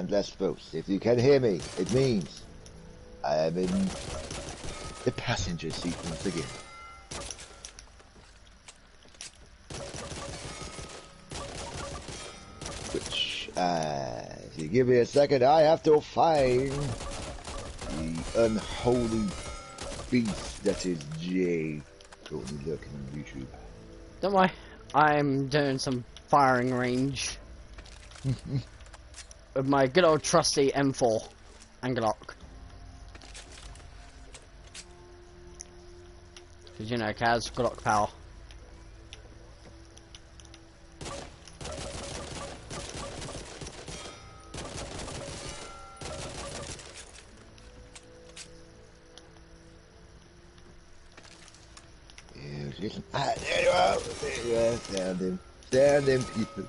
and less boats. If you can hear me, it means I am in the passenger seat once again. Which, if you give me a second, I have to find the unholy beast that is Jay. Currently lurking on YouTube. Don't worry, I'm doing some firing range with my good old trusty M4 and Glock. Because you know, Kaz, Glock power. Ah, there you are! There you are, found him. Found him, people.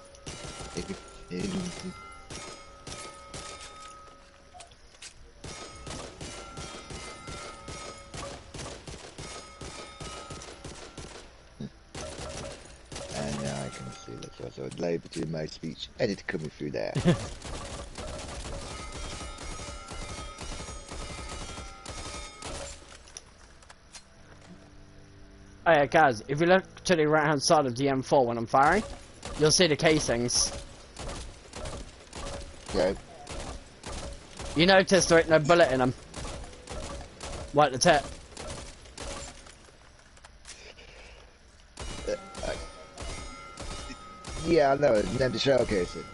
And now I can see that there's a delay between my speech and it coming through there. Oh yeah, guys, if you look to the right hand side of the M4 when I'm firing, you'll see the casings. Okay. You notice there ain't no bullet in them. Right at the tip. Yeah, I know, it's an empty shell casing.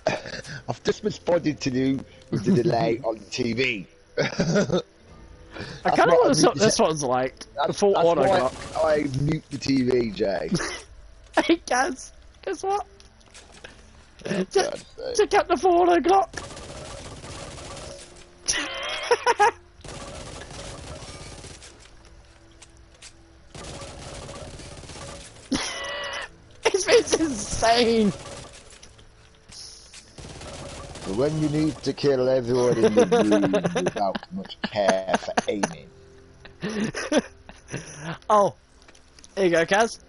I've just responded to you with the delay on the TV. I kind of want to see what this one's like. The full auto Glock. I mute the TV, Jay. Hey, guys, guess what? Oh, Check out the full auto Glock. It's insane. So when you need to kill everyone in the room without much care for aiming. Oh, here you go, Kaz.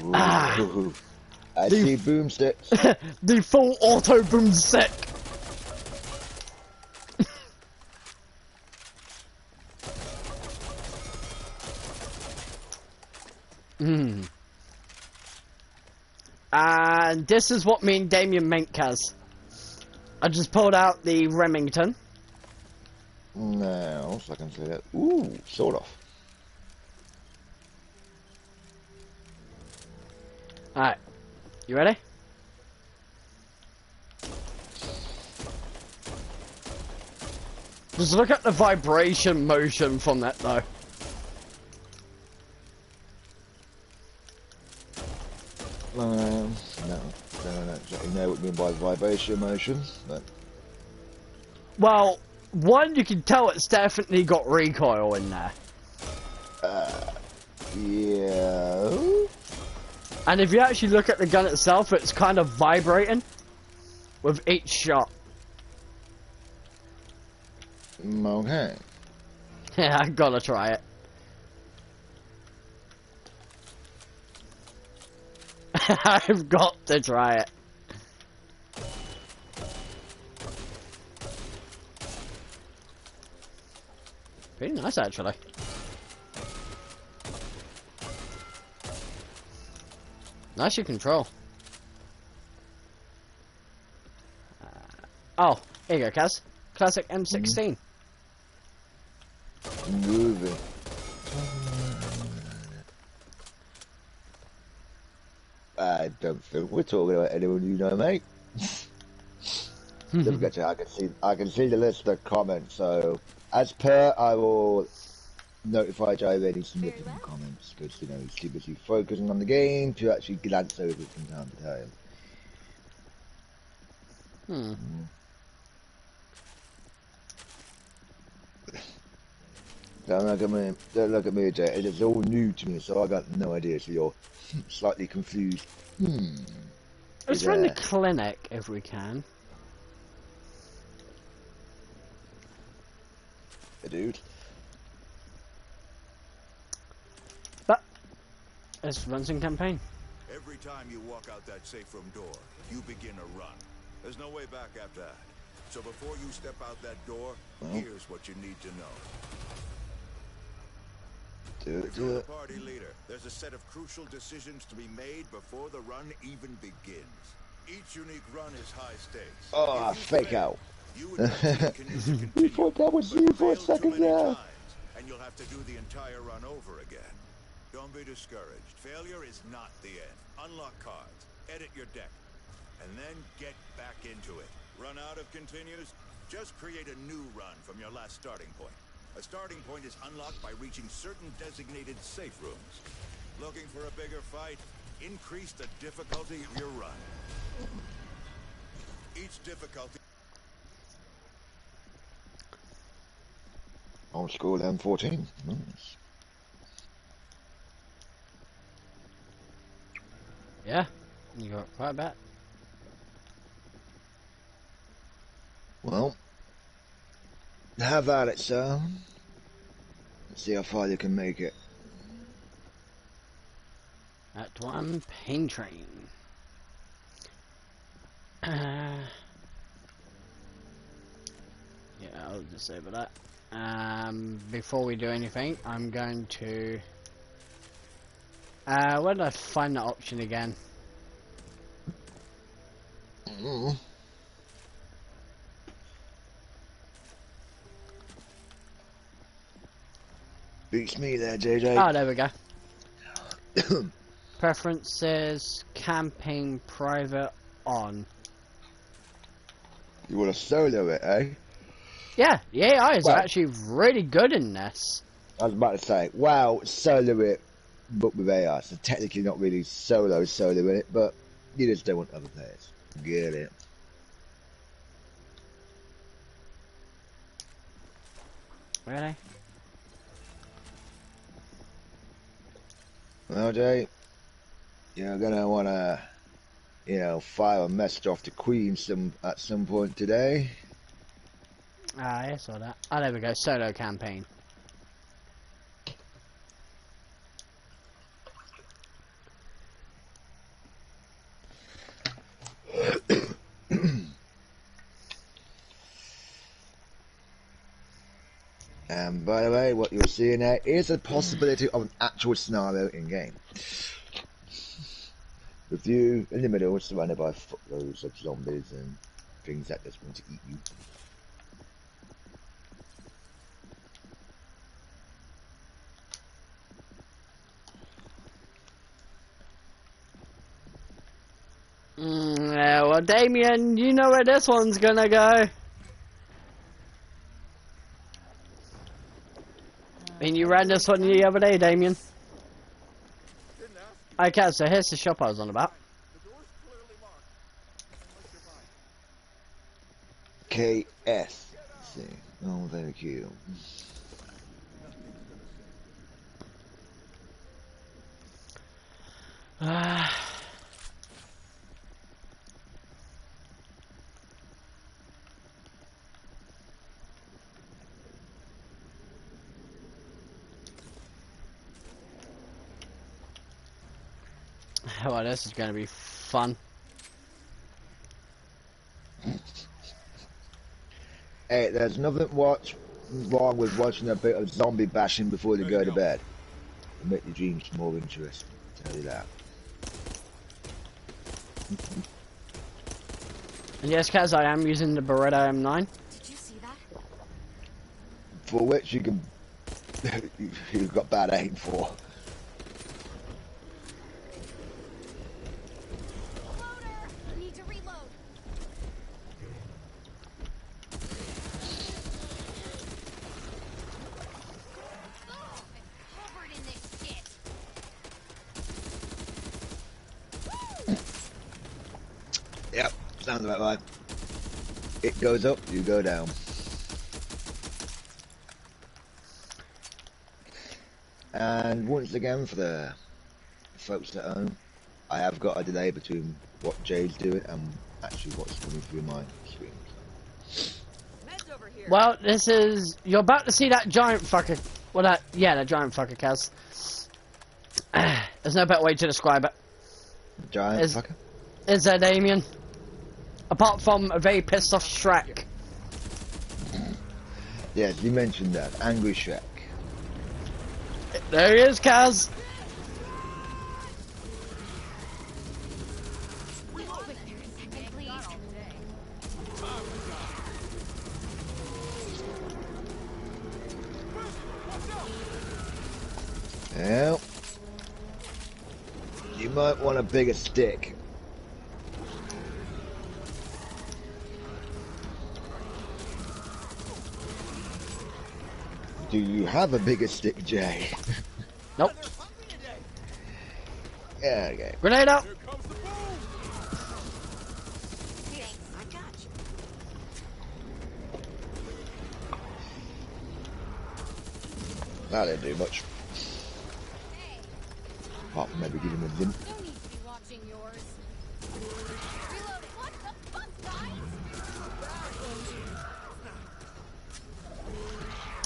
Ooh, I see boomsticks. The full auto boomstick. And this is what me and Damien meant, Kaz. I just pulled out the Remington. No, so I can see that. Ooh, sort of. Alright, you ready? Just look at the vibration motion from that though. No, don't exactly know what you mean by vibration motion, but... Well, one, you can tell it's definitely got recoil in there. Yeah... And if you actually look at the gun itself, it's kind of vibrating with each shot. Okay. Yeah, I gotta try it. I've got to try it. Pretty nice, actually. Nice your control. Oh, here you go, Kaz. Classic M16. Moving. I don't think we're talking about anyone you know, mate. Don't forget, I can see the list of comments. So, as per, I will notify Jay of any significant comments because you know he's too busy focusing on the game to actually glance over it from time to time. Don't look at me, Jay. It's all new to me, so I got no idea. So you're slightly confused. Let's run the clinic if we can. Dude. It's runs in campaign. Every time you walk out that safe room door, you begin a run. There's no way back after that. So before you step out that door, here's what you need to know. If you're the party leader, there's a set of crucial decisions to be made before the run even begins. Each unique run is high stakes. Oh, fake out. You and your team can use it You continue, thought that was but you for a fail too second many there. times, and you'll have to do the entire run over again. Don't be discouraged. Failure is not the end. Unlock cards, edit your deck, and then get back into it. Run out of continues? Just create a new run from your last starting point. A starting point is unlocked by reaching certain designated safe rooms. Looking for a bigger fight? Increase the difficulty of your run. Each difficulty... Old school M14. Nice. Yeah, you got quite a bit. Well, have at it, sir. Let's see how far you can make it. At one pain train. Yeah, I'll disable that. Before we do anything, I'm going to... where did I find that option again? Beats me there, JJ. Oh, there we go. Preferences, campaign private on. You want to solo it, eh? Yeah, the AI is Well, actually really good in this. I was about to say, wow, solo it, but with AI. So technically not really solo in it, but you just don't want other players. Get it. Really? Well, Jay, you're gonna wanna, fire a message off to Queen at some point today. Ah, I saw that. Oh, there we go. Solo campaign. And by the way, what you're seeing there is a possibility of an actual scenario in game. With you in the middle, surrounded by footloads of zombies and things that just want to eat you. Yeah, well, Damien, you know where this one's gonna go. And you ran this one the other day, Damien. Okay, so here's the shop I was on about. KS. See. Oh, thank you. Well, this is gonna be fun. Hey, there's nothing wrong with watching a bit of zombie bashing before you go to bed. It'll make your dreams more interesting, I'll tell you that. And yes, Kaz, I am using the Beretta M9. Did you see that? For which you can... you've got bad aim for. I need to reload. Oh, I'm covered in this shit. Yep, sounds about right. It goes up, you go down. And once again, for the folks at home, I have got a delay between what Jay's doing and actually what's coming through my screen. Well, this is... You're about to see that giant fucker... Well, that... Yeah, that giant fucker, Kaz. There's no better way to describe it. Giant fucker. Is there, Damien? Apart from a very pissed off Shrek. Yes, you mentioned that. Angry Shrek. There he is, Kaz. Well, you might want a bigger stick. Do you have a bigger stick, Jay? Nope. Yeah, okay. Grenade out. That didn't do much. Apart from maybe giving him a limp. No need to be watching yours. Reloading. What the fuck, guys?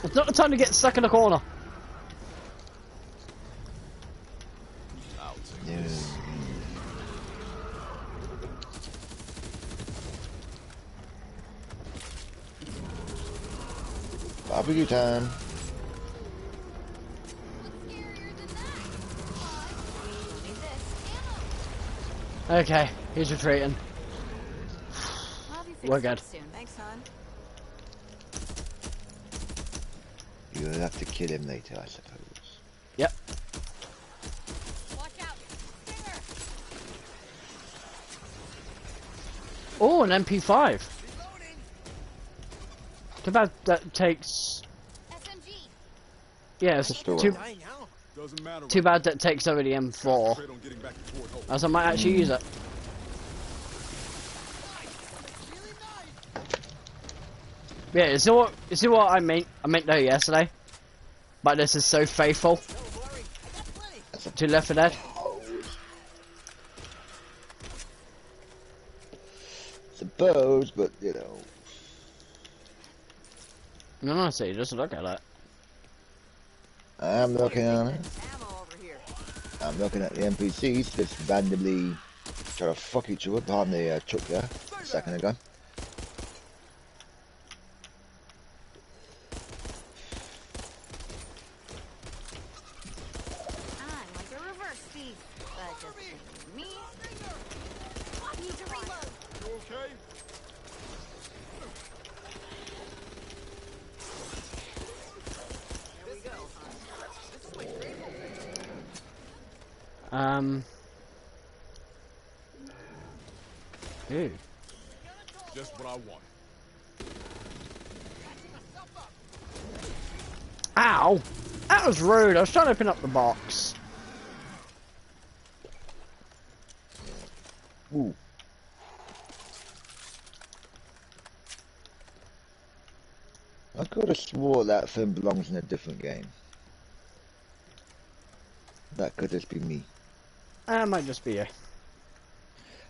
It's not the time to get stuck in the corner. Yeah. Barbecue time. Okay, he's retreating. We're good. Soon. Thanks, hon. You'll have to kill him later, I suppose. Yep. Watch out. Stinger. Oh, an MP5. Too bad that takes... SMG. Yeah, it's too bad that takes over the M4. As I might actually use it. Yeah, you see what I meant though yesterday? But this is so faithful to Left 4 Dead. Suppose, but you know. No, see, just look at it. I'm looking on it. I'm looking at the NPCs just randomly try to fuck each other behind the truck there a second ago. I'm like a reverse thief, but just me. Need to reload. You okay? Here we go, hon. This is my great hope. Ew. Just what I want. Ow! That was rude. I was trying to open up the box. Ooh. I could have swore that film belongs in a different game. That could just be me. That might just be you.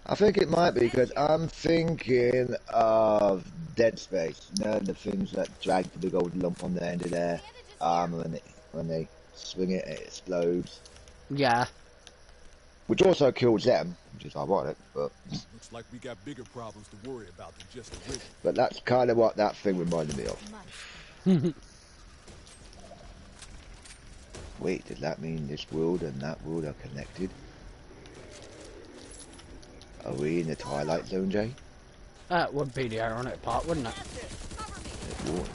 I think it might be because I'm thinking of Dead Space. You know, the things that drag the big old lump on the end of their arm when they swing it, it explodes. Yeah. Which also kills them, which is ironic, but Looks like we got bigger problems to worry about than just the rhythm. but that's kind of what that thing reminded me of. Wait, does that mean this world and that world are connected? Are we in the Twilight Zone, Jay? That would be the ironic part, wouldn't it? It would.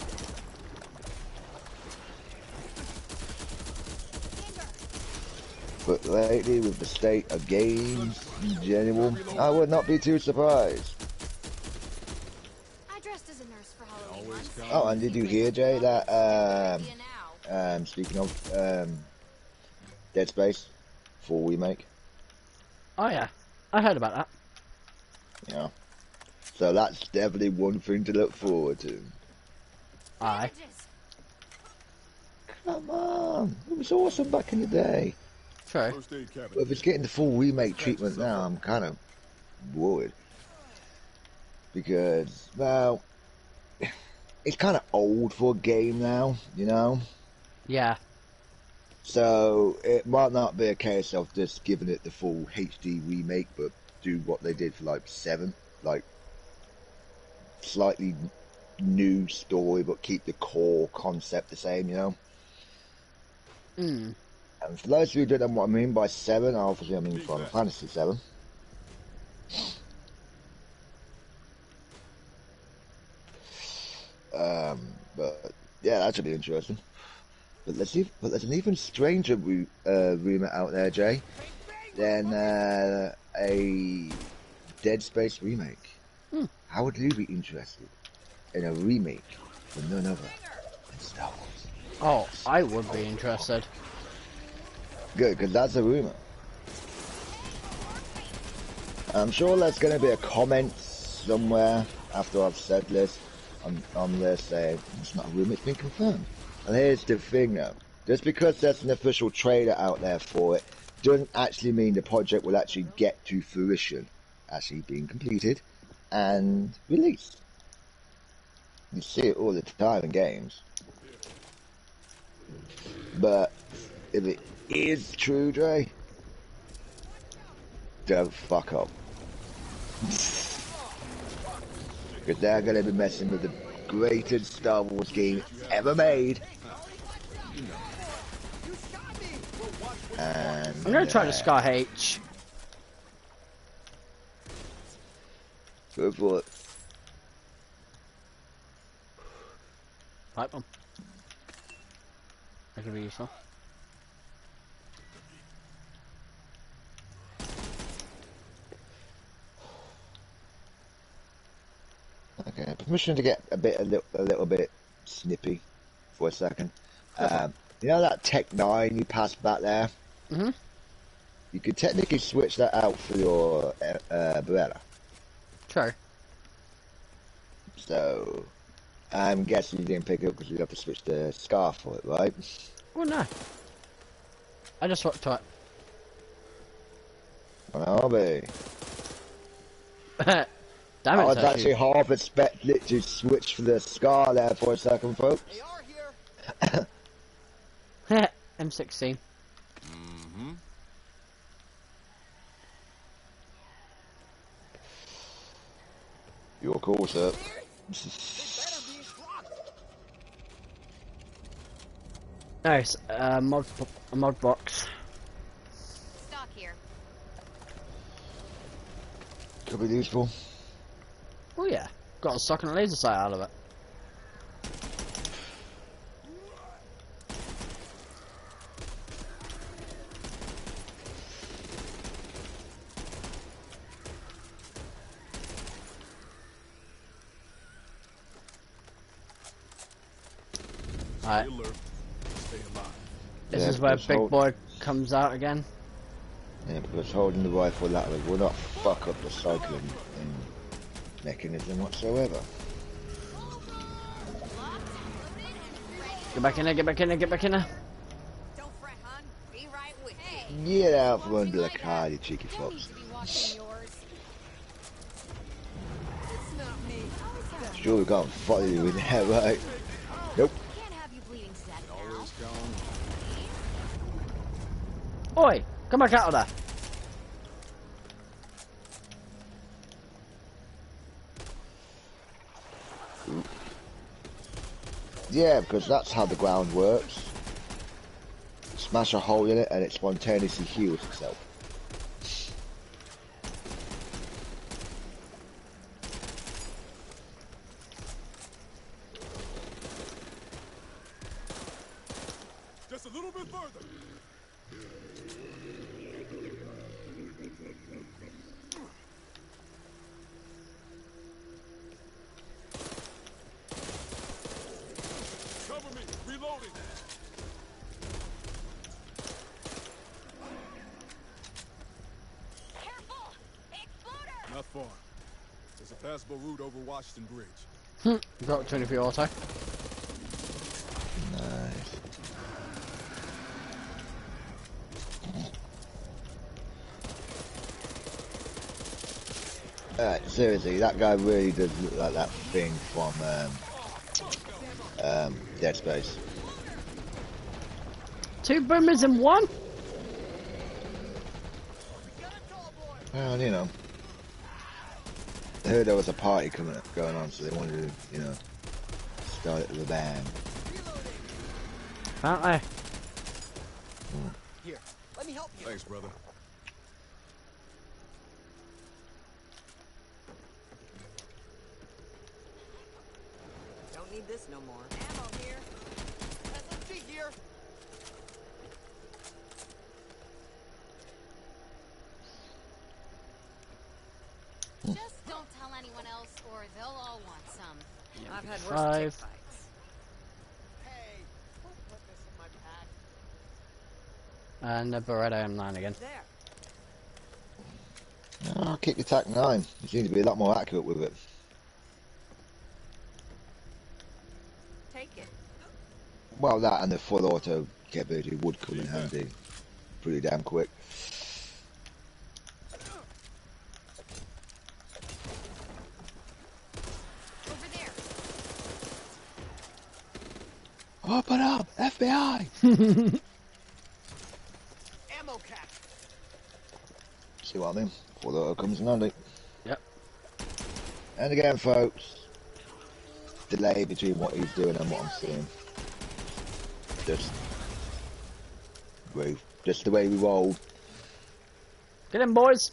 But lately, with the state of games in general, I would not be too surprised. I dressed as a nurse for Halloween Always once. Oh, and did you hear, Jay, that, Idea now. speaking of, Dead Space 4 remake? Oh yeah. I heard about that. Yeah. So that's definitely one thing to look forward to. Aye. Bandages. Come on, it was awesome back in the day. True. First aid cabinet. But if it's getting the full remake treatment now, I'm kind of worried. Because, well, it's kind of old for a game now, you know? Yeah. So it might not be a case of just giving it the full HD remake, but do what they did for like 7, like slightly new story, but keep the core concept the same, you know. Hmm. And for those of you who don't know what I mean by 7, obviously I mean Final Fantasy 7. But yeah, that should be interesting. But there's an even stranger rumor out there, Jay, than a Dead Space remake. How would you be interested in a remake from none other than Star Wars? Oh, I would be interested. Good, because that's a rumor. I'm sure there's going to be a comment somewhere after I've said this on this saying it's not a rumor, it's been confirmed. And here's the thing though, just because there's an official trailer out there for it doesn't actually mean the project will actually get to fruition, actually being completed and released. You see it all the time in games. But if it is true, Dre, don't fuck up. Because they're going to be messing with the greatest Star Wars game ever made. And I'm gonna try to Scar H. Go for it. Pipe them. That could be useful. Okay, permission to get a little bit snippy for a second. You know that Tech 9 you passed back there? Mm-hmm. You could technically switch that out for your Beretta. True. So, I'm guessing you didn't pick it up because you have to switch the scarf for it, right? Oh no. I just swapped to it. Well, be. Damn I it, was actually half expecting it to switch for the scar there for a second, folks. They are M16. here. Mm-hmm. Your call, sir. Nice. Mod box. Stock here. Could be useful. Oh yeah. Got a stock and a laser sight out of it. Alright. Stay alert. Stay alive. This Yeah, is where because Big Boy comes out again. Yeah, because holding the rifle laterally will not fuck up the cycling mechanism whatsoever. Get back in there, get back in there, get back in there. Don't fret, hon. Be right with you. Get out from under the car, you cheeky No fox. need to be watching yours. It's not me. Sure, we can't follow you in there, right? Nope. Can't have you bleeding to death now. Always count. Oi! Come back out of there! Yeah, because that's how the ground works. Smash a hole in it and it spontaneously heals itself. Just a little bit further. Cover me. Reloading. Careful! Exploder! Not far. There's a passable route over Washington Bridge. Got 23 auto. Nice. Alright, seriously, that guy really does look like that thing from Dead Space. 2 boomers in one? Well, you know. I heard there was a party going on, so they wanted to, you know, start it with a bang. Aren't they? Here, let me help you. Thanks, brother. Don't need this no more. Ammo here. SMG here. Just don't tell anyone else, or they'll all want some. I've had worse 5. tick fights. Hey, don't put this in my pack. And the Beretta M9 again. There. Oh, kick attack 9. You seem to be a lot more accurate with it. Take it. Well, that and the full auto capability would come in handy. Pretty damn quick. Over there. Open up! FBI! Ammo cap. See what I mean? Full auto comes in handy. Yep. And again, folks, delay between what he's doing and what I'm seeing. Just the way we roll. Get in, boys.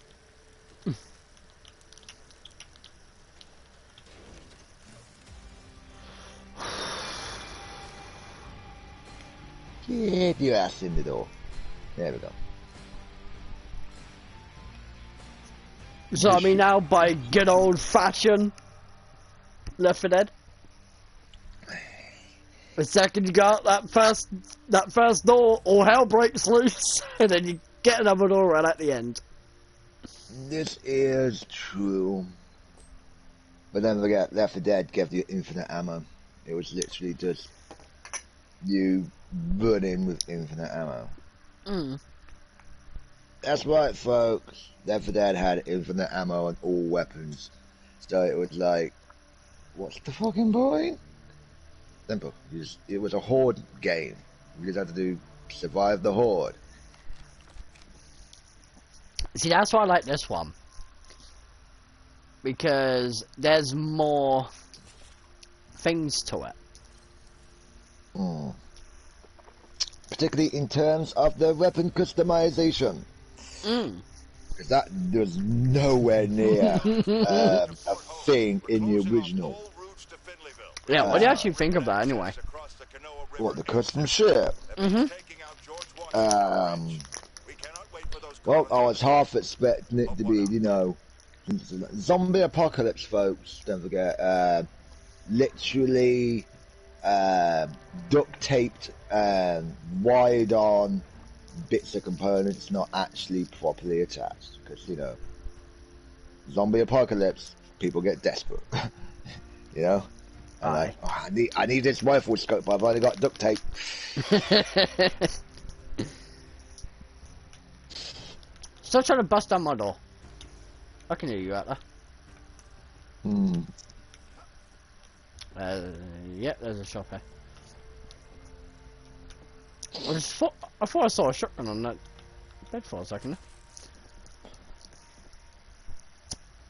Get your ass in the door. There we go. So I mean now by good old fashioned Left 4 Dead. The second you got that first door, all hell breaks loose, and then you get another door right at the end. This is true. But don't forget, Left 4 Dead gave you infinite ammo. It was literally just you running with infinite ammo. Mm. That's right, folks. Left 4 Dead had infinite ammo on all weapons. So it was like, what's the fucking point? Simple. It was a horde game. You just had to survive the horde. See, that's why I like this one. Because there's more things to it. Mm. Particularly in terms of the weapon customization. Mm. Because that was nowhere near a thing in the original. Yeah, what do you actually think of that anyway? What, the custom ship? Mm-hmm. Well, I was half expecting it to be, you know, zombie apocalypse, folks. Don't forget, literally duct taped, wired on bits of components, not actually properly attached. Because, you know, zombie apocalypse, people get desperate. You know. Aye. I need this rifle scope, but I've only got duct tape. Still trying to bust down my door. I can hear you out there. Hmm. Yep, there's a shop here. I thought I saw a shotgun on that bed for a second.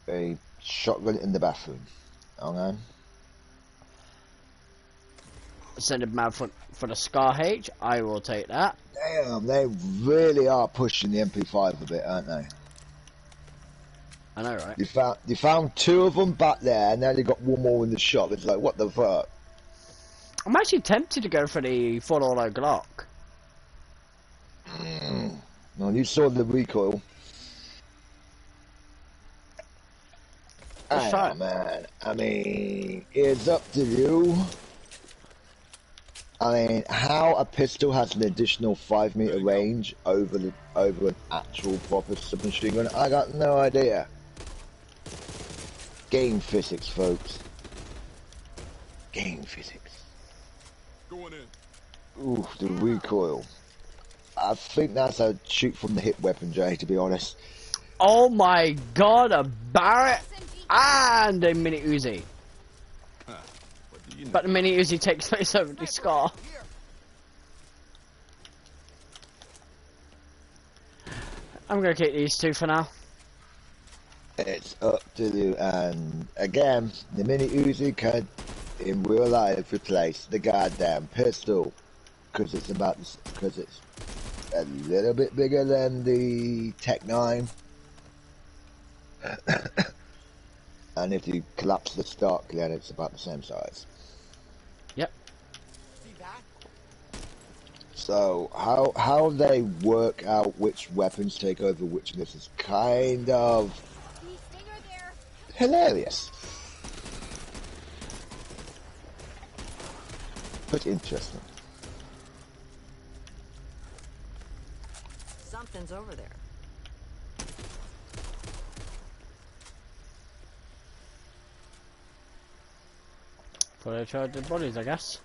A shotgun in the bathroom. Okay. Send a man for the Scar H. I will take that. Damn, they really are pushing the MP5 a bit, aren't they? I know, right? You found 2 of them back there, and now you got 1 more in the shop. It's like, what the fuck? I'm actually tempted to go for the full auto Glock. Well, you saw the recoil. Let's try it. Man, I mean, it's up to you. I mean, how a pistol has an additional 5-meter range over an actual proper submachine gun, I got no idea. Game physics, folks. Game physics. Going in. Ooh, the recoil. I think that's a shoot from the hip weapon, Jay, to be honest. Oh my god, a Barrett and a mini Uzi. Huh. What do you know? But the mini Uzi takes place over the Scar. I'm gonna keep these two for now. It's up to you. And again, the mini Uzi can, in real life, replace the goddamn pistol because it's a little bit bigger than the Tech 9. And if you collapse the stock, then it's about the same size. Yep. So how they work out which weapons take over which of this is kind of hilarious, but interesting. Something's over there. Fully charged bodies, I guess.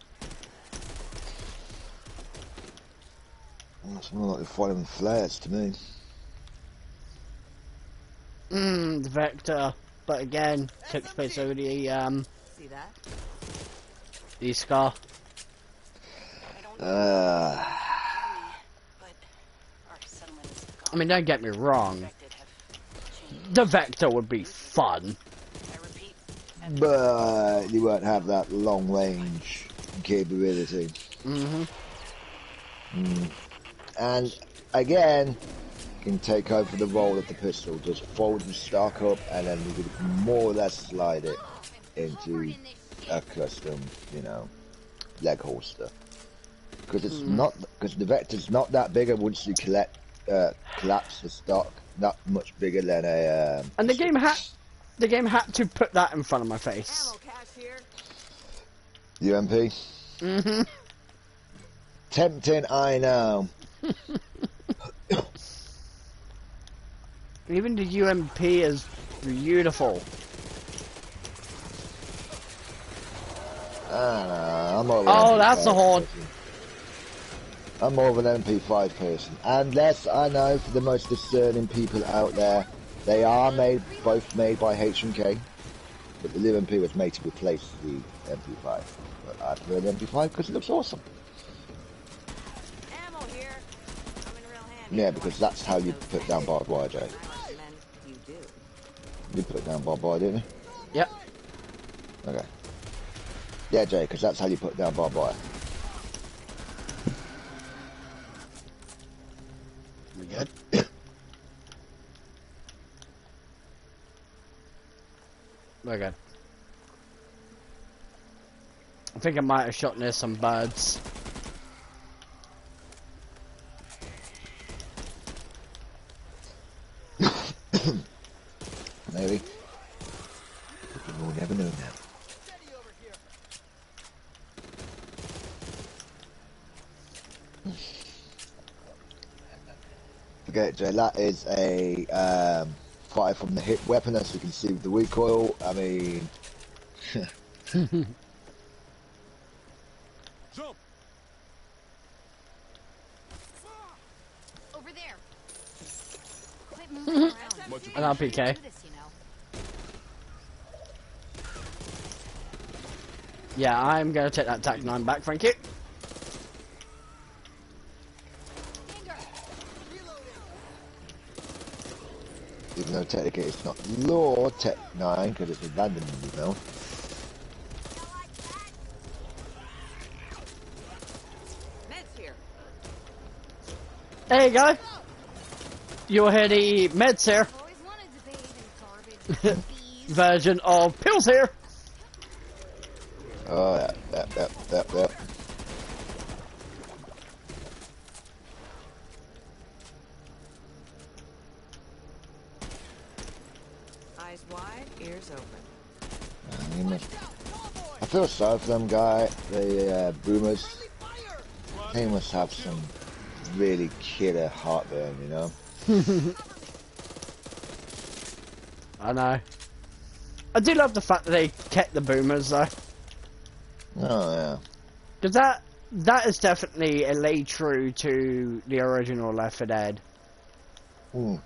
It's more like the following flares to me. The Vector, but again, takes place over See that? the Scar. But our settlement is gone. I mean, don't get me wrong. Infected have changed. The Vector would be fun. I repeat. But you won't have that long range capability. And again, you can take over the role of the pistol. Just fold the stock up and then you can more or less slide it into a custom, leg holster. Because it's not, because the Vector's not that big, and once you collapse the stock, not much bigger than a. And the game had to put that in front of my face. Ammo cache here. UMP. Tempting, I know. Even the UMP is beautiful. I don't know. I'm more of an Oh, MP5 that's the horn. person. I'm more of an MP5 person. Unless I know for the most discerning people out there, they are both made by H&K, but the UMP was made to replace the MP5. But I prefer the MP5 because it looks awesome. Ammo here. I'm in real handy. Yeah, because that's how you put down barbed wire, Jay. You do. You put down barbed wire, didn't you? Yep. Okay. Yeah, Jay, because that's how you put down barbed wire. We good? We're good. I think I might have shot near some birds. Maybe. We'll never know now. Forget it, Jay. That is a fire from the hip weapon, as you can see with the recoil. I mean, Jump! Over there. Quit moving around. An RPK. Do this, you know. Yeah, I'm gonna take that TAC 9 back, thank you. even though technically it's not law Tech 9 because it's a random email. Meds here. There you go. You'll hear the meds here. Always wanted to bathe in garbage. Bees. Version of pills here. Oh, yeah. Eyes wide, ears open. I feel sorry for them the boomers. They must have some really killer heartburn, you know? I know. I do love the fact that they kept the boomers though. Oh, yeah. Because that is definitely a lay true to the original Left 4 Dead. Hmm.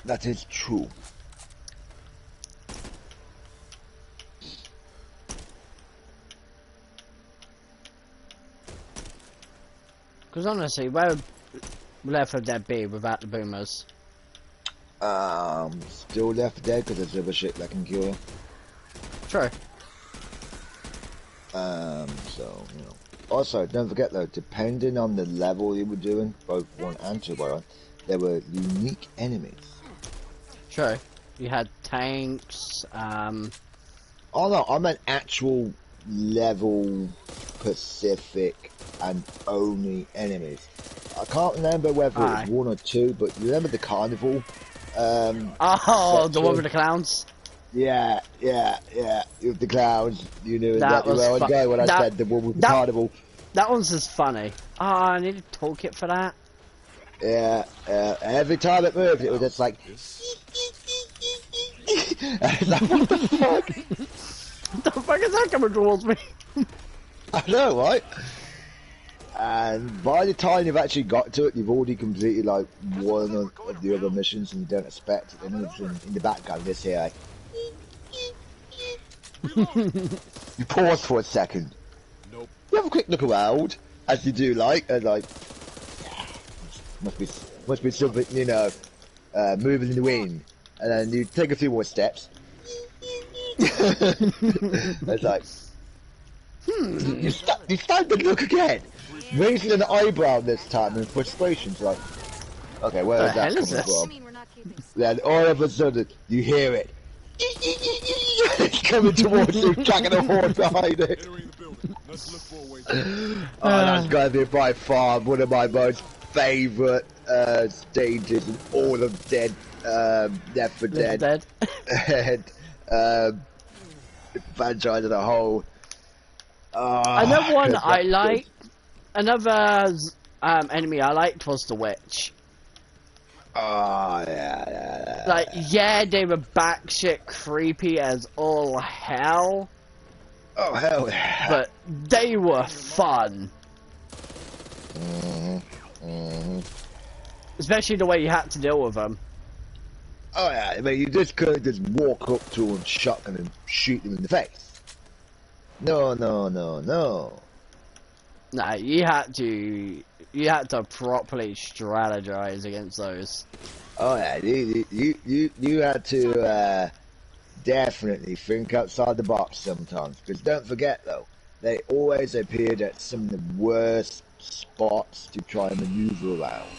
That is true. Because honestly, where Left 4 Dead B without the boomers. Still Left Dead because there's other shit that can kill. True. So, you know. Also, don't forget though, depending on the level you were doing, both 1 and 2 by the way, there were unique enemies. True. You had tanks, Oh no, I meant actual level Pacific and only enemies. I can't remember whether it was 1 or 2, but you remember the carnival? oh, the one with the clowns? Yeah, with the clowns. You knew That exactly was where I was going when I said the one with the carnival. That one's just funny. Oh, I need a toolkit for that. Yeah, every time it moved, it was just like... like, what the fuck? What the fuck is that coming towards me? I know, right? And by the time you've actually got to it, you've already completed like one of the other missions, and you don't expect it. And it's in the background, this here. You pause for a second. Nope. You have a quick look around, as you do, and must be something, you know, moving in the wind. And then you take a few more steps. It's like, you start to look again. Raising an eyebrow this time in frustration. It's like, okay, where is that coming from? Then all of a sudden, you hear it. It's coming towards you, dragging a horse behind it. Oh, that's going to be by far one of my most favourite stages in all of Dead, Left 4 Dead. And franchise as a whole. Another one I liked, another enemy I liked was the witch. Oh, yeah. Like, yeah, they were batshit creepy as all hell. Oh, hell yeah. But they were fun. Especially the way you had to deal with them. Oh, yeah, I mean, you just couldn't just walk up to them, shotgun and shoot them in the face. No. Nah, you had to properly strategize against those. Oh yeah, you had to definitely think outside the box sometimes. Because don't forget though, they always appeared at some of the worst spots to try and maneuver around.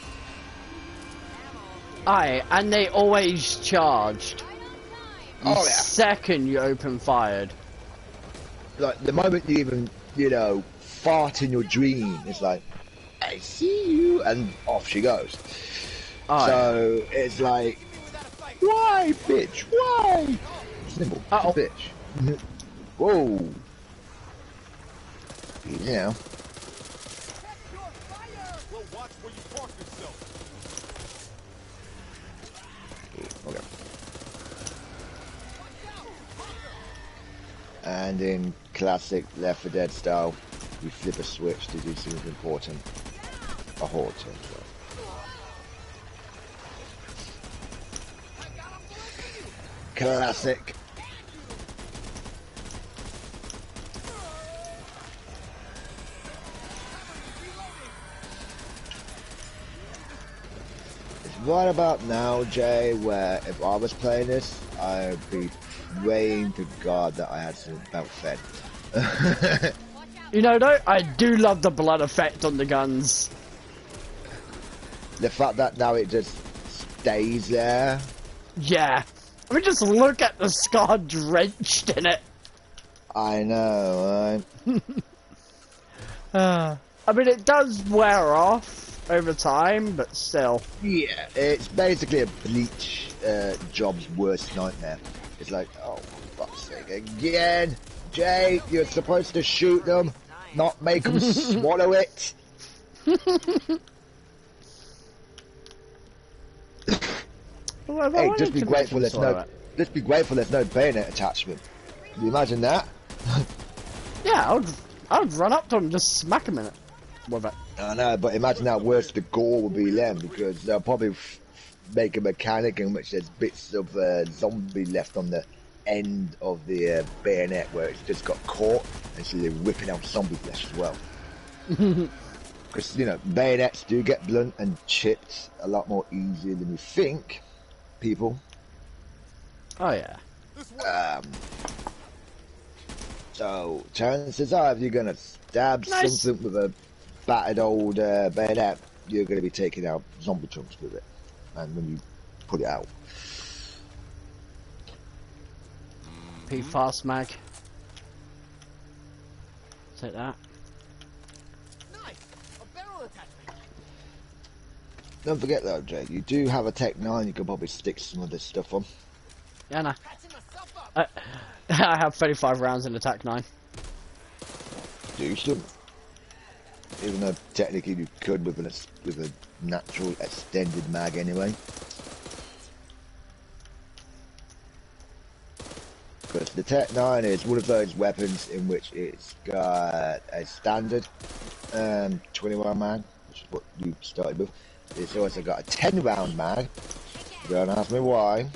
Aye, and they always charged. The Oh yeah. second you open fired. Like the moment you even, you know, fart in your dream, it's like, I see you, and off she goes. Aye. So it's like, why, bitch? Why? Simple, bitch. Whoa. Yeah. Okay. And in classic Left 4 Dead style, you flip a switch to do something important. A horde turn as well. Classic. It's right about now, Jay, where if I was playing this, I'd be praying to God that I had some belt fed. You know, though, I do love the blood effect on the guns. The fact that now it just stays there. Yeah. I mean, just look at the scar drenched in it. I know, right? I mean, it does wear off over time, but still. Yeah, it's basically a Bleach job's worst nightmare. It's like, oh, for fuck's sake, again! Jay, you're supposed to shoot them, not make them swallow it. Hey, just be grateful there's no bayonet attachment. Can you imagine that? Yeah, I would run up to him and just smack him in it with it. I know, but imagine how worse the gore will be then, because they'll probably make a mechanic in which there's bits of zombie left on the end of the bayonet where it's just got caught, and so they're whipping out zombie flesh as well. Because, you know, bayonets do get blunt and chipped a lot more easier than you think, people. Oh yeah. So, chances are, if you're going to stab something with a battered old bayonet, you're going to be taking out zombie chunks with it. And when you put it out. P-fast mag. Take that. Nice. A barrel attachment. Don't forget though, Jake, you do have a Tech 9, you could probably stick some of this stuff on. Yeah, no. Patching myself up. I have 35 rounds in attack 9. Do some. Even though technically you could with a natural extended mag anyway. Because the Tech 9 is one of those weapons in which it's got a standard 21 mag, which is what you started with. It's also got a 10 round mag, don't ask me why.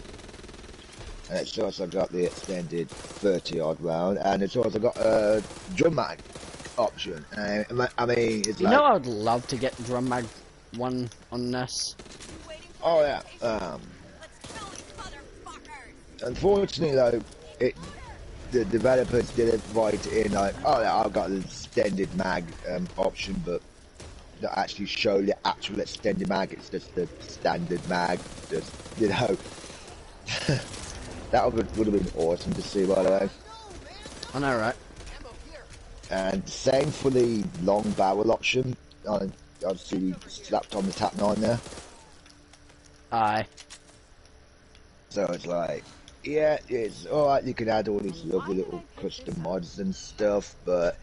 And it's also got the extended 30 odd round, and it's also got a drum mag option. I mean, it's you like, know, I'd love to get drum mag 1 on this. oh yeah. Unfortunately though, the developers didn't write it in like, oh yeah, I've got an extended mag option, but not actually show the actual extended mag. It's just the standard mag. Just, you know, that would have been awesome to see, by the way. I know, right? And same for the long barrel option. Obviously, we slapped on the Tap 9 there. Aye. So it's like, yeah, it's alright, you can add all these lovely little custom mods and stuff, but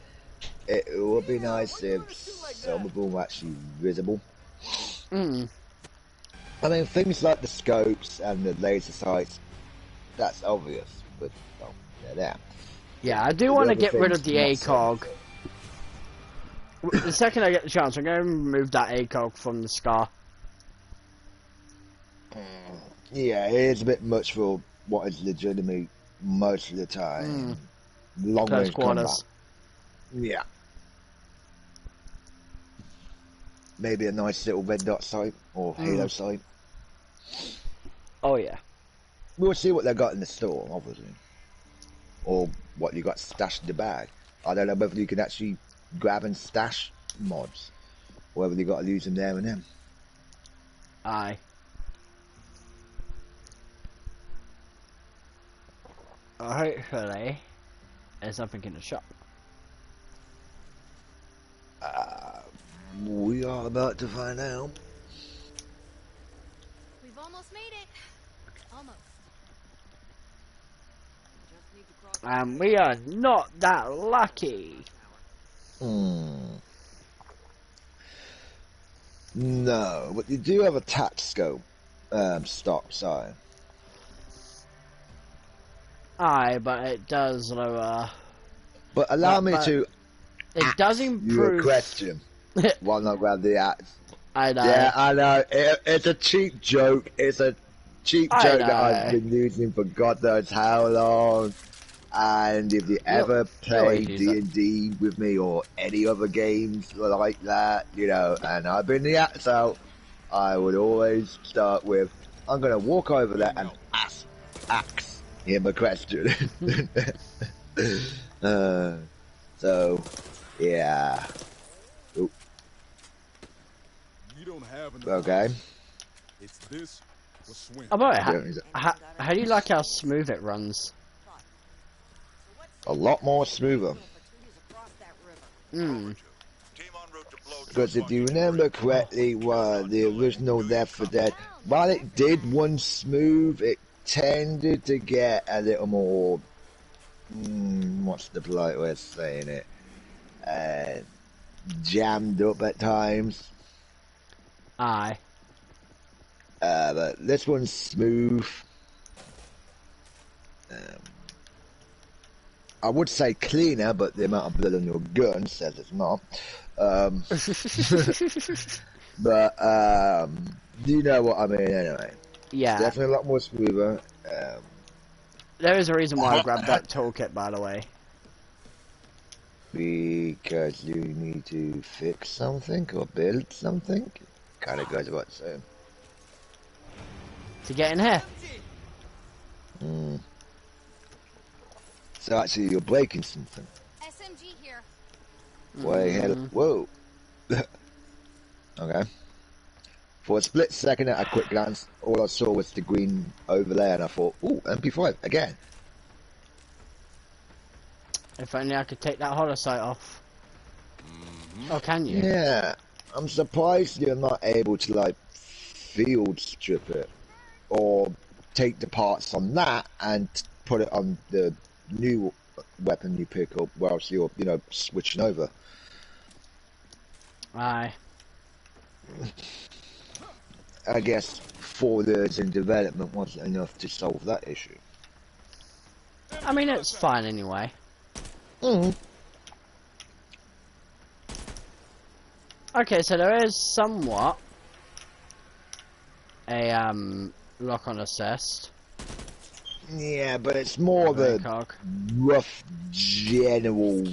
it would be nice if some of them were actually visible. Mm. I mean, things like the scopes and the laser sights, that's obvious, but, well, they're there. Yeah, I do want to get rid of the ACOG. The second I get the chance, I'm going to remove that ACOG from the Scar. Yeah, it is a bit much for what is legitimate most of the time. Long Close range quarters. combat. Yeah. Maybe a nice little red dot sight or halo sight. Oh yeah. We'll see what they got in the store, obviously. Or what you got stashed in the bag. I don't know whether you can actually grab and stash mods. Or whether you got to use them there and then. Aye. Hopefully, there's something in the shop. We are about to find out. We've almost made it. Almost. And we are not that lucky. No, but you do have a tac scope stock, so. Aye, but it does lower. But allow me but to it does your improve. question. Why not grab the axe? I know. Yeah, I know. It's a cheap joke. It's a cheap I joke know. that I've been using for God knows how long. And if you ever play D&D with me or any other games like that, you know, and I've been the axe out, I would always start with, I'm going to walk over there and axe him a question. So, yeah. Oop. You don't have enough. Okay. It's this or swim. How do you like how smooth it runs? A lot more smoother. Because if you remember correctly, the original Left 4 Dead, while it did run smooth, it tended to get a little more, what's the polite way of saying it, jammed up at times. Aye. But this one's smooth. I would say cleaner, but the amount of blood on your gun says it's not. But you know what I mean anyway. Yeah. It's definitely a lot more smoother. There is a reason why I grabbed that toolkit, by the way. Because you need to fix something or build something? Kind of goes without saying. To get in here. Hmm. So actually you're breaking something. SMG here. Way ahead of... Whoa! Okay. For a split second at a quick glance, all I saw was the green overlay and I thought, ooh, MP5, again. If only I could take that holosight off. Oh, can you? Yeah. I'm surprised you're not able to, like, field strip it. Or take the parts on that and put it on the new weapon you pick up whilst you're, you know, switching over. Aye. I guess 4 years in development wasn't enough to solve that issue. I mean, it's fine anyway. Okay, so there is somewhat a lock-on assist. Yeah, but it's more of a rough general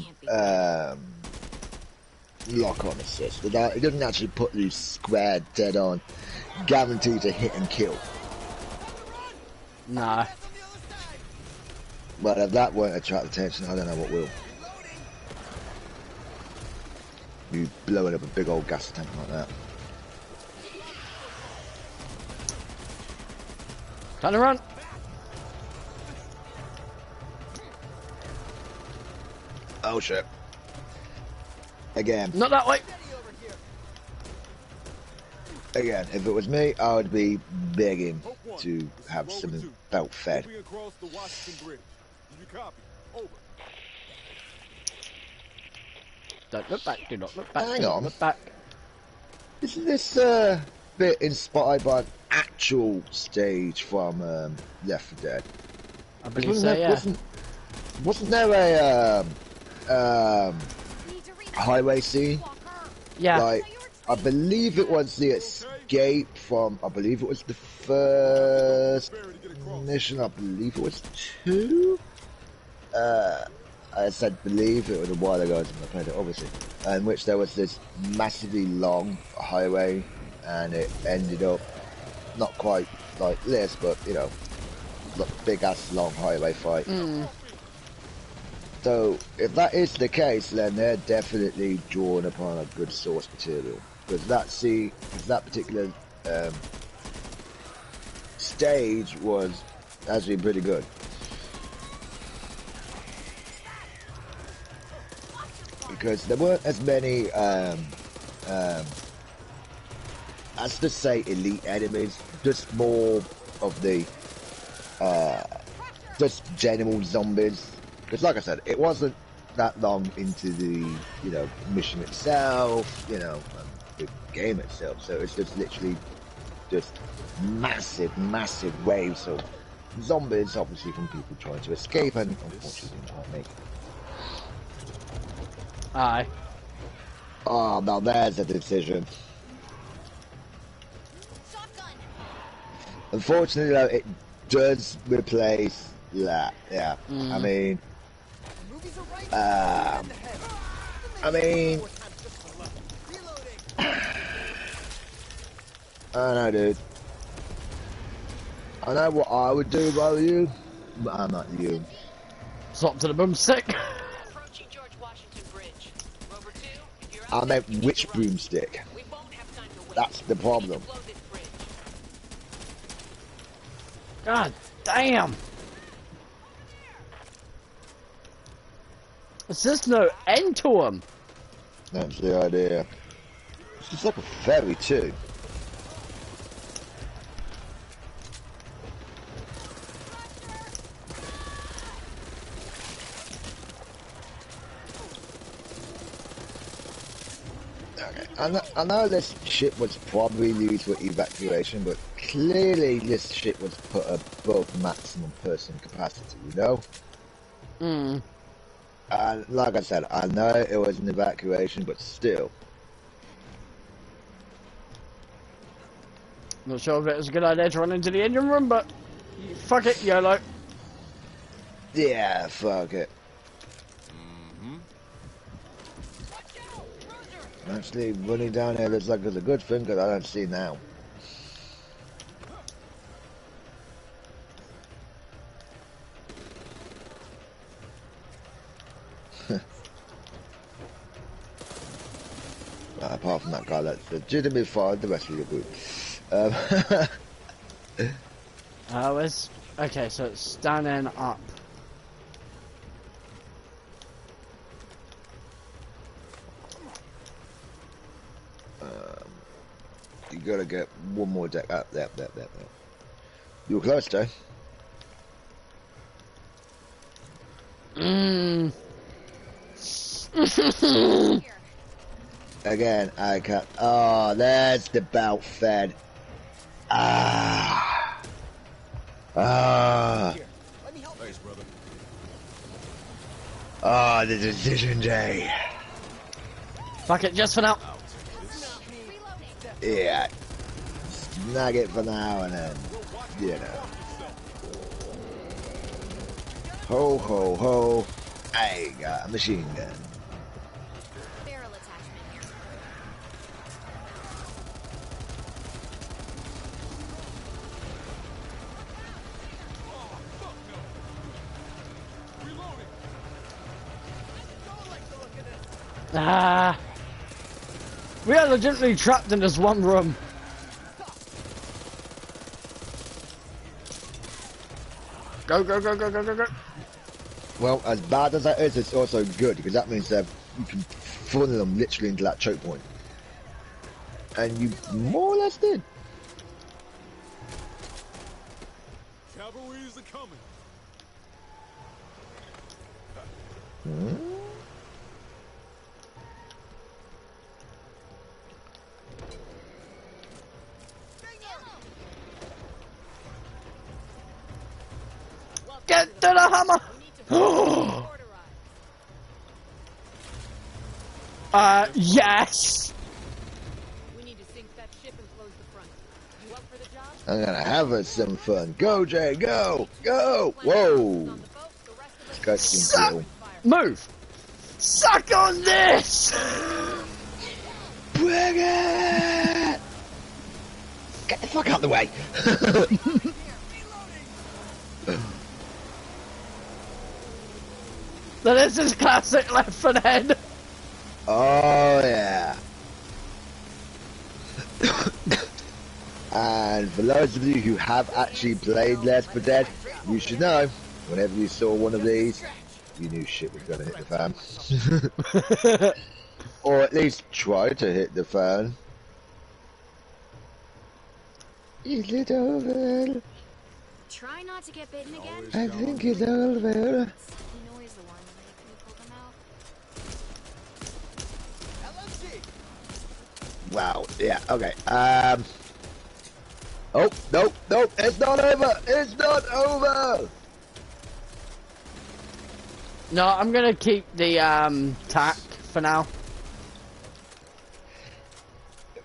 lock-on assist. It doesn't actually put you square dead on, guaranteed to hit and kill. No. But if that won't attract attention, I don't know what will. You blowing up a big old gas tank like that. Time to run. Oh shit. Again. Not that way. Again, if it was me, I would be begging to have some belt fed. Across the Washington Bridge. Do you copy? Over. Don't look back. Do not look back. Hang do not on. Look back. Isn't this bit inspired by an actual stage from Left 4 Dead? I believe so, yeah. Wasn't there a highway scene? Yeah. Like, I believe it was the escape from, I believe it was the first mission, I believe it was 2? I said believe, it was a while ago since I played it, obviously. In which there was this massively long highway, and it ended up not quite like this, but you know, big ass long highway fight. So if that is the case, then they're definitely drawing upon a good source material, because that particular stage was actually pretty good. Because there weren't as many, let's just say elite enemies, just more of the, just general zombies. Because like I said, it wasn't that long into the, you know, mission itself, you know, the game itself. So it's just literally just massive, massive waves of zombies, obviously from people trying to escape and unfortunately trying to make it. Aye. Oh, now there's a decision. Unfortunately, though, it does replace that. Yeah, I mean, I don't know, dude. I know what I would do if I were you, but I'm not you. Swap to the boomstick. I meant which broomstick. That's the problem. God damn. There's just no end to them. That's the idea. It's just like a ferry too. I know this ship was probably used for evacuation, but clearly this ship was put above maximum person capacity, you know? And like I said, I know it was an evacuation, but still. Not sure if it was a good idea to run into the engine room, but fuck it, YOLO. Yeah, fuck it. Actually, running down here looks like it's a good thing because I don't see now. Apart from that guy, that's legitimately fine. The rest of your group. Okay, so it's standing up. You gotta get one more deck up there. You're close, Joe. Again, I can't. Oh, there's the belt fed. Ah. Thanks, brother. Ah, the decision day. Fuck it, just for now. Yeah. Snag it for now and then, you know. Ho, ho, ho. I got a machine gun. Barrel attachment here. Ah. We are legitimately trapped in this one room. Go, go, go, go, go, go, go. Well, as bad as that is, it's also good because that means that you can funnel them literally into that choke point. And you more or less did. Cavalry is a coming. Get to the hammer! Yes! We need to sink that ship and close the front. You up for the job? I'm gonna have us some fun. Go, Jay, go! Go! Whoa! This guy's Suck! Move! Suck on this! Bring it! Get the fuck out of the way! Now this is classic Left 4 Dead. Oh yeah. And for those of you who have actually played Left 4 Dead, you should know, whenever you saw one of these, you knew shit was gonna hit the fan. Or at least try to hit the fan. Is it over? Try not to get bitten again. I think it's over. Sucky noise the one. Can you pull them out? LMG. Wow, yeah, okay. Oh, nope, nope, it's not over! It's not over! No, I'm gonna keep the tack for now.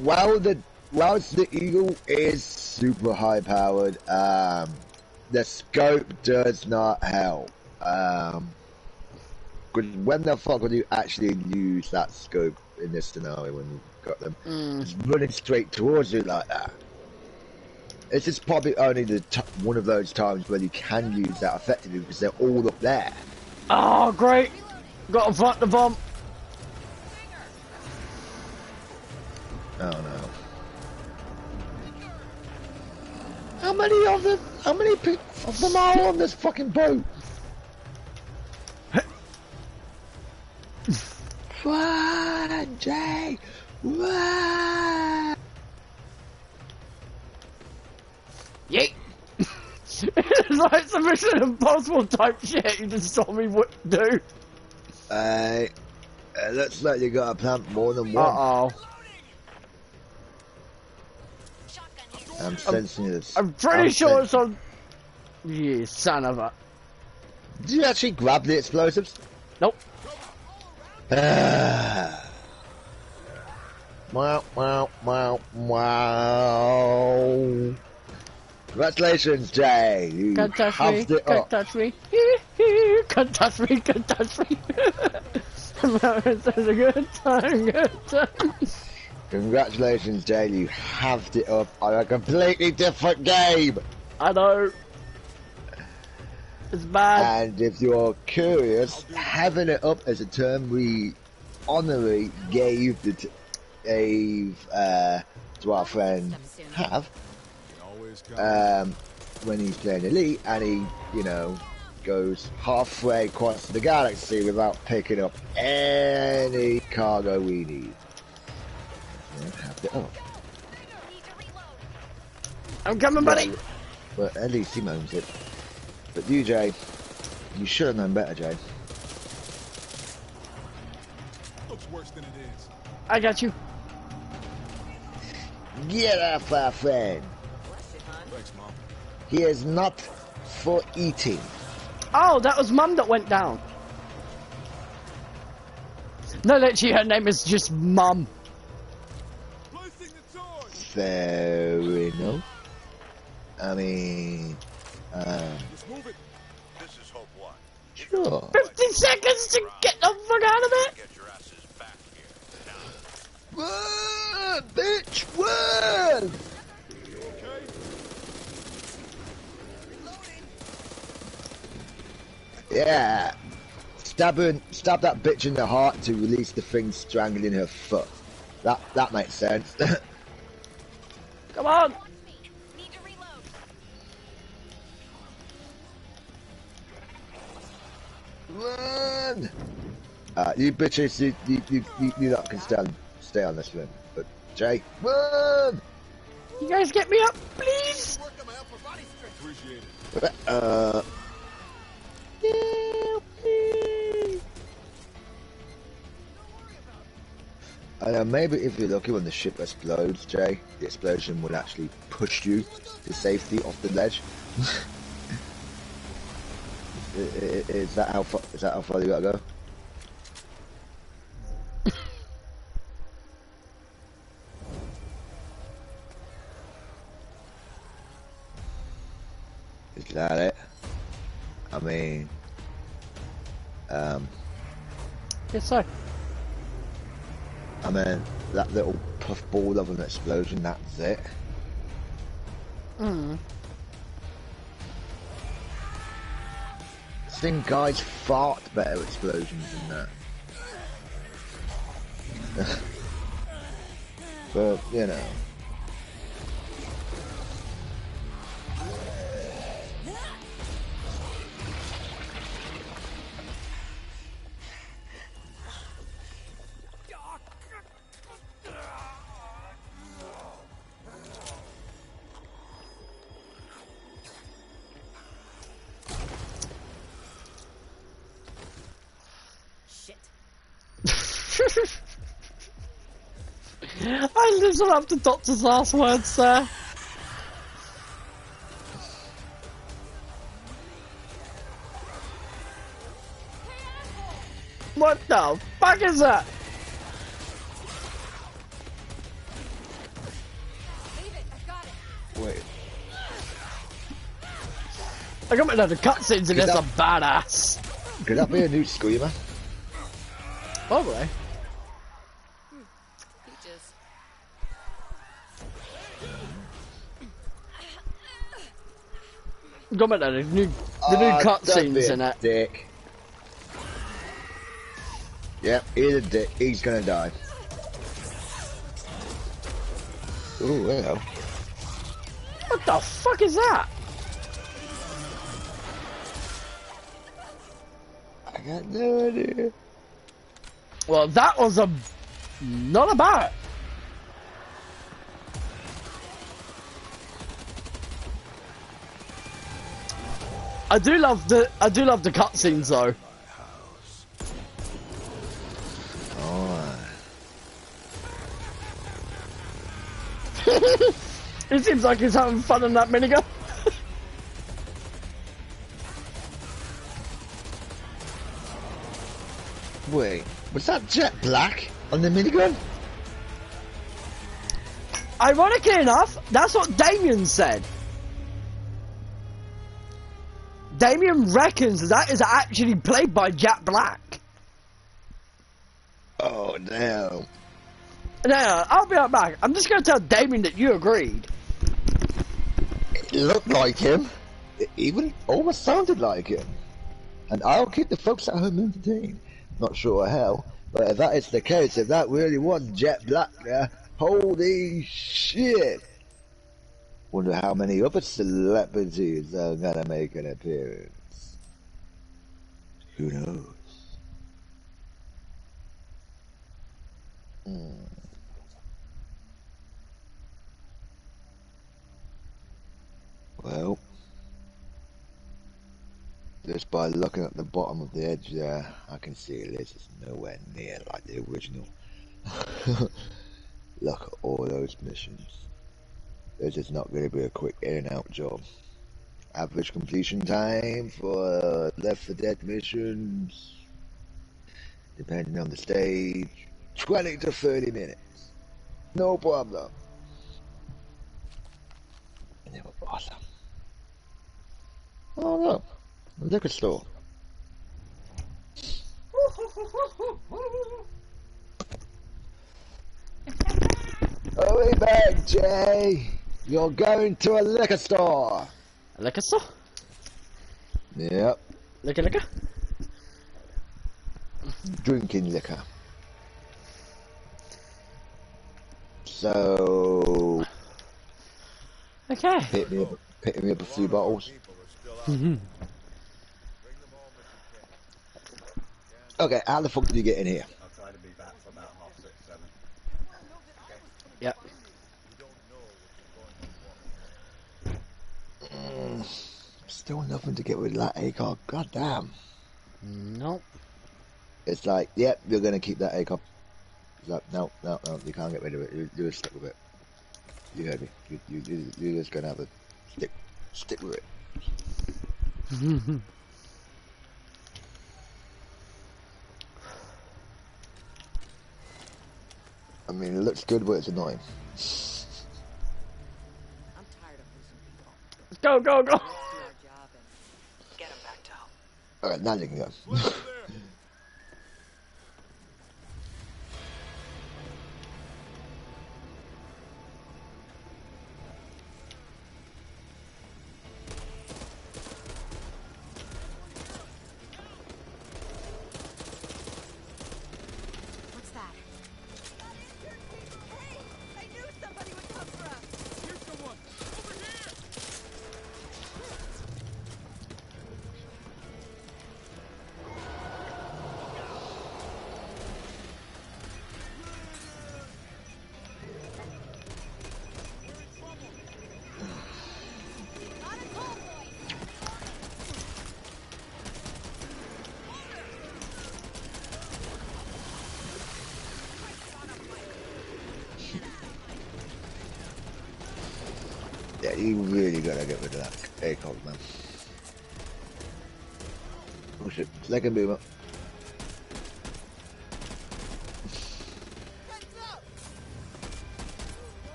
Whilst the Eagle is super high powered, the scope does not help. Because when the fuck would you actually use that scope in this scenario when you've got them just running straight towards you like that? This is probably only one of those times where you can use that effectively because they're all up there. Oh, great! Got to fight the bomb. Oh no. How many of them? How many of them are on this fucking boat? Run, Jay! Run! Yeet! It's like some Mission Impossible type shit. You just saw me do. Looks like you got to plant more than one. Uh-oh. I'm sensing this. I'm pretty sure it's on... You son of a... Did you actually grab the explosives? Nope. Wow, wow, wow, wow. Congratulations, Jay. You Can't touch me, huffed it can't up. touch me. Can't touch me, can't touch me. It was a good time, good time. Congratulations, Jay. You halved it up on a completely different game. I know. It's bad. And if you're curious, having it up as a term we honorably gave to our friend Have when he's playing Elite, and he, you know, goes halfway across the galaxy without picking up any cargo we need. Have it up. I'm coming, buddy. Well, at least he moans it. But you, Jay, you should have known better, Jay. Looks worse than it is. I got you. Get off our friend. Thanks, Mom. He is not for eating. Oh, that was Mum that went down. No, literally, her name is just Mum. Placing the charge. Fair enough. I mean, Just move it. This is Hope 1. sure. 50 seconds to get the fuck out of it. Get your asses back here. Now. Run, bitch, run! You okay? Yeah. Stab that bitch in the heart to release the thing strangling her foot. That makes sense. Come on. Need to reload. Run! You bitches, you lot can stay on this one. But Jay, run! You guys get me up, please. Work on my upper body strength. Appreciate it. Yeah, please. I know, maybe if you're lucky when the ship explodes, Jay, the explosion will actually push you to safety off the ledge. Is that how far you gotta go? Is that it? I mean, Yes, sir. I mean, that little puffball of an explosion, that's it. Hmm. I think guys fart better explosions than that. But, you know. I literally have the doctor's last words, sir. What the fuck is that? Leave it. I got it. Wait. I got another cutscenes in this, are badass. Could that be a new screamer? Probably. Peaches. Got another new cutscenes in it. Dick. Yep, he's a dick. He's gonna die. Ooh, hello. What the fuck is that? I got no idea. Well, that was not a bat. I do love the cutscenes though. It seems like he's having fun in that minigun. Wait, was that jet black on the minigun? Ironically enough, that's what Damien said. Damien reckons that is actually played by Jack Black. Oh, damn. No, I'll be right back. I'm just going to tell Damien that you agreed. It looked like him. It even almost sounded like him. And I'll keep the folks at home entertained. Not sure how, but if that is the case, if that really was Jet Black there, holy shit! Wonder how many other celebrities are gonna make an appearance. Who knows? Well, just by looking at the bottom of the edge there, I can see this is nowhere near like the original. Look at all those missions. This is not going to be a quick in and out job. Average completion time for Left 4 Dead missions, depending on the stage, 20 to 30 minutes. No problem. And they were awesome. Oh look, a liquor store. Hurry back, Jay. You're going to a liquor store. A liquor store? Yep. Liquor? Drinking liquor. So... Okay. Pick me up a few bottles. Okay, how the fuck did you get in here? I'll try to be back for about 6:30, 7. Yep. Still nothing to get rid of that ACOG. God damn. Nope. It's like, yep, you're gonna keep that ACOG. It's like, no, you can't get rid of it. You're stuck with it. You heard me. You're just gonna have to stick with it. I mean, it looks good, but it's annoying. I'm tired of losing people. Go. Let's do our job and get them back to home. Alright, now you can go. What's that? Hey, I knew somebody would come for us. Here's someone! Over here! Yeah, you really gotta get rid of that ACOG, man. Oh shit, second boomer.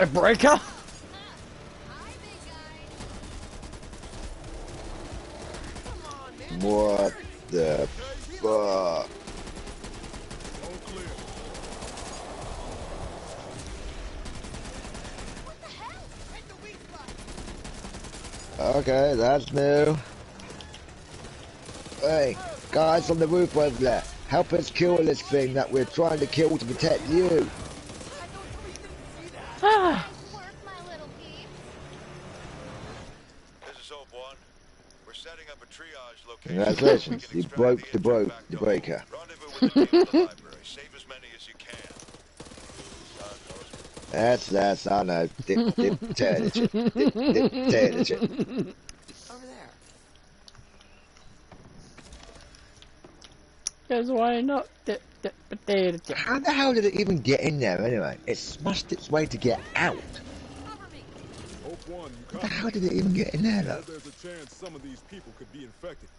A breaker? What the fuck? All clear. Okay, that's new. Hey, guys on the roof over there, help us kill this thing that we're trying to kill to protect you. Ah. Nice work, my little peeps. This is Hope 1. We're setting up a triage location. Congratulations, We can you extract broke the the entry back the door. breaker. Rendezvous with the team at the library. Save as many as you can. That's, I know. Dictatorship. Dictatorship. Over there. Because why not? Potato chip. How the hell did it even get in there anyway? It smashed its way to get out. Hope 1, you How the copy? hell did it even get in there Well, though? there's a chance some of these people could be infected.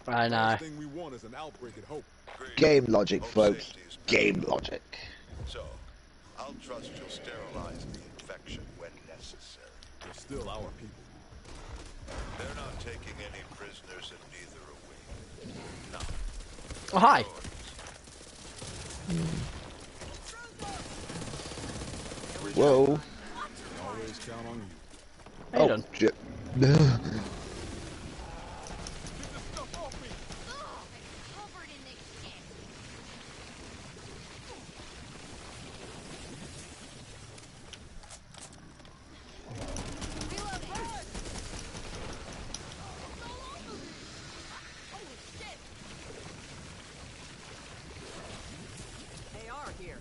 I know. Last thing we want is an outbreak at Hope. Game logic, folks. Game logic. So, I'll trust you'll sterilize the infection when necessary. They're still our people. They're not taking any prisoners, and neither are we. No. Oh, hi. Whoa. Always count on you. How you doing? Shit. Covered in this shit. AR here.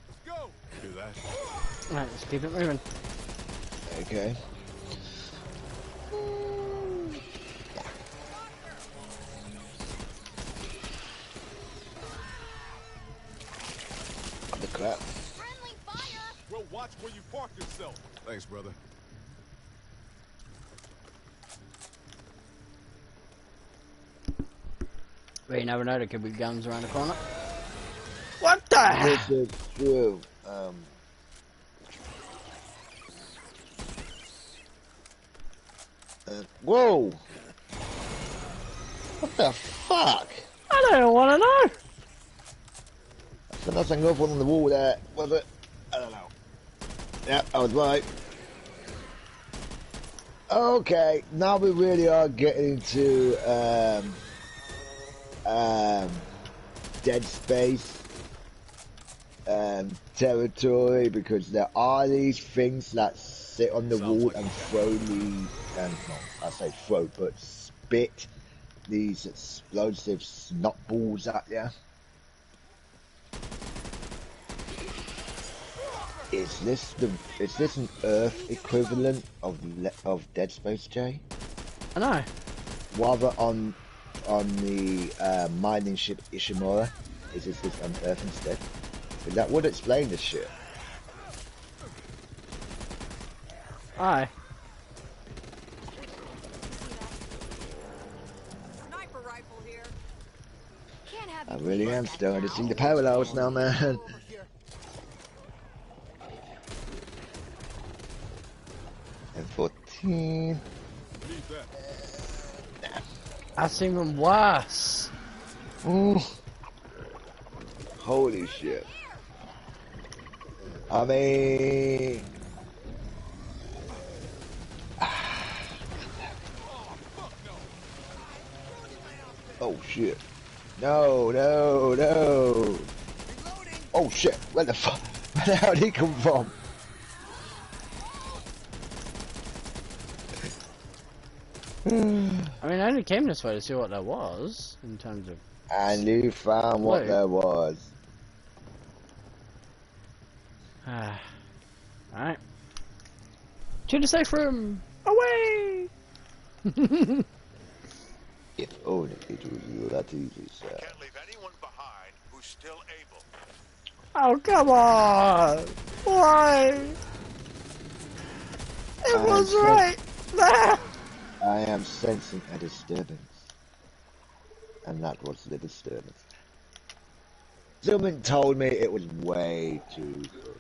Let's go. Do that. Right, let's keep it moving. Okay. The crap. Friendly fire. Well, watch where you park yourself. Thanks, brother. We never know, there could be guns around the corner. What the hell? This is true. Whoa! What the fuck? I don't want to know. So nothing up on the wall there, was it? I don't know. Yep, I was right. Okay, now we really are getting into Dead Space territory, because there are these things that sit on the wall and throw the I say throw, but spit these explosive snot balls at you. Is this an Earth equivalent of Dead Space, Jay? I know. Rather on the mining ship Ishimura, is this on Earth instead? Because that would explain this shit. Aye. Sniper rifle here. Can't have I you really do am that starting to now. see the parallels now, man. And 14. Need that. That's even worse. Ooh. Holy shit. I mean... Oh shit. No, no, no. Oh shit, where the fuck? Where the hell did he come from? I mean, I only came this way to see what there was, in terms of... And you found what Wait. there was. Alright. To the safe room! Away! If only it was that easy, sir. Can't leave anyone behind who's still able. Oh, come on! Why? It was right there! I am sensing a disturbance. And that was the disturbance. Someone told me it was way too good.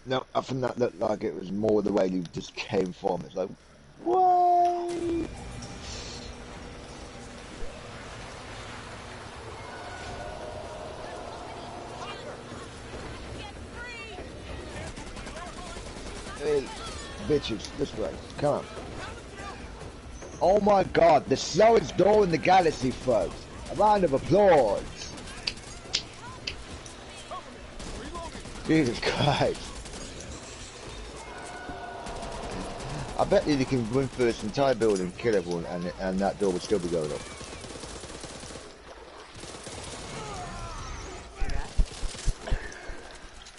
No, I think that looked like it was more the way you just came from. It's like, why? Hey, bitches, this way. Come on. Oh my god, the slowest door in the galaxy, folks. A round of applause. Jesus Christ. I bet you can run through this entire building, kill everyone, and that door would still be going up.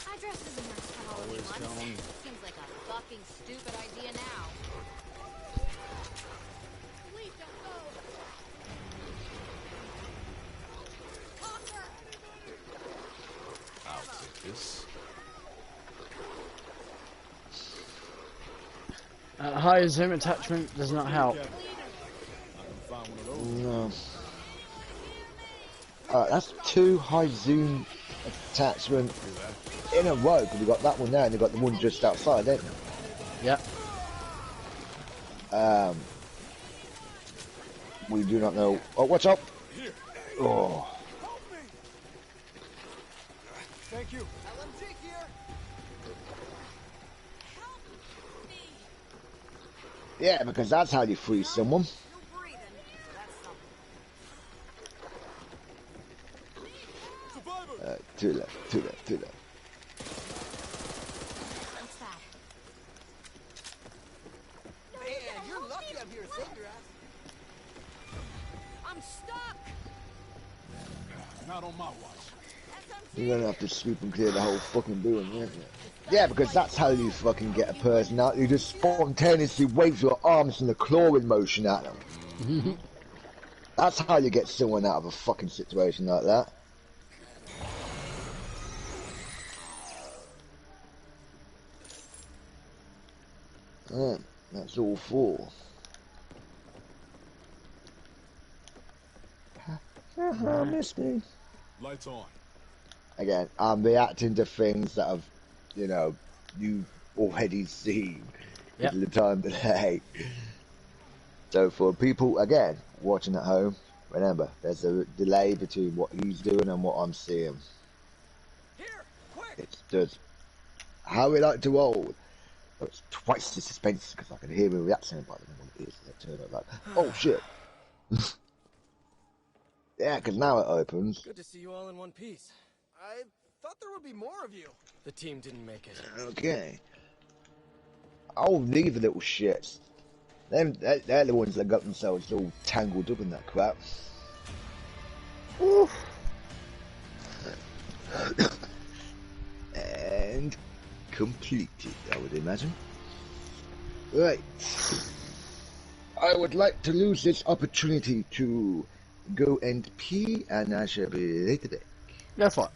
I dressed as a nurse for Halloween once. Seems like a fucking stupid idea now. Please don't go. I'll take this. High zoom attachment does not help. I can find one of those. No. That's 2 high zoom attachment in a row, because we got that one there and we got the one just outside, didn't we? Yep. We do not know. Oh, watch out! Oh. Thank you. Yeah, because that's how you freeze someone. To left. What's that? Man, you're lucky I'm here to save your ass. I'm stuck. Not on my watch. You're gonna have to sweep and clear the whole fucking building, isn't it? Yeah, because that's how you fucking get a person out. You just spontaneously wave your arms in the clawing motion at them. That's how you get someone out of a fucking situation like that. That's all four. Missed me. Lights on. Again, I'm reacting to things that have, you know, you've already seen Yep. at the time today. So for people, again, watching at home, remember, there's a delay between what he's doing and what I'm seeing. Here, quick. It's just how we like to roll. It's twice the suspense because I can hear him reacting, but I don't know what it is. I turn it like, oh shit. Yeah, because now it opens. Good to see you all in one piece. I thought there would be more of you. The team didn't make it. Okay. Oh, leave the little shits. They're the ones that got themselves all tangled up in that crap. Oof. And completed, I would imagine. Right. I would like to use this opportunity to go and pee, and I shall be later back. Go for it.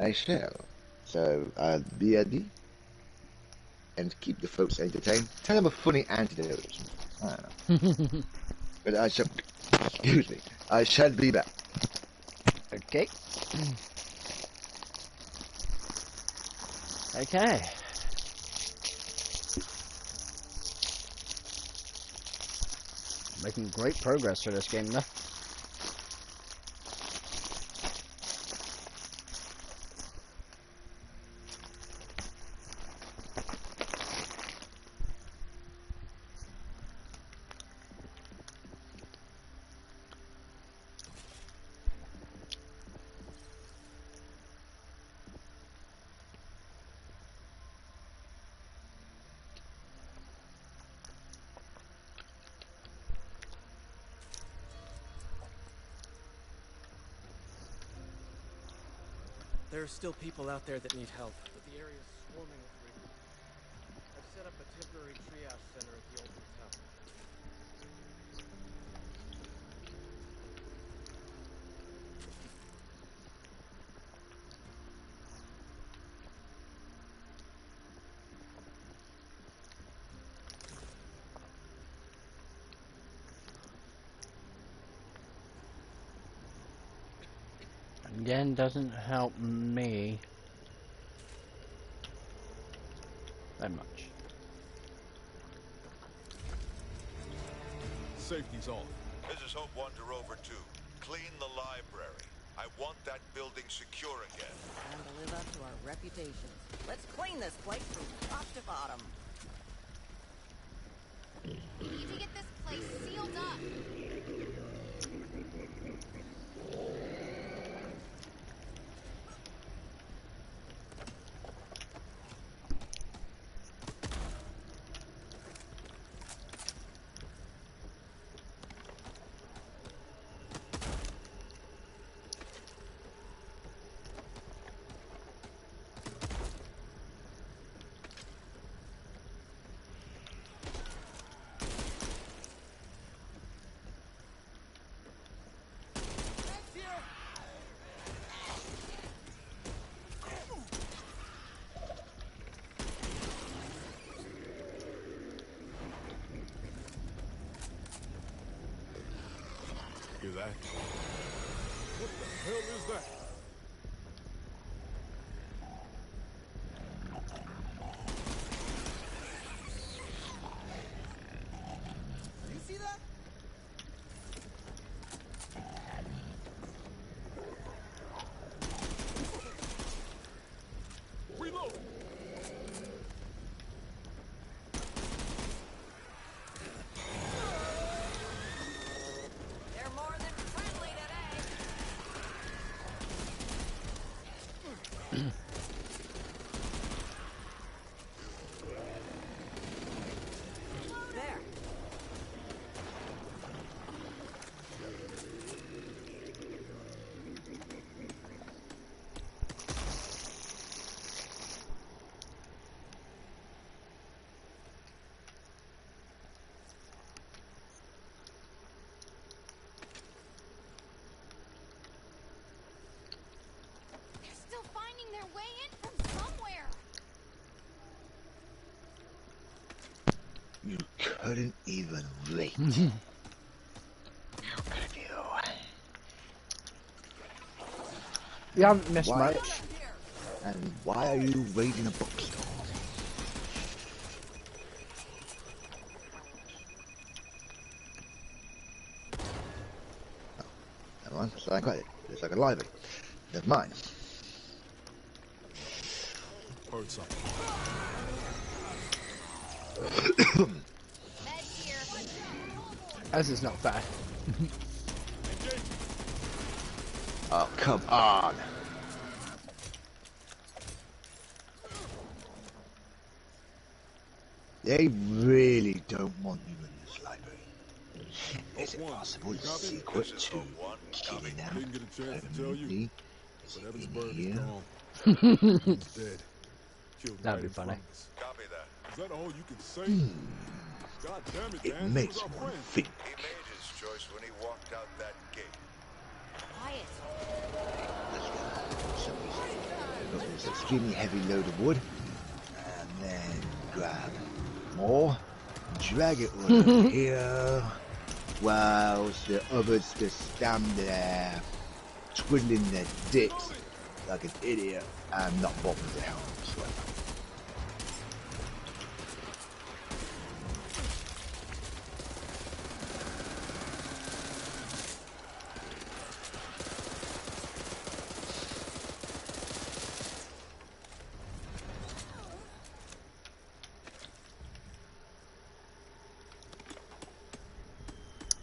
I shall. So I'll be ready and keep the folks entertained. Tell them a funny antidote. I don't know. But I shall. Excuse me. I shall be back. Okay. Okay. Making great progress for this game, though. There are still people out there that need help, but the area is swarming with Reapers. I've set up a temporary triage center at the old hotel. Again, doesn't help me that much. Safety's off. This is Hope 1 to Rover 2. Clean the library. I want that building secure again. Time to live up to our reputations. Let's clean this place from top to bottom. We need to get this place sealed up. Hear that? What the hell is that? You see that? Reload! They're more than friendly today. There. They're still finding their way in from somewhere. You couldn't even wait. How could you? You haven't missed Why? much. And why are you raiding a bookstore? Oh, never mind. So I got it. It's like a library. Never mind. Heard something. Meds here. This is not fair. Oh, come on. They really don't want you in this library. Is it possible the secret to killing them Didn't get a chance to tell you, permanently is but in Evansburg is here? gone. He's dead. Killed That'd be in funny. front of us. Copy that. Is that all you can say? God damn it, It Dan. makes He was our one friend. think. He made his choice when he walked out that gate. Quiet. Got this extremely heavy load of wood, and then grab more, drag it all over here, whilst the others just stand there, twiddling their dicks like an idiot, and not bothering to help whatsoever.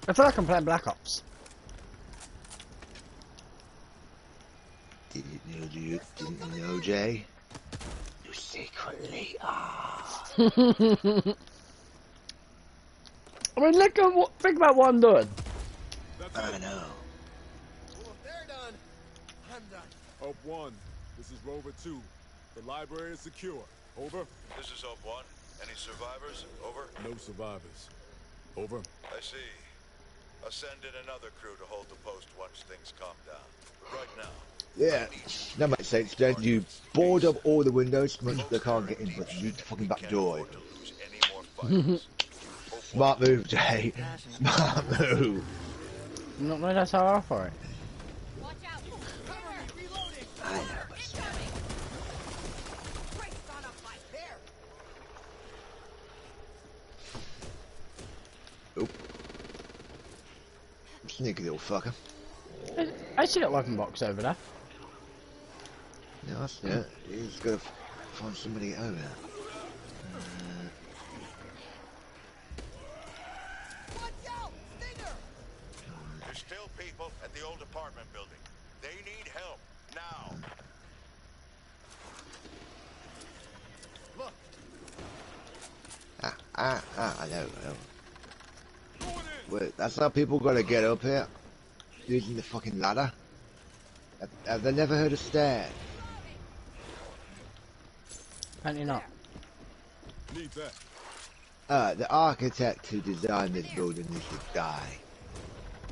I feel like I'm playing Black Ops. Didn't you know, Jay? You secretly are. I mean, look at what. Think about what I'm doing. That's I it. know. Well, if they're done, I'm done. Hope 1. This is Rover 2. The library is secure. Over. This is Hope 1. Any survivors? Over. No survivors. Over. I see. I'll send in another crew to hold the post once things calm down. But right now, Yeah, that makes sense, Jay. You board up all the windows, so they can't get in, but you need the fucking back door. afford to lose any more fighters. Hope Smart move, Jay. Smart move. Not know that's how I operate. Watch out. Cover me, reloading. I know, but still. Brakes on up my there. Oop. Sneaky little fucker. I see that weapon box over there. Yeah, that's it. He's got to find somebody to get over there. Watch out! Stinger! There's still people at the old apartment building. They need help now. Look, I know. Wait, that's how people gotta get up here? Using the fucking ladder? Have they never heard of stairs? Apparently not. Need that. The architect who designed this building needs to die.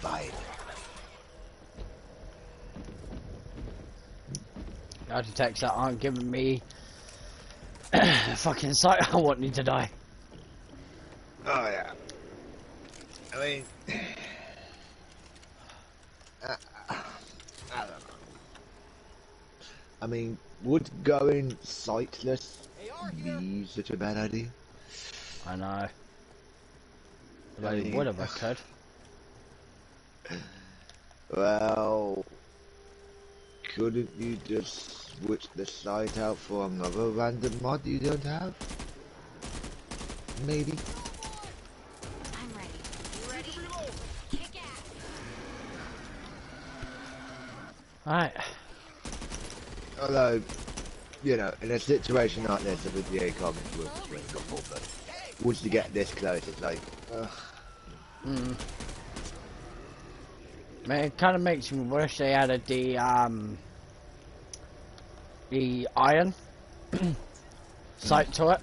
By The architects that aren't giving me the fucking sight I want need to die. Oh yeah. I mean, I don't know. I mean, would going sightless be such a bad idea? I know. But I mean, would if I could. Well, couldn't you just switch the sight out for another random mod you don't have? Maybe. I'm ready. You ready? Kick ass. Alright. Although, you know, in a situation like this, I think the ACOG is worth the couple, but once you get this close, it's like, Man, it kind of makes me wish they added the iron sight to it.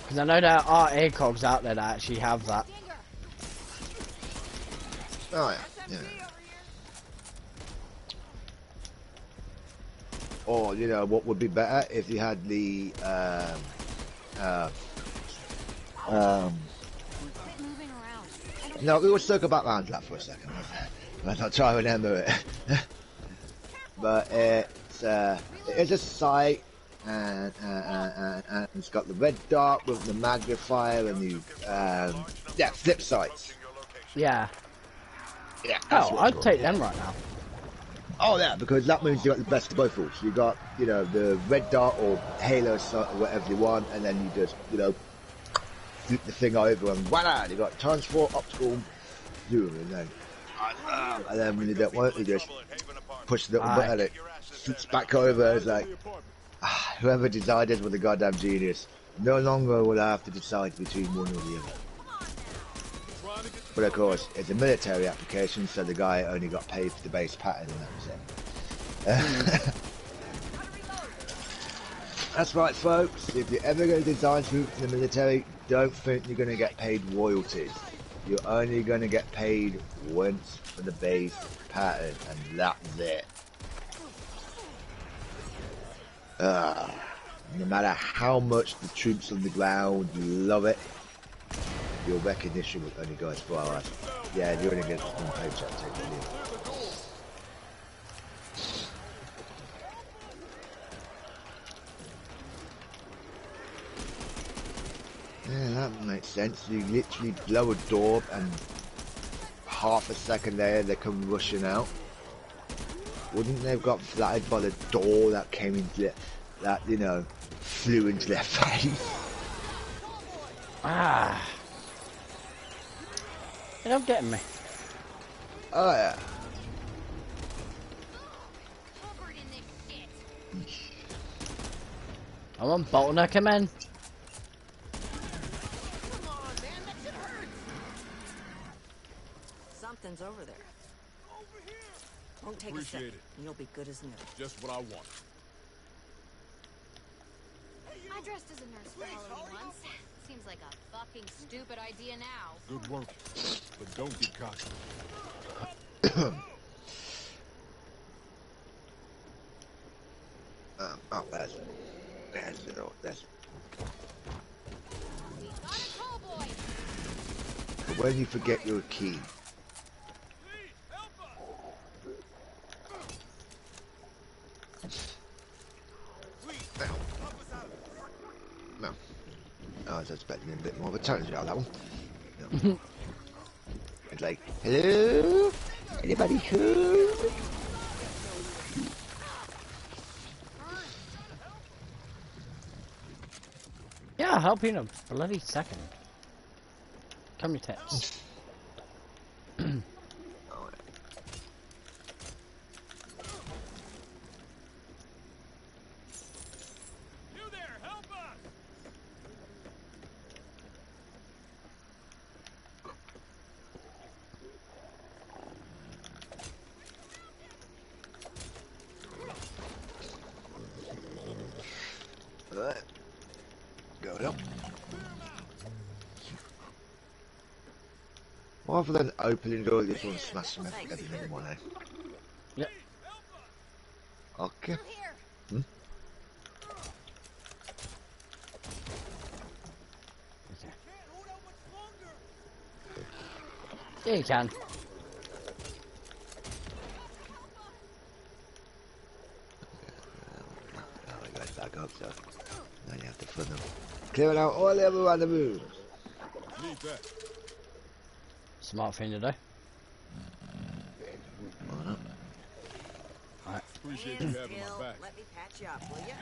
Because I know there are ACOGs out there that actually have that. oh yeah. Or, you know, what would be better if you had the, no, we will circle back round to that for a second. I'll try to remember it. But it's a sight, and it's got the red dot with the magnifier and the flip sights. Yeah. Yeah. Oh, I'd take them right now. Oh yeah, because that means you got the best of both worlds. You got, you know, the red dot or halo sight or whatever you want, and then you just, you know, flip the thing over and voila, you got transport, optical, zoom, and then when you don't want it, you just push the little button and it flips back over. It's like, whoever decided was a goddamn genius. No longer will I have to decide between one or the other. But of course, it's a military application, so the guy only got paid for the base pattern, and that was it. That's right, folks. If you're ever going to design something for the military, don't think you're going to get paid royalties. You're only going to get paid once for the base pattern, and that's it. No matter how much the troops on the ground love it, your recognition will only go as far as, yeah, you're only going to get one paycheck, take it. Yeah, that makes sense. You literally blow a door and half a second later they come rushing out. Wouldn't they have got flattered by the door that came into it, that, you know, flew into their face? You're not getting me. Oh yeah. I want bottleneck him in. Something's over there. Won't take a second, and you'll be good as new. Just what I want. I dressed as a nurse for Halloween once. Seems like a fucking stupid idea now. Good work, but don't get cocky. Oh, that's it. But when you forget your key, no. I was expecting a bit more of a challenge out of that one. No. It's like, hello? Anybody home? Yeah, I'll help you in a bloody second. Come your tits. Alright. Go up. Rather than opening the door, this one smash them everything in one, eh? Yep. Okay. Yeah, you can. Oh, I got back up, so now you have to put them. Clearing out all everyone the rooms. Need that. Smart thing to do. Alright. Appreciate you having my back. Let me patch you up, will you?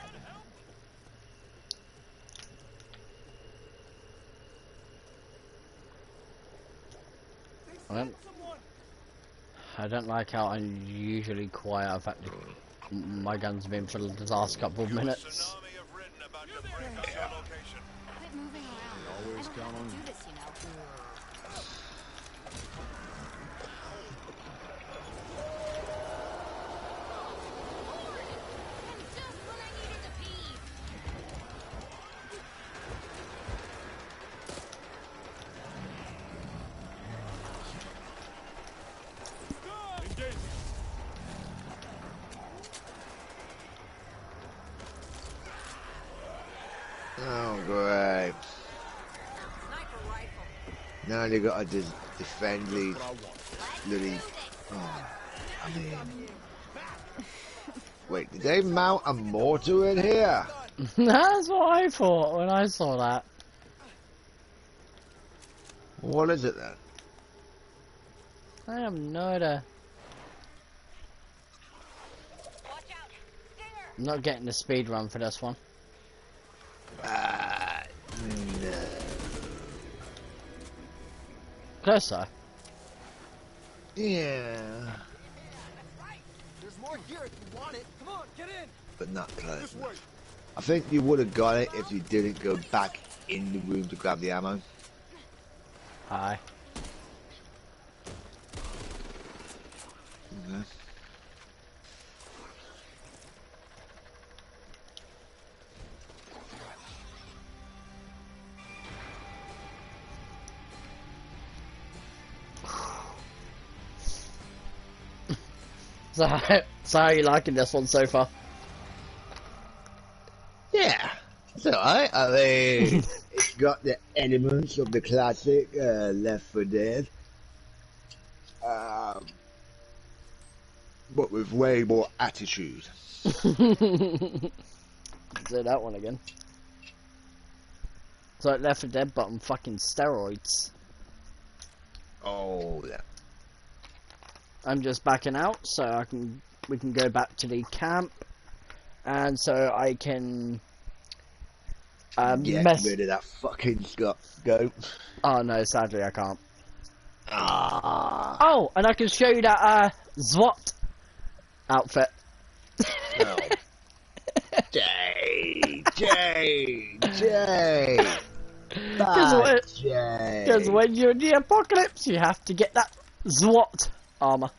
I don't like how unusually quiet I've had to, my gun's been for the last couple of minutes. Tsunami have written about to break up your location. Quit moving around. Always I don't count have on to you. do this, you know. And just when I needed to pee. Engage. Oh, great. Sniper rifle. Now they gotta defend these What I want. bloody. Oh, I mean. Wait, did they mount a mortar in here? That's what I thought when I saw that. What is it then? I have no idea. Watch out. Stinger. I'm not getting the speed run for this one. No. Close though. Yeah, There's more here if you want it. Come on, get in. but not close. This way. I think you would have got it if you didn't go back in the room to grab the ammo. Hi. Okay. So how are you liking this one so far? Yeah, it's alright. I mean, it's got the elements of the classic Left 4 Dead, but with way more attitude. Say that one again. It's like Left 4 Dead but on fucking steroids. Oh yeah. I'm just backing out so we can go back to the camp, and so I can Get rid of that fucking goat. Oh no, sadly I can't. Ah. Oh, and I can show you that SWAT outfit. No. Jay. Because when you're in the apocalypse, you have to get that SWAT armor.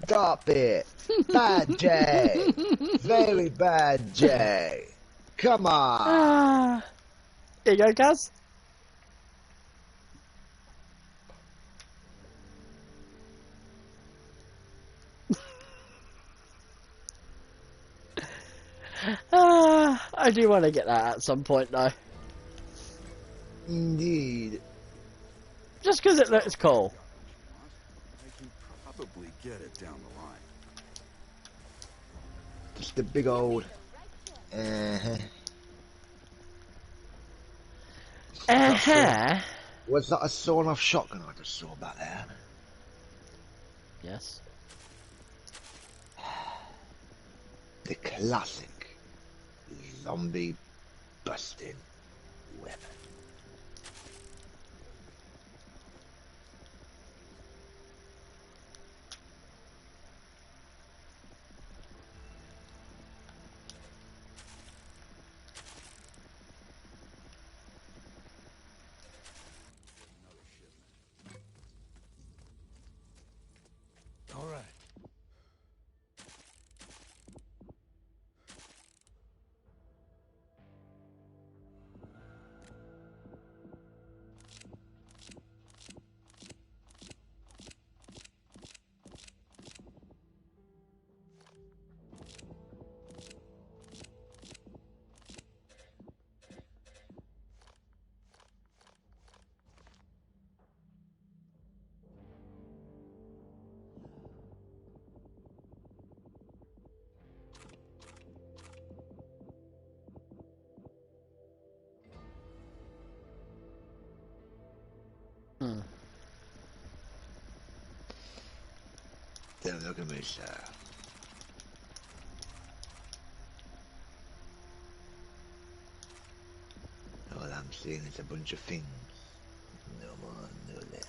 Stop it. Bad Jay. Very bad Jay. Come on. Here you go, Kaz. I do want to get that at some point, though. Indeed. Just because it looks cool. I can probably get it down the line. Just a big old. Uh-huh. Uh-huh. Was that a sawn-off shotgun I just saw back there? Yes. The classic zombie busting weapon. All right. Don't look at me, sir. All I'm seeing is a bunch of things. No more, no less.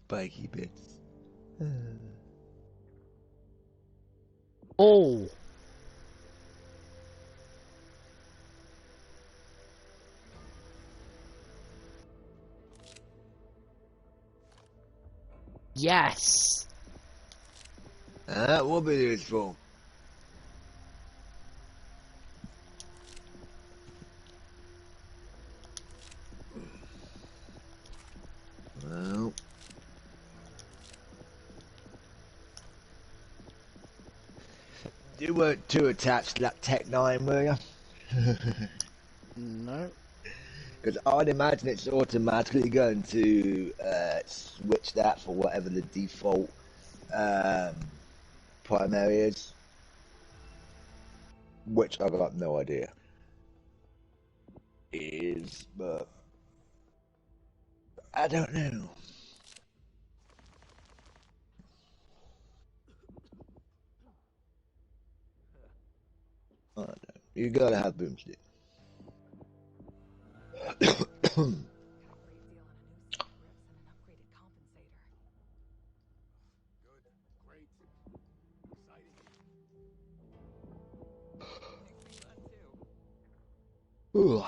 Spiky bits. Oh! Yes! That will be useful. Well, you weren't too attached to that Tech 9, were you? No. Because I'd imagine it's automatically going to switch that for whatever the default primary is. Which I've got no idea. But I don't know. I don't know. You gotta have boomstick. Good. Great. Exciting. Ooh.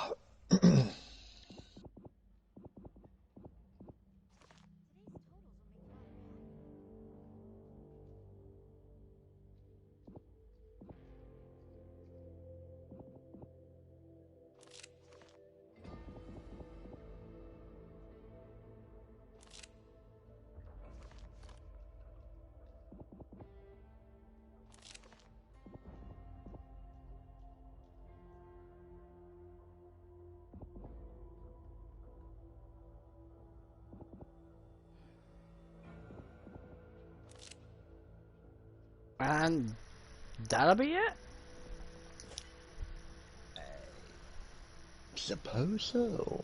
And that'll be it? Suppose so.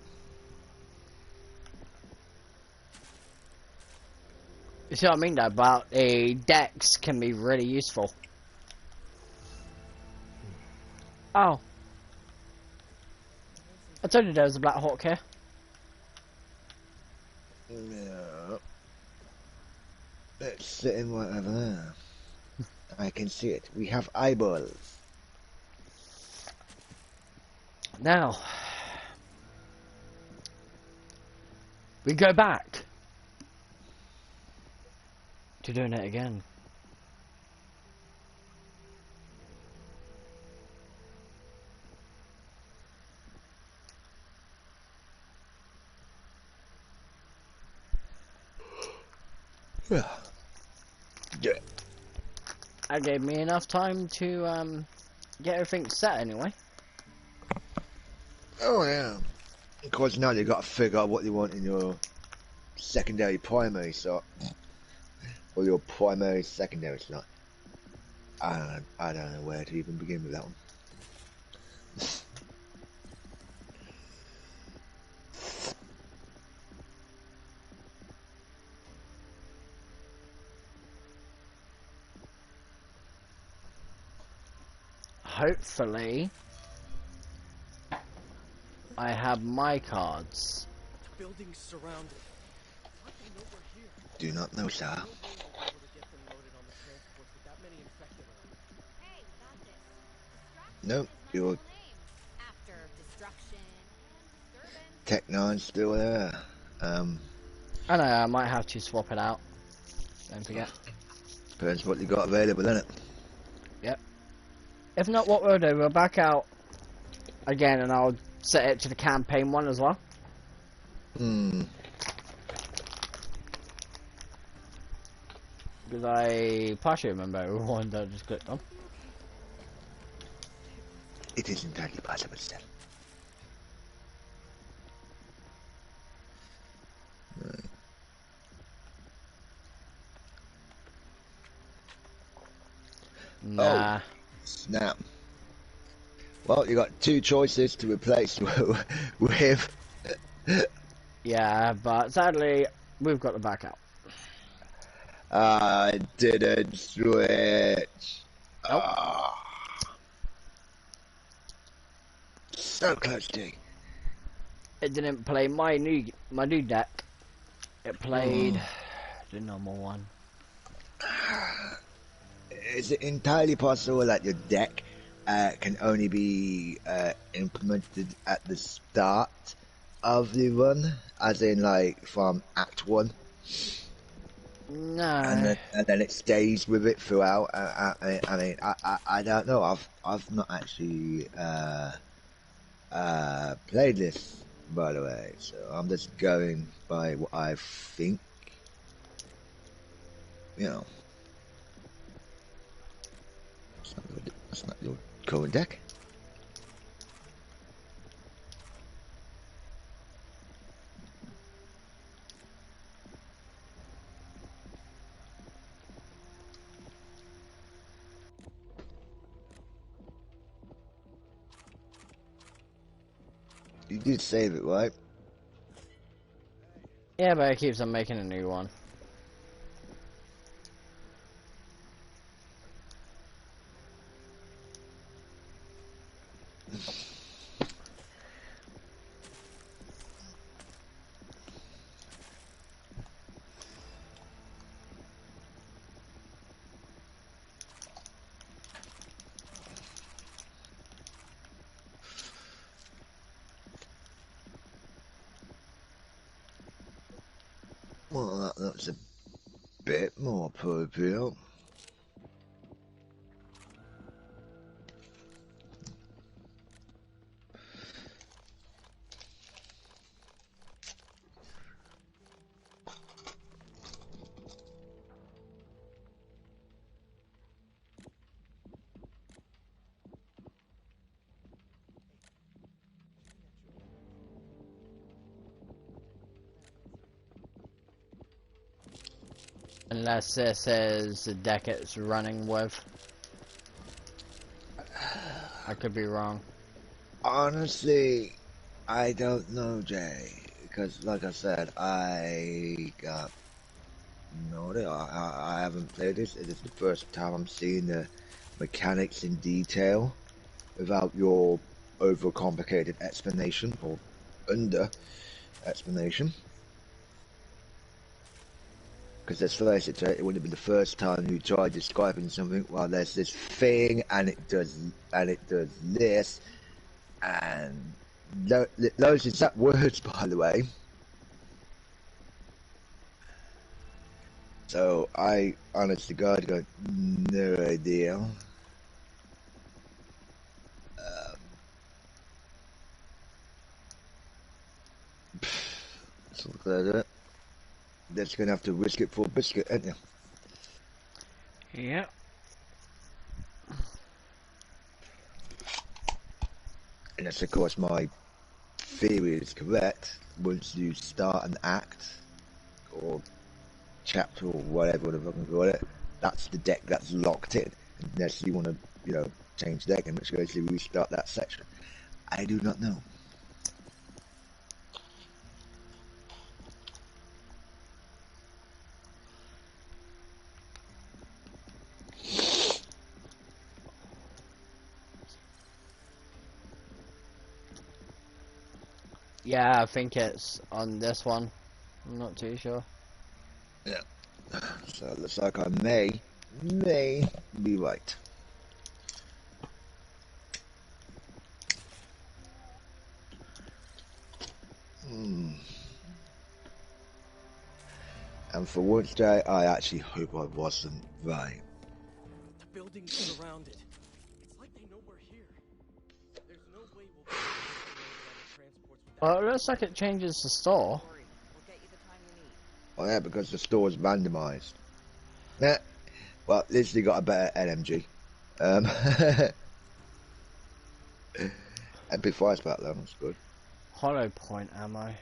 You see what I mean though, about the decks can be really useful. Oh. I told you there was a Black Hawk here. Yeah. It's sitting right over there. I can see it. We have eyeballs. Now. We go back. To doing it again. Yeah. That gave me enough time to get everything set anyway. Oh yeah. Of course now you've got to figure out what you want in your secondary primary slot. Or your primary secondary slot. I don't know where to even begin with that one. Hopefully, I have my cards. The building's surrounded. How'd they know we're here? Do not know, sir. No way we'll be able to get them loaded on the Nope, your After destruction and disturbance. Tech 9's still there. I know, I might have to swap it out. Don't forget. Depends what you got available, innit? Yep. If not, what we'll do, we'll back out again and I'll set it to the campaign one as well. Because I partially remember one that I just clicked on. It is entirely possible still. Right. Nah. Oh, snap. Well, you got two choices to replace with. Yeah, but sadly, we've got the back out. I didn't switch. Nope. So close, D. It didn't play my new deck. It played the normal one. Is it entirely possible that your deck can only be implemented at the start of the run, as in like from Act 1? No. And then it stays with it throughout. I mean, I don't know. I've not actually played this, by the way, so I'm just going by what I think. You know, it's not your current deck. You did save it, right? Yeah, but it keeps on making a new one. Well, that's a bit more appropriate. Unless this is the deck it's running with. I could be wrong. Honestly, I don't know, Jay, because like I said, I got no idea. I haven't played this. It is the first time I'm seeing the mechanics in detail without your overcomplicated explanation or under explanation. Because let's face it, it wouldn't have been the first time you tried describing something. Well, there's this thing, and it does this, and those exact words, by the way. So I, honest to God, got no idea. So look at it. That's gonna have to risk it for a biscuit, ain't you? Yep. And that's of course my theory is correct. Once you start an act or chapter or whatever the fuck you call it, that's the deck that's locked in. Unless you want to, you know, change deck, in which case you restart that section. I do not know. Yeah, I think it's on this one. I'm not too sure. Yeah. So it looks like I may be right. And for once, Jay, I actually hope I wasn't right. The buildings surrounded. It's like they know we're here. There's no way we'll be able to get on the transports without. Well, it looks like it changes the store. Don't worry. We'll get you the time you need. Oh yeah, because the store's randomised. Yeah. Well, at least they got a better LMG. MP5's back though, that's good. Hollow point ammo.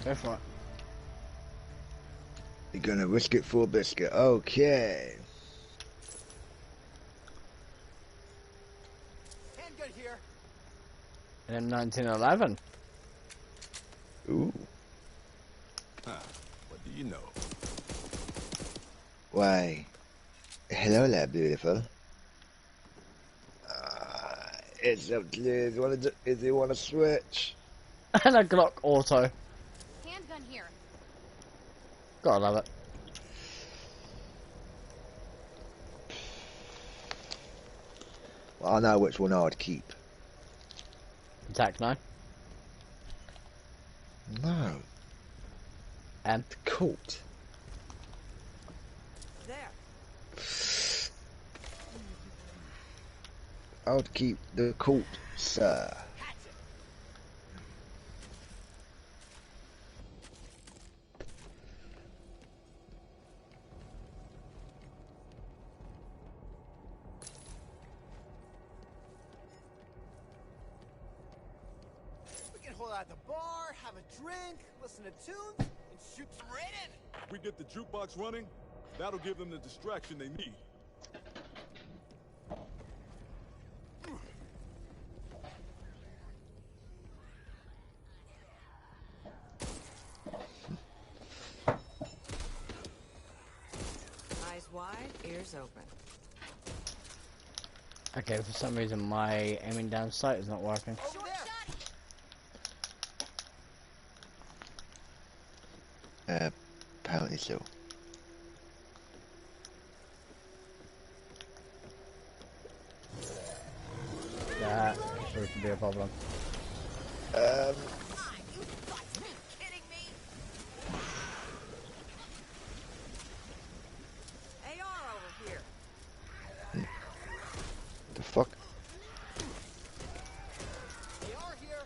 Go for it. You're gonna risk it for a biscuit. Okay. Handgun here. In 1911. Ooh. What do you know? Why, hello there, beautiful. It's up to you. If you want to switch. And a Glock auto. Handgun here. Gotta love it. Well, I know which one I would keep. Attack 9. No. M. The Colt. There. I would keep the Colt, sir. We can hold out at the bar, have a drink, listen to tunes, and shoot some rated. If we get the jukebox running, that'll give them the distraction they need. Eyes wide, ears open. Okay, for some reason my aiming down sight is not working. Over there. Apparently so. That proved to be a problem. You got to be kidding me. AR over here. The fuck? They are here.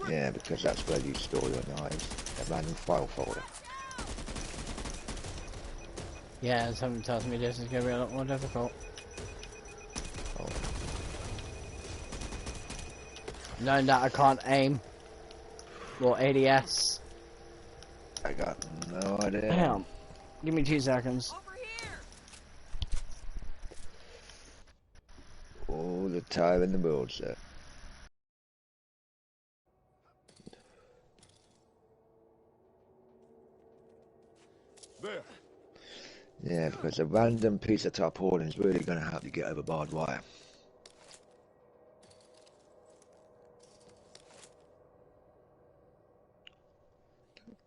Yeah, because that's where you store your knives. A random file folder. Yeah, something tells me this is going to be a lot more difficult. Oh. Knowing that I can't aim. Or ADS. I got no idea. Damn. Give me 2 seconds. Over here. All the time in the world, sir. There. Yeah, because a random piece of tarpaulin is really going to help you get over barbed wire.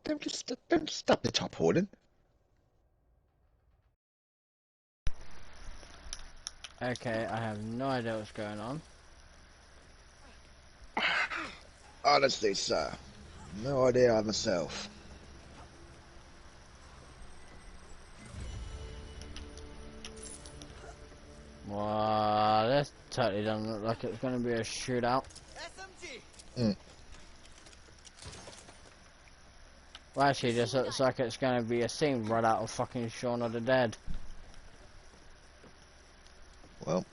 Don't stop the tarpaulin. Okay, I have no idea what's going on. Honestly, sir, no idea myself. Wow, this totally doesn't look like it's going to be a shootout. SMG. Well, actually, this looks like it's going to be a scene right out of fucking Shaun of the Dead. Well.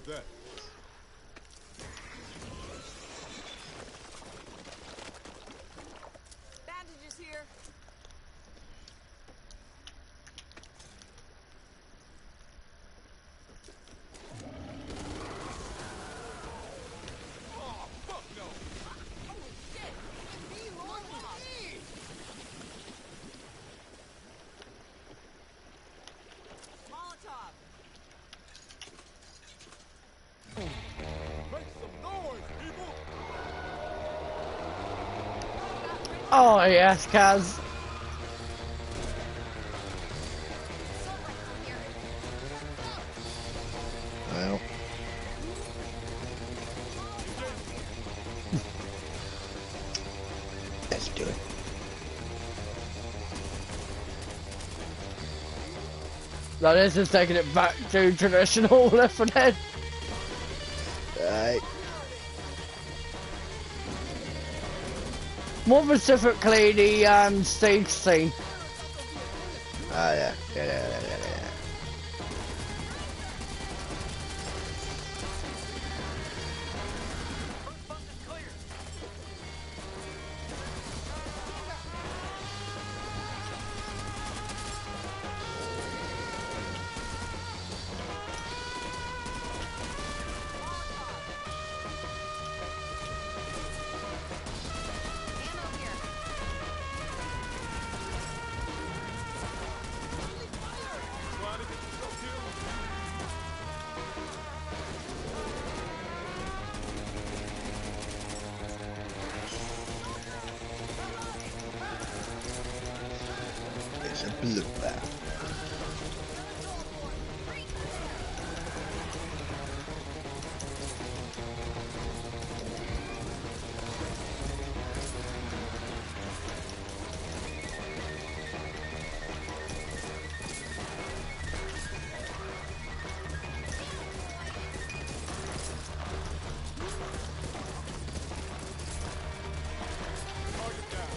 Keep that. Bandages here. Oh, fuck no! Holy shit! Molotov. Make some noise, people! Oh yes, Kaz. Well. Let's do it. Now this is taking it back to traditional Left 4 Dead. Right. More specifically, the stage scene. Ah, yeah. Yeah. Ammo here. Trying to get yourself killed. It's a bloodbath. Target down.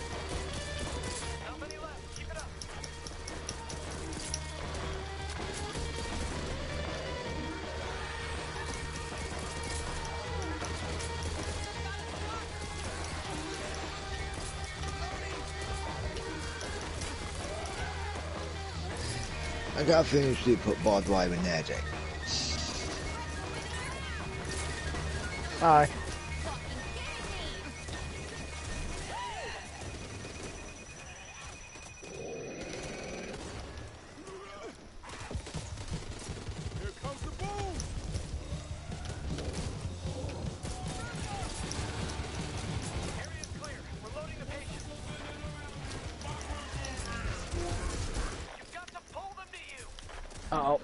I gotta finish the put barbed wire in there, Jake. Aye. Here comes the boom! Area's clear. We're loading the patient. You've got to pull them to you! Uh oh.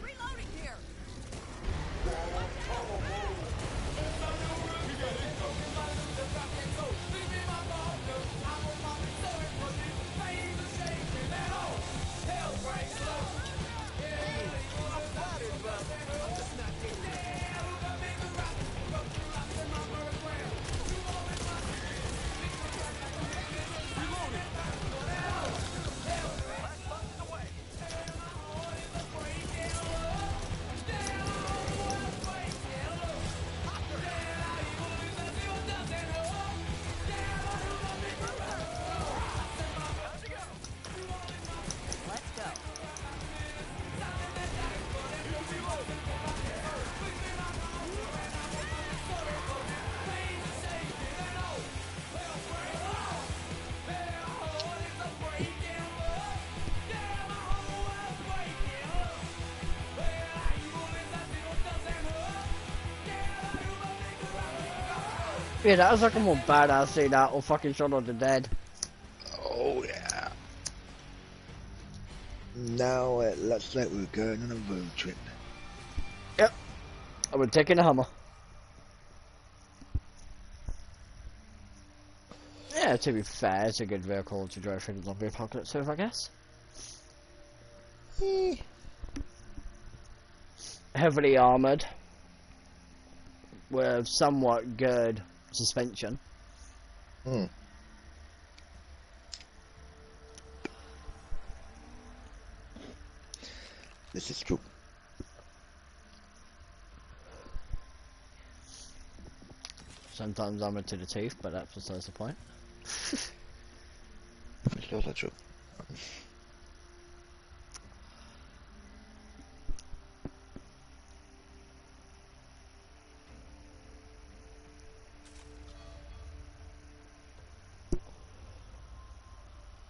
Reloading here. Let's go. Yeah, that was like a more badass scene that or fucking Shaun of the Dead. Oh, yeah. Now it looks like we're going on a road trip. Yep. I would take in a Hummer. Yeah, to be fair, it's a good vehicle to drive through the zombie apocalypse with, I guess. Heavily armoured. With somewhat good suspension. This is true. Sometimes I'm into the teeth, but that's besides the point. It's also true.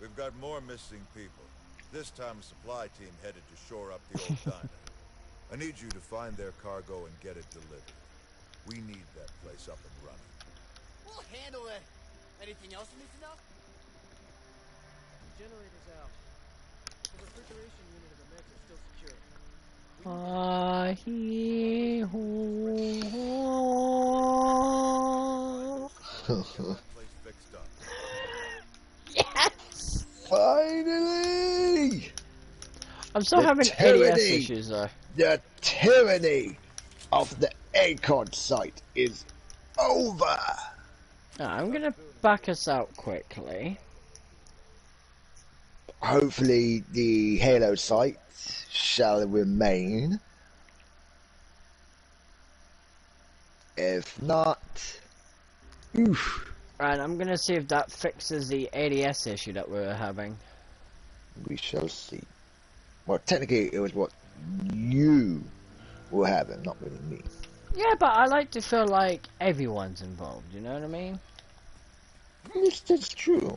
We've got more missing people. This time a supply team headed to shore up the old diner. I need you to find their cargo and get it delivered. We need that place up and running. We'll handle it. Anything else you need to know? The generator's out. The refrigeration unit and the meds are still secure. Get that place fixed up. Yes! Finally! I'm still The having tyranny. ADS issues though. The tyranny of the ACOD site is over! Now, I'm gonna back us out quickly. Hopefully the Halo site shall remain. If not... Oof. And I'm gonna see if that fixes the ADS issue that we're having. We shall see. Well, technically it was what you were having, not really me. Yeah, but I like to feel like everyone's involved, you know what I mean? Yes, that's true.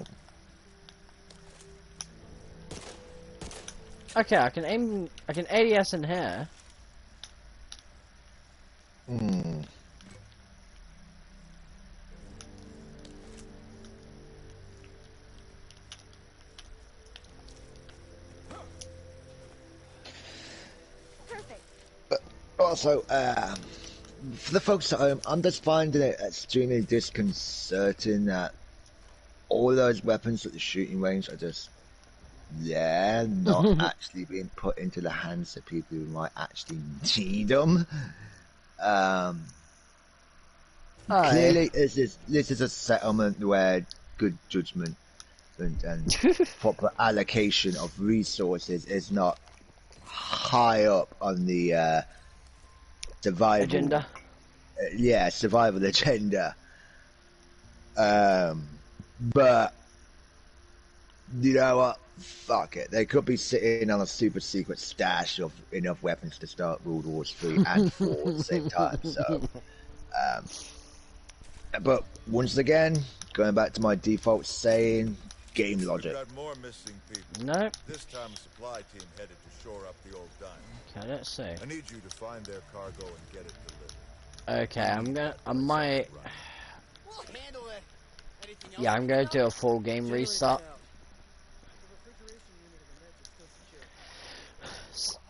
Okay, I can ADS in here. Hmm. Perfect. But also, for the folks at home, I'm just finding it extremely disconcerting that all those weapons at the shooting range are just there, not actually being put into the hands of people who might actually need them. Clearly, this is a settlement where good judgment and proper allocation of resources is not high up on the survival Agenda. Survival agenda. But you know what? Fuck it. They could be sitting on a super secret stash of enough weapons to start World War 3 and 4 at the same time. So, but once again, going back to my default saying, game logic. We've got more missing people. No. This time a supply team headed to shore up the old diner. Okay, let's see. I need you to find their cargo and get it delivered. Okay, I might. We'll handle it. Anything else Yeah, I'm you gonna need to do know? a full game Generator's restart. out. The refrigeration unit and the meds are still secure.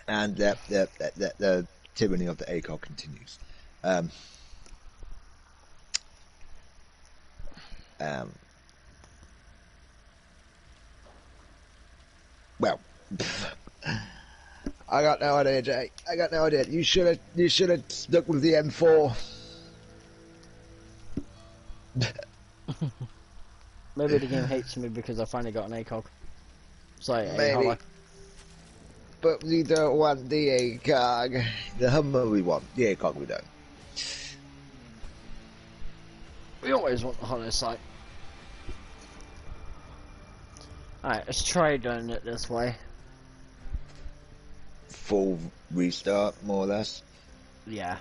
And the tyranny of the ACOG continues. Well, I got no idea, Jay. I got no idea. You should have stuck with the M4. Maybe the game hates me because I finally got an ACOG. Sorry, Maybe. Hollow. But we don't want the ACOG. The Hummer we want. The ACOG we don't. We always want the Hollow site. Alright, let's try doing it this way. Full restart, more or less. Yeah.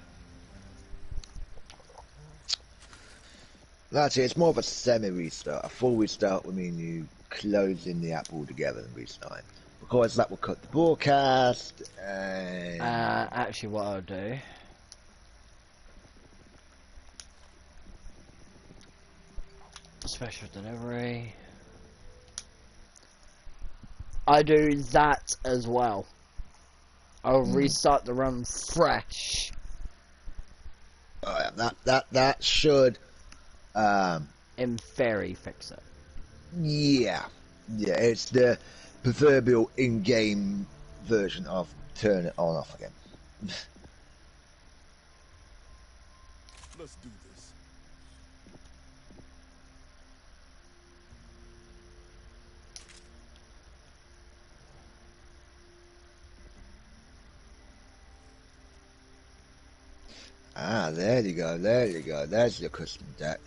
Actually, it's more of a semi-restart. A full restart would mean you closing the app altogether and restarting. Of course, that will cut the broadcast, and... Actually what I'll do... Special delivery... I do that as well. I'll restart the run fresh. That should... In theory, fix it. Yeah, it's the proverbial in-game version of turn it on off again. Let's do this. Ah, there you go, there you go. There's your custom deck.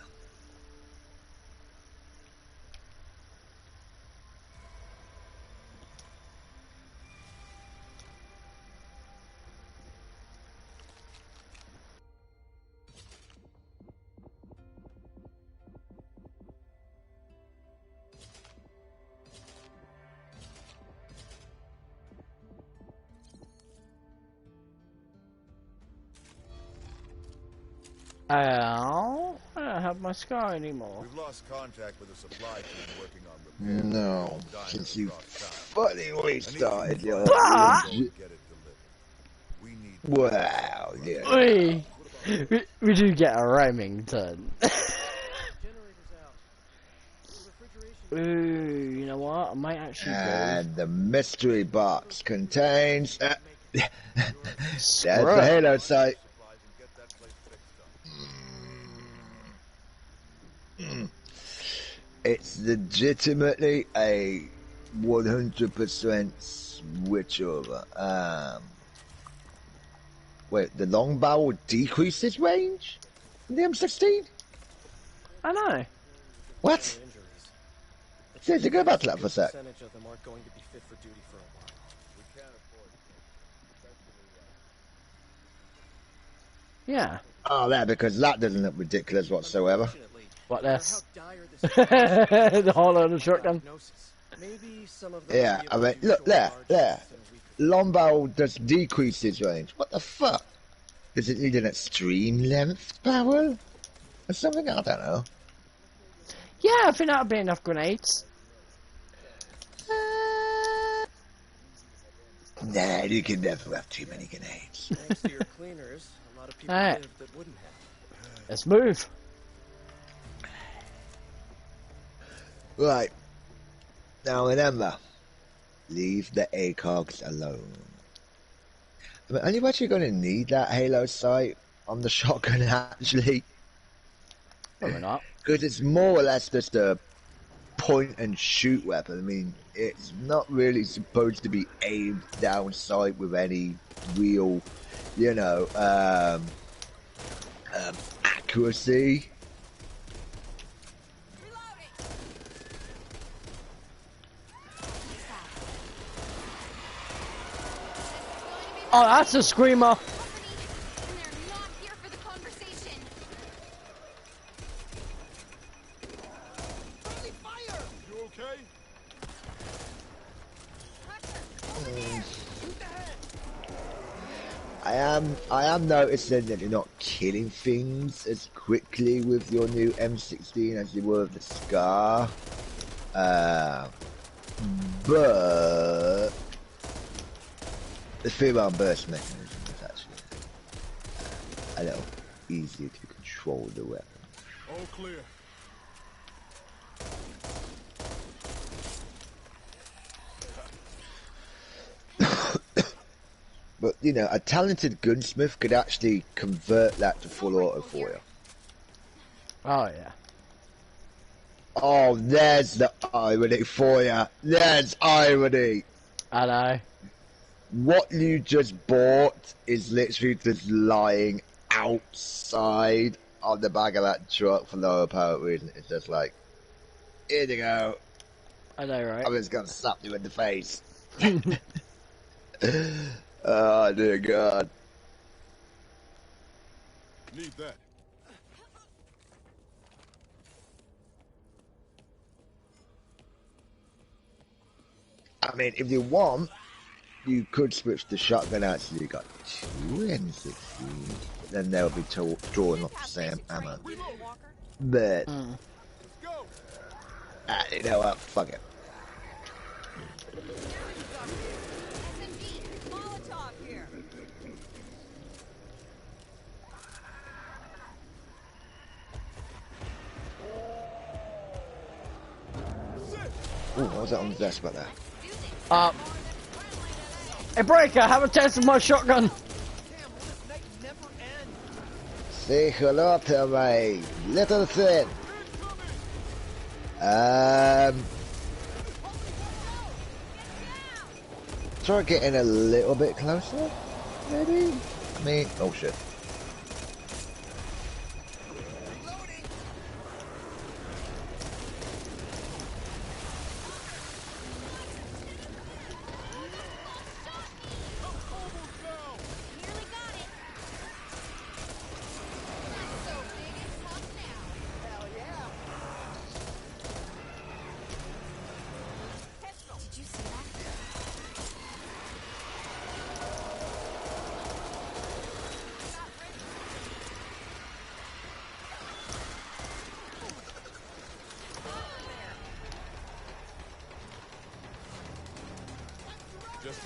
I don't have my scar anymore. We've lost contact with the supply team working on repairs. No, since you fully restarted your... But Wow, yeah. We do get a Remington. Ooh, you know what? I might actually go. And the mystery box contains... there's the Screw it. Halo site. It's legitimately a 100% switch over. Wait, the long barrel decreases range in the M16? I know. What? Seriously, go back to that for a sec. Percentage of them aren't going to be fit for duty for a while. We can't afford it. Yeah. Oh, there, because that doesn't look ridiculous whatsoever. What this? The whole of the shotgun. Yeah, I mean, look, there. Long barrel just decreases range. What the fuck? Does it need an extreme length barrel? Or something? I don't know. Yeah, I think that'll be enough grenades. Nah, you can never have too many grenades. Thanks to your cleaners, a lot of people Alright. live that wouldn't have. Let's move. Right. Now remember, leave the ACOGs alone. I mean, are you actually going to need that Halo sight on the shotgun, actually? Probably not. Because it's more or less just a point and shoot weapon. I mean, it's not really supposed to be aimed down sight with any real, you know, accuracy. Oh, that's a screamer. I am noticing that you're not killing things as quickly with your new M16 as you were with the Scar. But the female burst mechanism is actually a little easier to control the weapon. All clear. But, you know, a talented gunsmith could actually convert that to full auto for you. Oh, yeah. Oh, there's the irony for you. There's irony. I know. What you just bought is literally just lying outside on the back of that truck for no apparent reason. It's just like, here you go. I know, right? I'm just gonna slap you in the face. Oh, dear God. Need that. I mean, if you want, you could switch the shotgun out so you got two M16. Then they'll be drawing off the same ammo. But, you know what? Fuck it. Ooh, what was that on the desk back there? Hey, Breaker, have a test of my shotgun. Say hello to my little friend. Try getting a little bit closer, maybe? I mean, oh shit.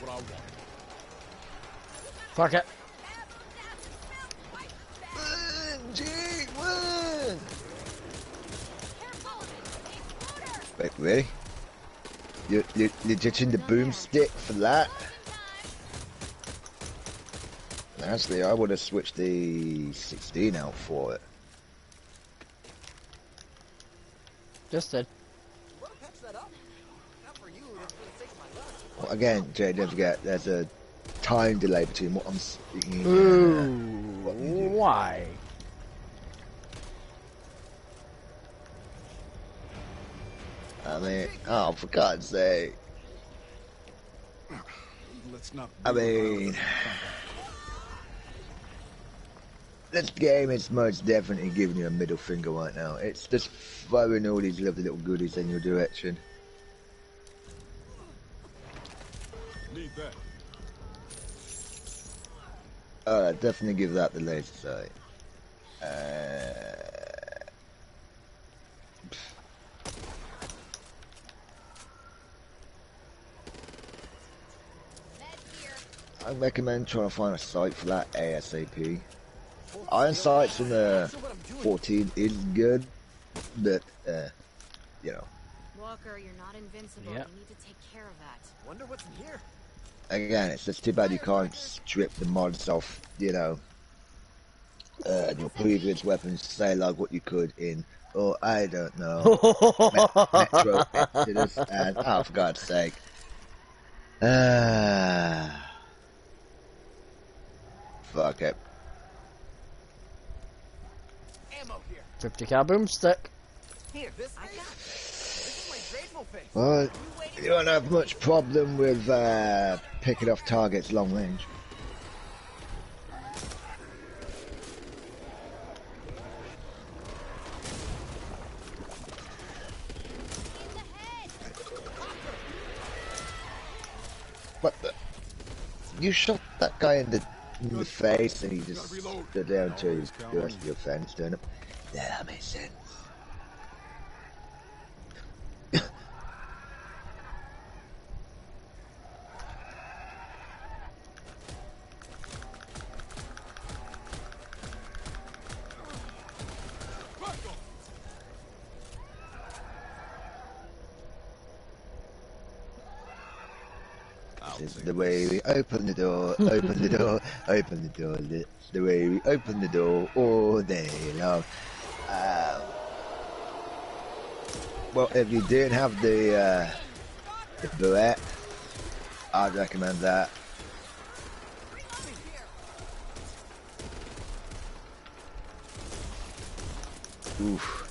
That's what I want. Fuck it. Wait, really? You're ditching the boomstick for that? Actually, I would have switched the 16 out for it. Just did. Well, again, Jay, don't forget, there's a time delay between what I'm speaking Ooh, and what you do. why? I mean, oh, for God's sake. Let's not. I mean, this game is most definitely giving you a middle finger right now. It's just throwing all these lovely little goodies in your direction. Need that. Definitely give that the laser sight. I recommend trying to find a site for that ASAP. Iron sights in the 14 is good, but you know. Walker, you're not invincible. Yep. You need to take care of that. Wonder what's in here. Again, it's just too bad you can't strip the mods off, you know, your previous weapons, say like what you could in, or I don't know, Metro Exodus, and oh, for God's sake. Fuck it. Ammo here. 50 cal boomstick. Here, this I got. This is my grateful face. Well, you won't have much problem with picking off targets long range. What the? You shot that guy in the face and he just stood there until the rest of your friends turned up. Yeah, that makes sense. This is the way we open the door, open the door, open the door. It's the way we open the door all day long. Well, if you didn't have the Barrette, I'd recommend that. Oof.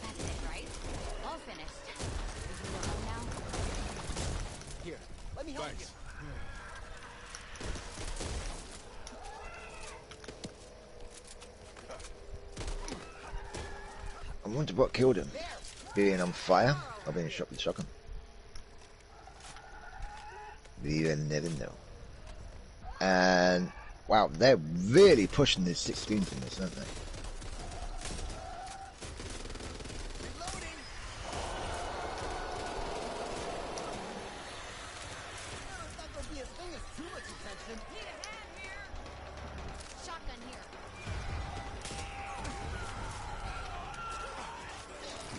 That's it, right? All finished. Is you go home now? Here, let me help you. I wonder what killed him. Being on fire or being shot with a shotgun. We'll never know. And wow, they're really pushing this 16th in this, aren't they? Shotgun here.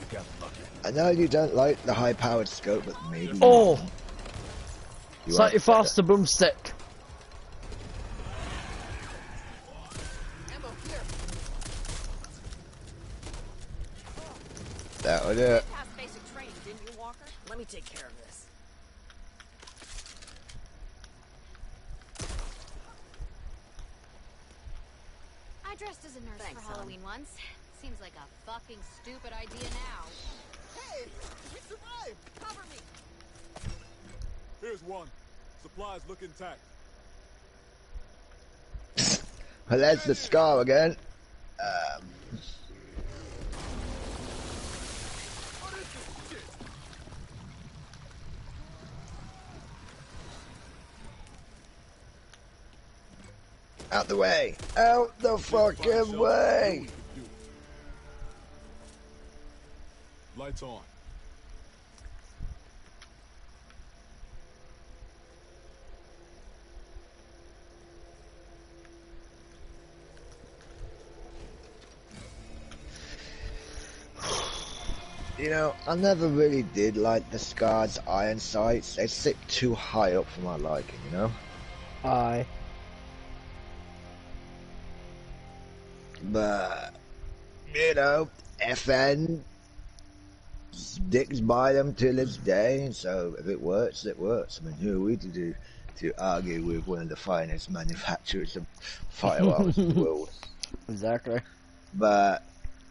You got lucky. I know you don't like the high-powered scope, but maybe. Oh! You Slightly are faster boomstick. Ammo here. That would do it. Passed basic training, didn't you, Walker? Let me take care of this. I dressed as a nurse Thanks, for Halloween once. Seems like a fucking stupid idea now. Hey, we survived. Cover me. Here's one. Supplies look intact. Well, there's the scar again. Out the way! Out the fucking way! Lights on. You know, I never really did like the Scars iron sights. They sit too high up for my liking, you know? Aye. But, you know, FN sticks by them till this day, so if it works, it works. I mean, who are we to do to argue with one of the finest manufacturers of firearms in the world? Exactly. But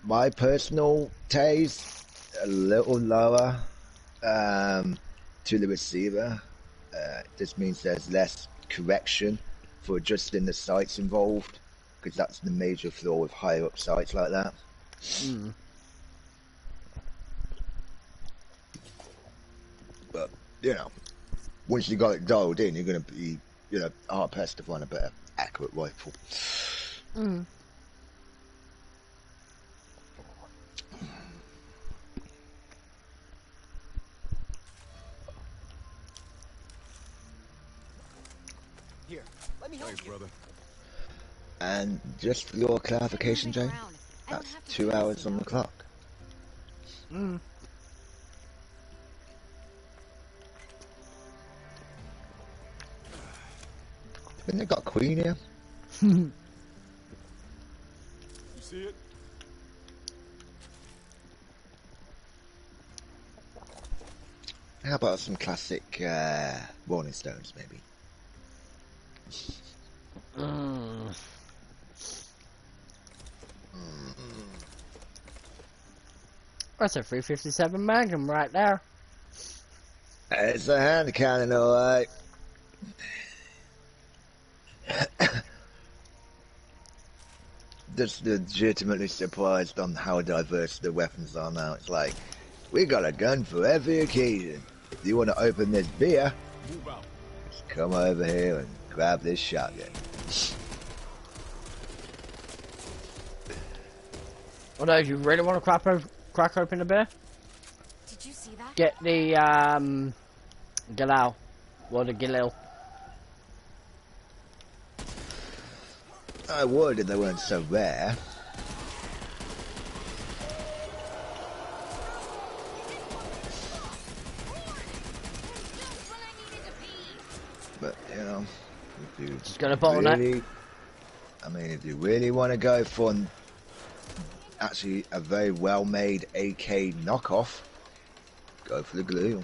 my personal taste, a little lower to the receiver. This means there's less correction for adjusting the sights involved, because that's the major flaw with higher up sights like that. Mm. But, you know, once you got it dialed in, you're going to be, you know, hard pressed to find a better accurate rifle. Mm. Here, let me help Thanks, you. brother. And just for your clarification, Jane, that's 2 hours on the clock. Mm. Haven't they got a queen here? You see it? How about some classic Rolling Stones, maybe? Mm. That's a 357 Magnum right there. It's a hand cannon, alright. Just legitimately surprised on how diverse the weapons are now. It's like, we got a gun for every occasion. If you want to open this beer, Move out. just come over here and grab this shotgun. Although, if you really want to crack open the beer, Did you see that? get the Galil. Or the Galil. I would if they weren't so rare. But, you know, if you Just got a bottleneck. really, I mean, if you really want to go for actually a very well-made AK knockoff, go for the glue.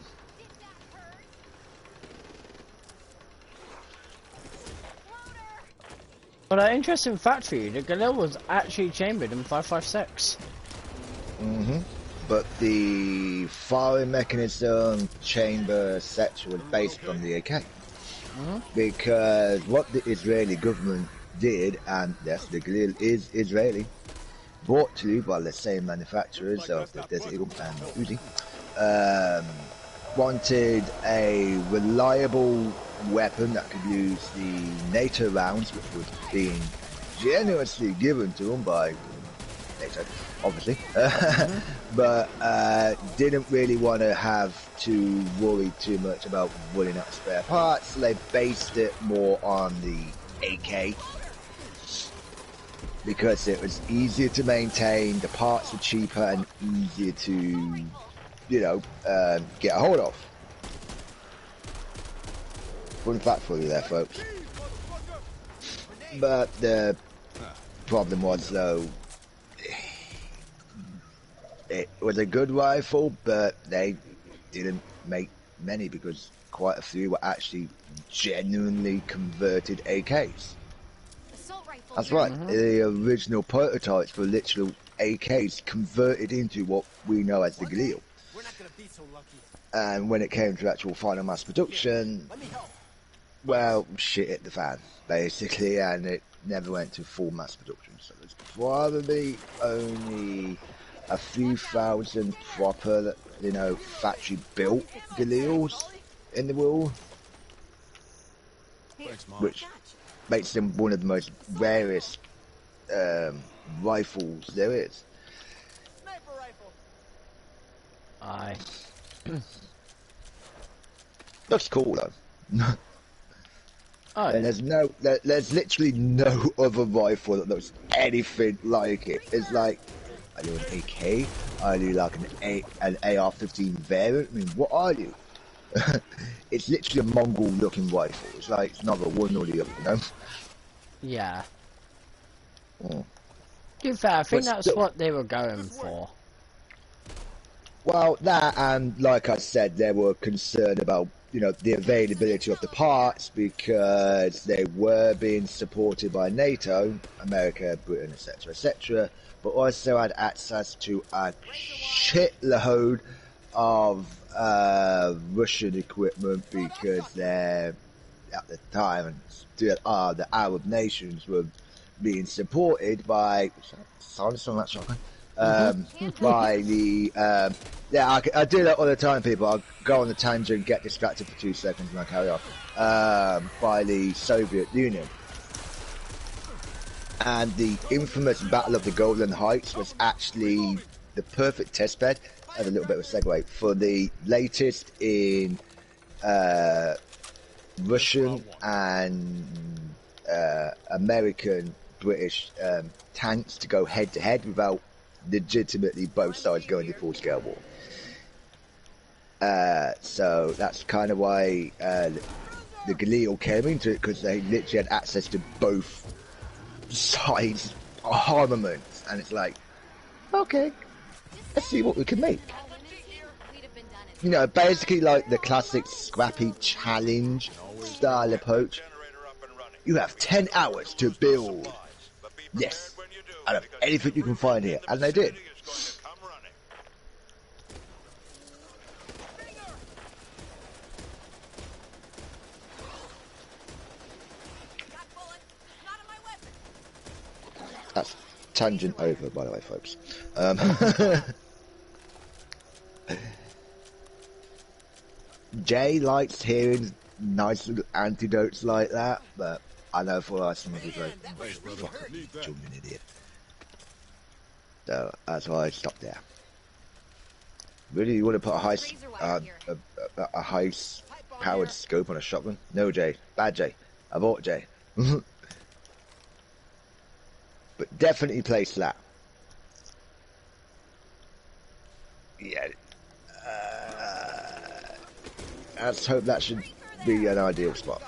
But an interesting fact for you, the Galil was actually chambered in 5.56. But the firing mechanism, chamber, etc. was based on the AK. Because what the Israeli government did, and yes, the Galil is Israeli, brought to by the same manufacturers of the Desert Eagle and Uzi, wanted a reliable weapon that could use the NATO rounds, which was being generously given to them by NATO, obviously, but didn't really want to have to worry too much about running out of spare parts, so they based it more on the AK, because it was easier to maintain, the parts were cheaper and easier to, you know, get a hold of. Fun fact for you there, folks. But the problem was, though, it was a good rifle, but they didn't make many because quite a few were actually genuinely converted AKs. Assault rifle. That's right, the original prototypes were literal AKs converted into what we know as the Galil. We're not gonna be so lucky. And when it came to actual final mass production, Let me help. well, shit hit the fan, basically, and it never went to full mass production. So there's probably only a few thousand proper, you know, factory-built Galils in the world, Thanks, Mom. which makes them one of the most rarest rifles there is. Sniper rifle. Aye. Looks cool though. Oh, And there's literally no other rifle that looks anything like it. It's like, are you an AK? Are you like an AR-15 variant? I mean, what are you? It's literally a Mongol-looking rifle. It's like it's neither one or the other, you know? yeah. Oh. To be fair, I think But that's still, what they were going for. well, that and like I said, they were concerned about, you know, the availability of the parts because they were being supported by NATO, America, Britain, etc., etc., but also had access to a shitload of Russian equipment because they're, at the time, the Arab nations were being supported by, silence on that shotgun, by the, yeah, I do that all the time, people. I'll go on the tangent, get distracted for 2 seconds, and I carry on. By the Soviet Union. And the infamous Battle of the Golden Heights was actually the perfect testbed, as a little bit of a segue, for the latest in Russian and American, British tanks to go head to head without legitimately both sides going to full-scale war. So that's kind of why the Galil came into it, because they literally had access to both sides' armaments, and it's like, okay, let's see what we can make. You know, basically like the classic scrappy challenge style approach. You have 10 hours to build this out of anything you can find here, and they did. That's tangent over, by the way, folks. Jay likes hearing nice little antidotes like that, but I know for us, some of you like, fucking an idiot. So that's why I stopped there. Really, you want to put a high powered scope on a shotgun? No, Jay. Bad Jay. I bought Jay. But definitely play slap. Yeah. Let's hope that should be an ideal spot.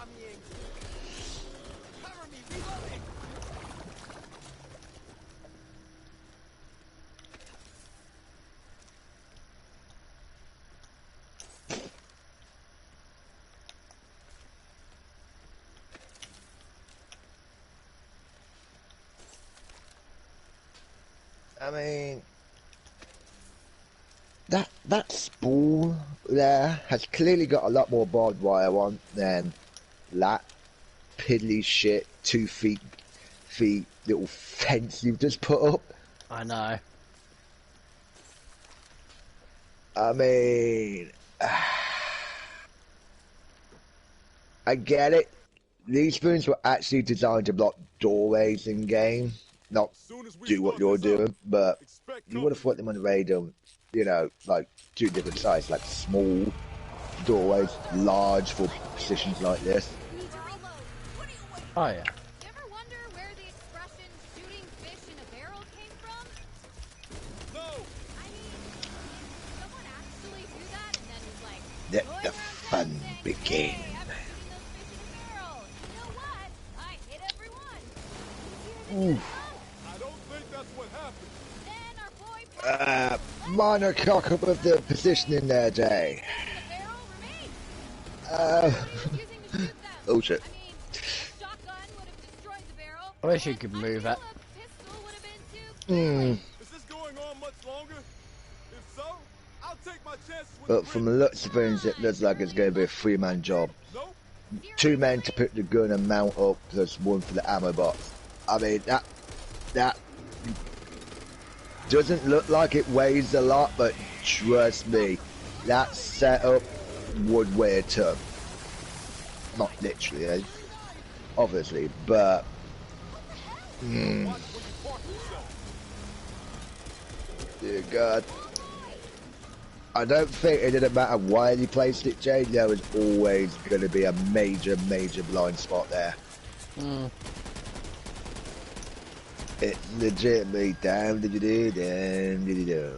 I mean, that spool there has clearly got a lot more barbed wire on than that piddly shit 2 feet little fence you've just put up. I know. I mean, I get it. These spoons were actually designed to block doorways in game, not do what you're doing, but you would have thought them on the radar, you know, like 2 different sizes, like small doorways, large for positions like this. Oh yeah. You ever wonder where the expression shooting fish in a barrel came from? No! I mean, did someone actually do that and then was like, Let going the around fun town saying, begin. Hey, I've been shooting those fish in a barrel. You know what? I hit every one. Easier than I don't think that's what happened. Then our boy Minor cock up of the positioning there, Jay. Oh shit. I wish you could move it. Hmm. Is this going on much longer? If so, I'll take my chances with But from the looks of things, it looks like it's going to be a 3-man job. 2 men to put the gun and mount up, plus 1 for the ammo box. I mean, that doesn't look like it weighs a lot, but trust me, that setup would weigh a ton. Not literally, eh? Obviously, but dear God. I don't think it didn't matter why you placed it, Jay. There was always going to be a major blind spot there. It legitimately damn did you do, damn did you do.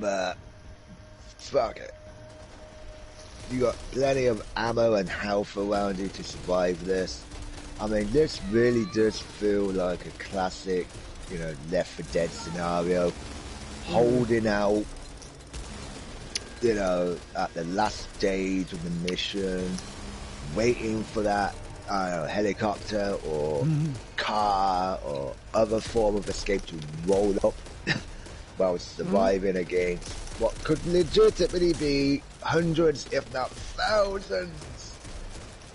But fuck it. You got plenty of ammo and health around you to survive this. I mean, this really does feel like a classic, you know, Left 4 Dead scenario. Holding out, you know, at the last stage of the mission, waiting for that, I don't know, helicopter or car or other form of escape to roll up while surviving against what could legitimately be hundreds, if not thousands,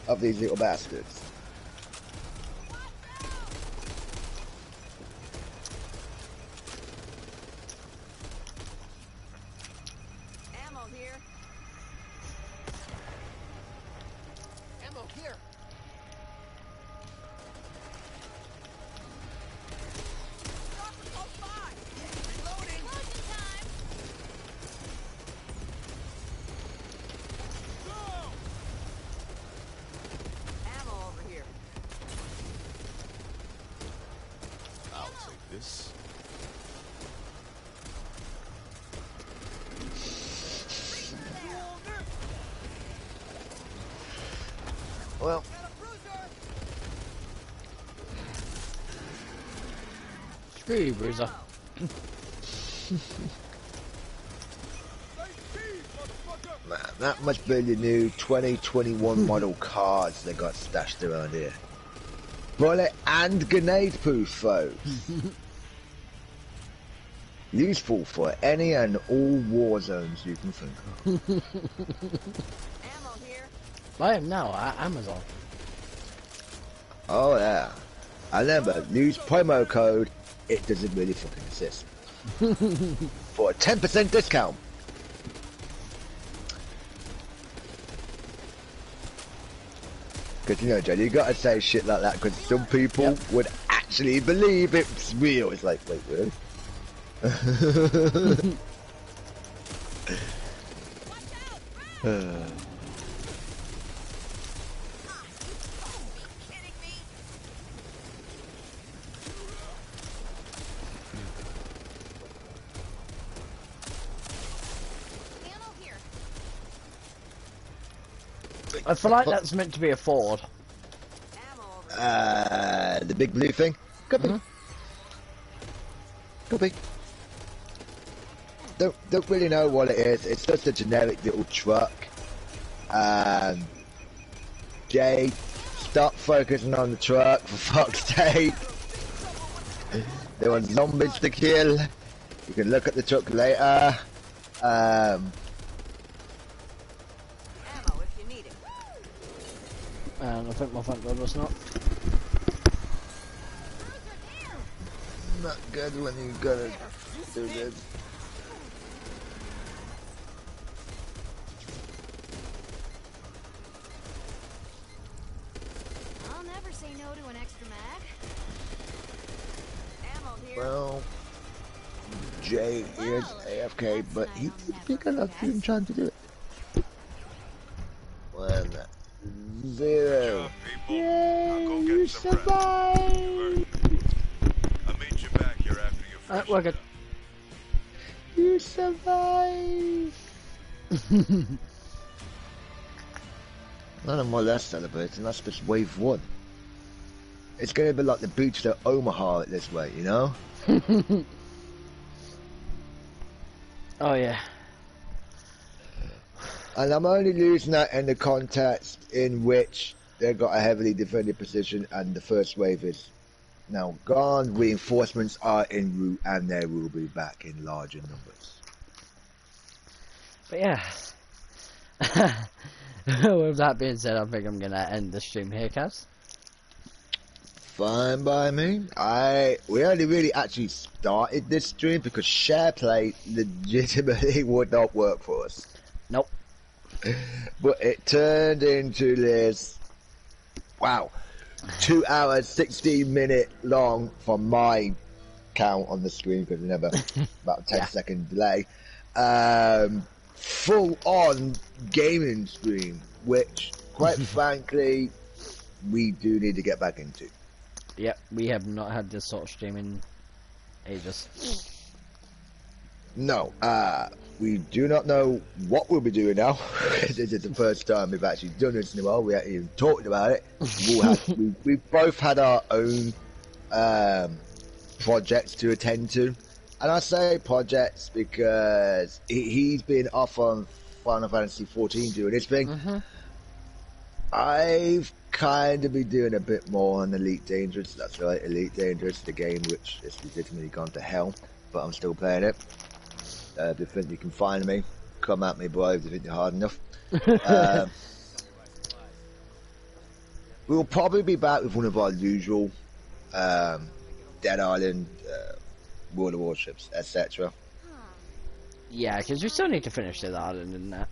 of these little bastards. Ammo here. Ammo here. Reloading. Closing time. Ammo over here. I'll take this. Well, Screw you, Bruiser. man, that must be the new 2021 model cars they got stashed around here. Bullet and grenade proof, folks. Useful for any and all war zones you can think of. Ammo here. I am now at Amazon. Oh yeah. I remember, use promo code, it doesn't really fucking exist. For a 10% discount. Because, you know, Joe, you gotta say shit like that because some people would actually believe it's real. It's like, wait, really? Ammo here. I feel like that's meant to be a Ford. Ammo over here. The big blue thing? Could be. Could be. Don't really know what it is. It's just a generic little truck. Jay, stop focusing on the truck, for fuck's sake. There are zombies to kill. You can look at the truck later. Ammo if you need it. And I think my front door was not. Not good when you gotta do this. I'll never say no to an extra mag. Ammo here. Well, Jay is AFK, but he did get enough to trying to do it. 1, 0. Yay, you survived! I'll meet you back here after you finish. We're good. You survived! None of my last celebrating, that's just wave 1. It's gonna be like the beach to Omaha at this way, you know? Oh yeah. And I'm only losing that in the context in which they've got a heavily defended position and the first wave is now gone. Reinforcements are en route and they will be back in larger numbers. But yeah. With that being said, I think I'm gonna end the stream here, Kaz. Fine by me. We only really actually started this stream because SharePlay legitimately would not work for us. Nope. But it turned into this, wow, 2 hours, 16-minute long for my count on the screen because we never about a 10-second delay. Full on gaming stream, which quite frankly we do need to get back into. Yep, we have not had this sort of stream in ages. No, we do not know what we'll be doing now. This is the first time we've actually done this in a while. We haven't even talked about it. We've both had our own projects to attend to. And I say projects because he's been off on Final Fantasy 14 doing his thing. I've kind of been doing a bit more on Elite Dangerous. That's right, Elite Dangerous, the game which is legitimately gone to hell, but I'm still playing it. If you think you can find me, come at me, boy, if you think you're hard enough. We'll probably be back with one of our usual Dead Island, World of Warships, etc. Yeah, because we still need to finish the island and that.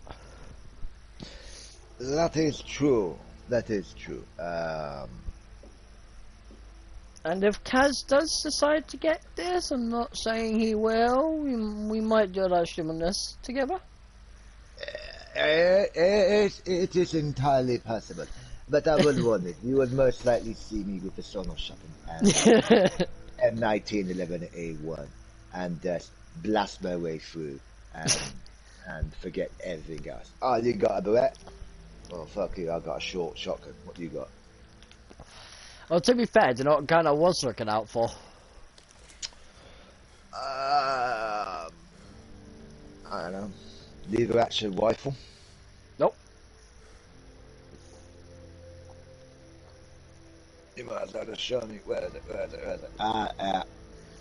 That is true. That is true. And if Kaz does decide to get this, I'm not saying he will, we might do a live stream on this together. It is entirely possible. But I will warn you, you would most likely see me with the Sonos shopping and M1911A1 and just blast my way through and forget everything else. Oh, you got a Barrette? Oh, fuck you, I got a short shotgun. What do you got? Well, to be fair, do you know what gun I was looking out for? I don't know. Lever action rifle? Nope. You might have to show me where is it?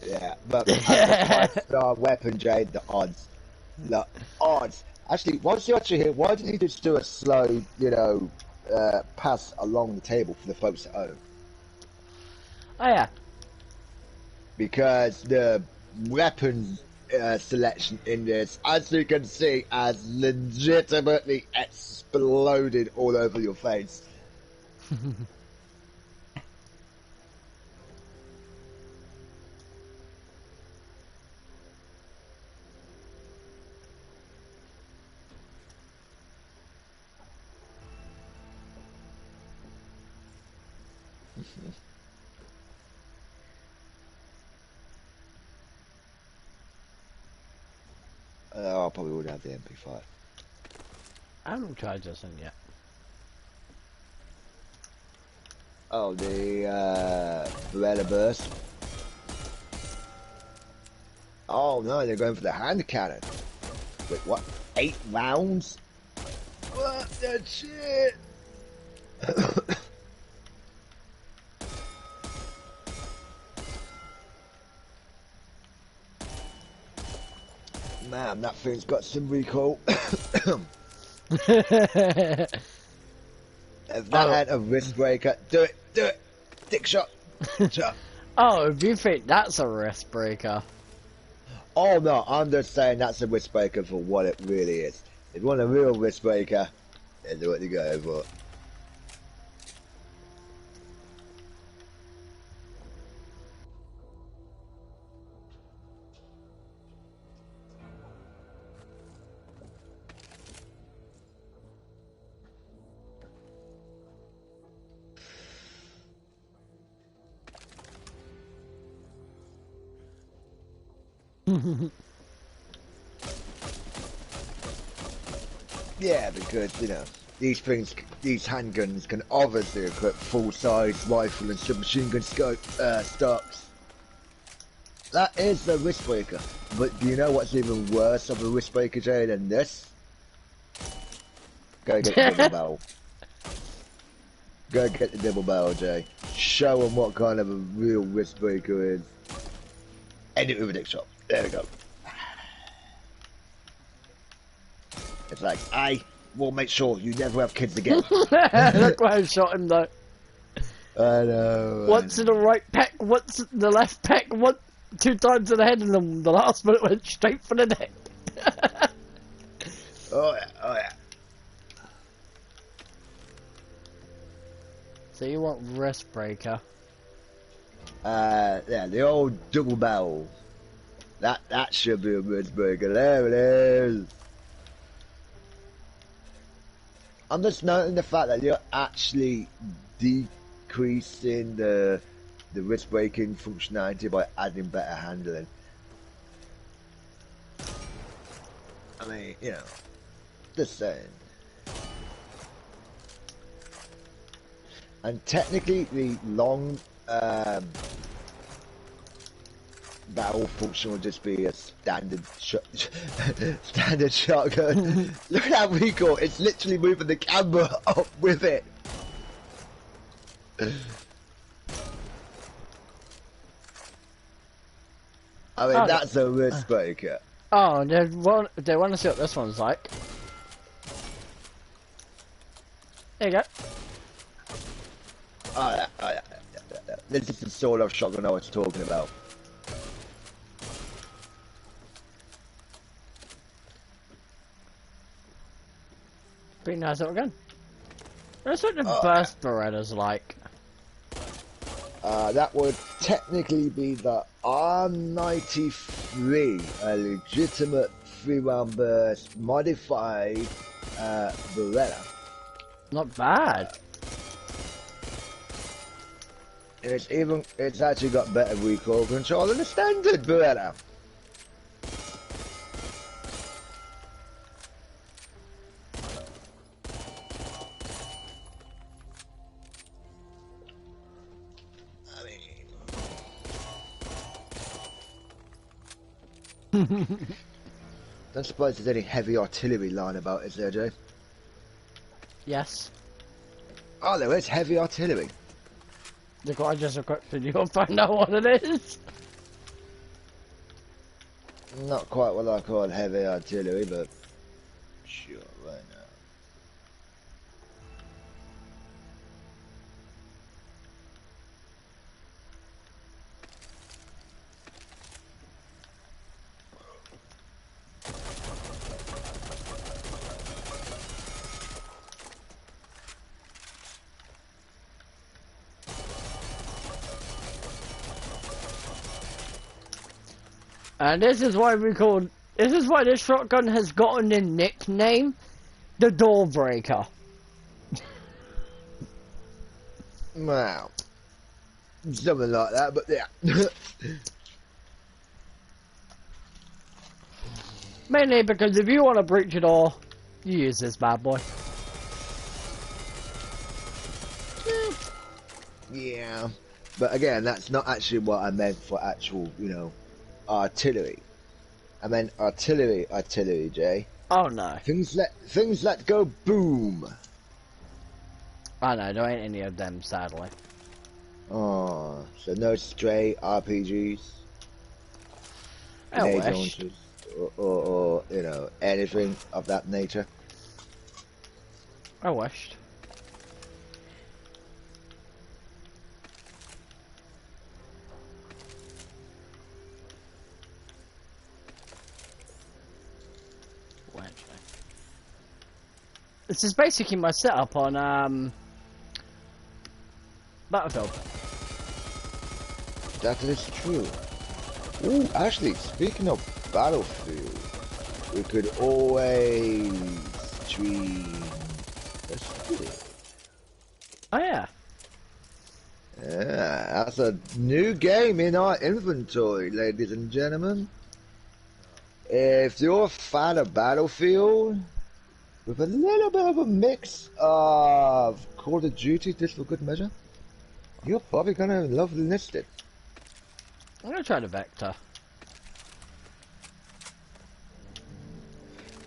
Yeah, but as a 5-star weapon, Jade, the odds. The odds. Actually, once you're actually here, why didn't you just do a slow, pass along the table for the folks at home? Oh, yeah. Because the weapons selection in this, as you can see, has legitimately exploded all over your face. I probably would have the MP5. I haven't tried this one yet. Oh, the Beretta Burst. Oh no, they're going for the hand cannon. Wait, what? 8 rounds? What the shit? Man, that thing's got some recoil. If that had a wrist breaker, do it, dick shot. Oh, if you think that's a wrist breaker. Oh no, I'm just saying that's a wrist breaker for what it really is. If you want a real wrist breaker, then do what you go for. Yeah, because, these things, these handguns can obviously equip full-size rifle and submachine gun scope, stocks. That is a wrist breaker. But do you know what's even worse of a wrist breaker, Jay, than this? Go get the double barrel. Go get the double barrel, Jay. Show them what kind of a real wrist breaker is. End it with a dick shot. There we go. It's like, I will make sure you never have kids again. Look where I shot him though. I know. Once in the right pec, once in the left pec, 2 times in the head, and the last one went straight for the neck. Oh yeah. So you want wrist breaker? Yeah, the old double barrel. That should be a ridge breaker. There it is. I'm just noting the fact that you're actually decreasing the wrist braking functionality by adding better handling. I mean, you know, just saying. And technically, the long barrel function will just be a standard standard shotgun. Look at that recoil! It's literally moving the camera up with it. I mean, that's a wrist breaker. Oh, they want to see what this one's like. There you go. Oh, yeah. This is the sort of shotgun I was talking about. Pretty nice little gun. That's what the burst Beretta's like. That would technically be the R93, a legitimate 3-round burst modified Beretta. Not bad. It's actually got better recoil control than the standard Beretta. Don't suppose there's any heavy artillery lying about, is there, Jay? Yes. Oh, there is heavy artillery. The guy just equipped it, you'll find out what it is. Not quite what I call heavy artillery, but sure, right now. And this is why this shotgun has gotten the nickname, the Door Breaker. Wow. Something like that, but yeah. Mainly because if you want to breach a door, you use this bad boy. Yeah. But again, that's not actually what I meant for actual, you know, artillery. I meant artillery, Jay. Oh no. Things let go boom. I know, there ain't any of them, sadly. Oh, so no stray RPGs, I grenade wish. launchers, or you know, anything of that nature. I wished. This is basically my setup on Battlefield. That is true. Ooh, actually, speaking of Battlefield, we could always stream. Let's do it. Oh yeah. Yeah, that's a new game in our inventory, ladies and gentlemen. If you're a fan of Battlefield, with a little bit of a mix of Call of Duty, just for good measure, you're probably gonna love Enlisted. I'm gonna try the Vector.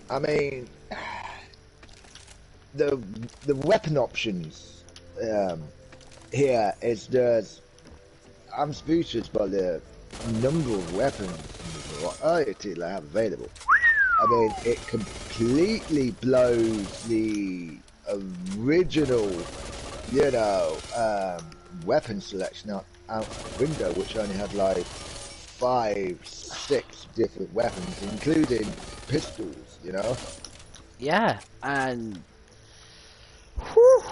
I mean, the weapon options here is just, I'm speechless by the number of weapons and the variety they have available. I mean, it completely blows the original, you know, weapon selection out the window, which only had like 5, 6 different weapons, including pistols, you know? Yeah, and whew,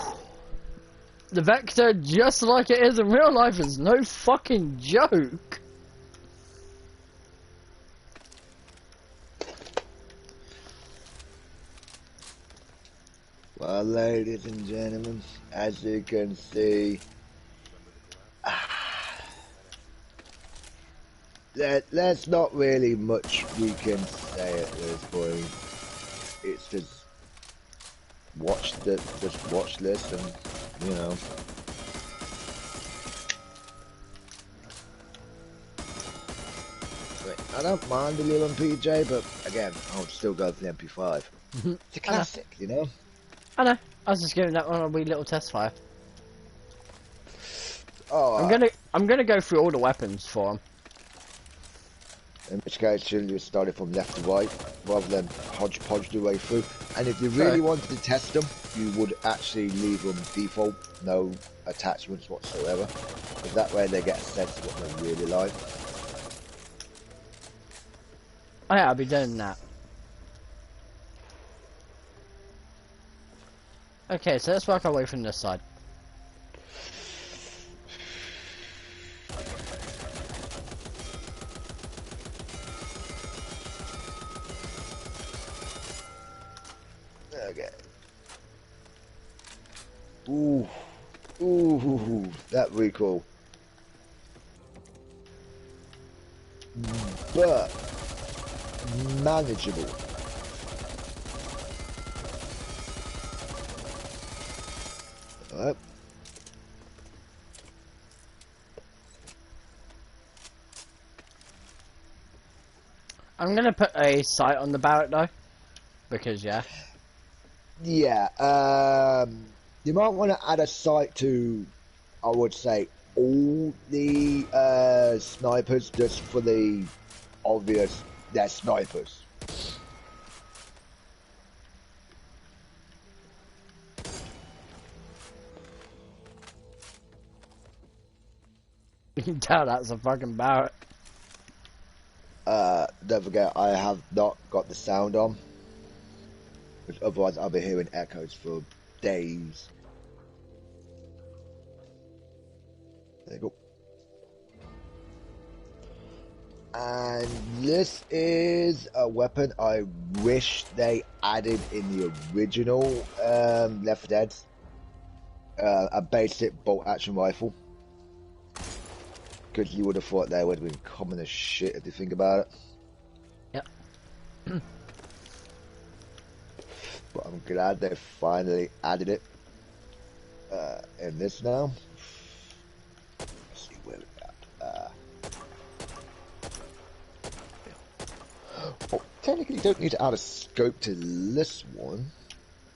The Vector, just like it is in real life, is no fucking joke. Well, ladies and gentlemen, as you can see, there's not really much we can say at this point. It's just watch this, and you know. I don't mind the little MPJ, but again, I would still go for the MP5. It's a classic, you know. I know. I was just giving that one a wee little test fire. Oh, I'm gonna go through all the weapons for him. In which case, should you start it from left to right, rather than hodgepodge the way through. And if you really wanted to test them, you would actually leave them default, no attachments whatsoever, because that way they get a sense of what they really like. Oh yeah, I'll be doing that. Okay, so let's work our way from this side. Okay. Ooh. Ooh, that recoil. But manageable. Alright. I'm gonna put a sight on the Barrett though, because yeah. Yeah, you might want to add a sight to, I would say, all the snipers, just for the obvious, they're snipers. You can tell that's a fucking Barrett. Don't forget, I have not got the sound on, because otherwise I'll be hearing echoes for days. There you go. And this is a weapon I wish they added in the original Left 4 Dead. A basic bolt action rifle. Because you would have thought they would have been common as shit if you think about it. Yep. But I'm glad they finally added it in this now. Let's see where we're at. Well, technically you don't need to add a scope to this one,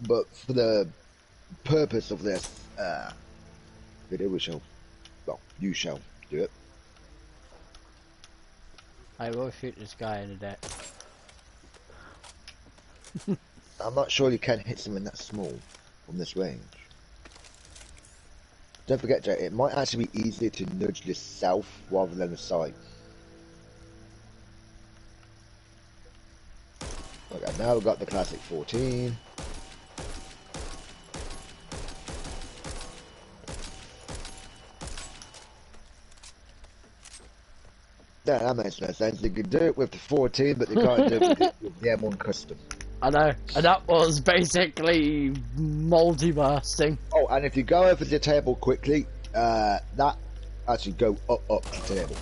but for the purpose of this video, you shall do it. I will shoot this guy in the deck. I'm not sure you can hit something that small from this range. Don't forget, Jay, it might actually be easier to nudge this south rather than the side. Okay, now we've got the classic 14. Yeah, that makes no sense. They could do it with the 14, but they can't do it with the M1 custom. I know, and that was basically multi-bursting. Oh, and if you go over the table quickly, that actually go up the table.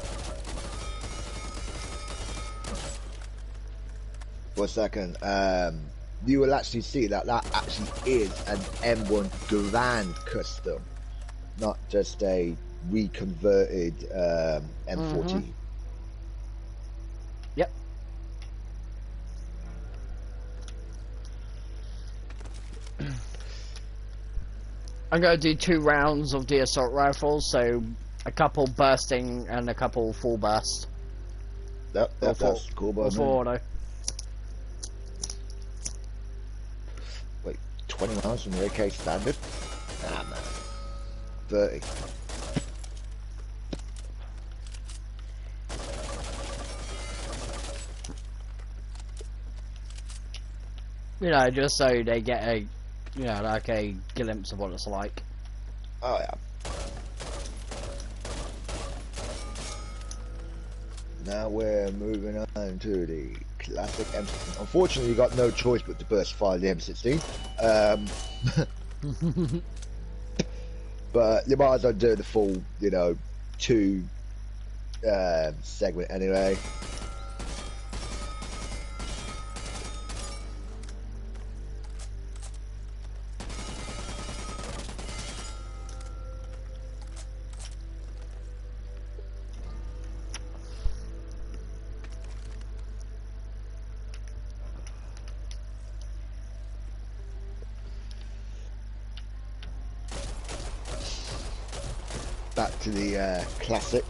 For a second, you will actually see that actually is an M1 Grand Custom, not just a reconverted M14. Yep. I'm going to do 2 rounds of the assault rifles, so a couple bursting and a couple full burst. That's cool, by full auto. Wait, 20 rounds from the AK standard? Nah, man. 30. You know, just so they get a, you know, like a glimpse of what it's like. Oh yeah. Now we're moving on to the classic M16. Unfortunately, you got no choice but to burst fire the M16. But you might as well do the full, you know, 2 segment anyway. Back to the classic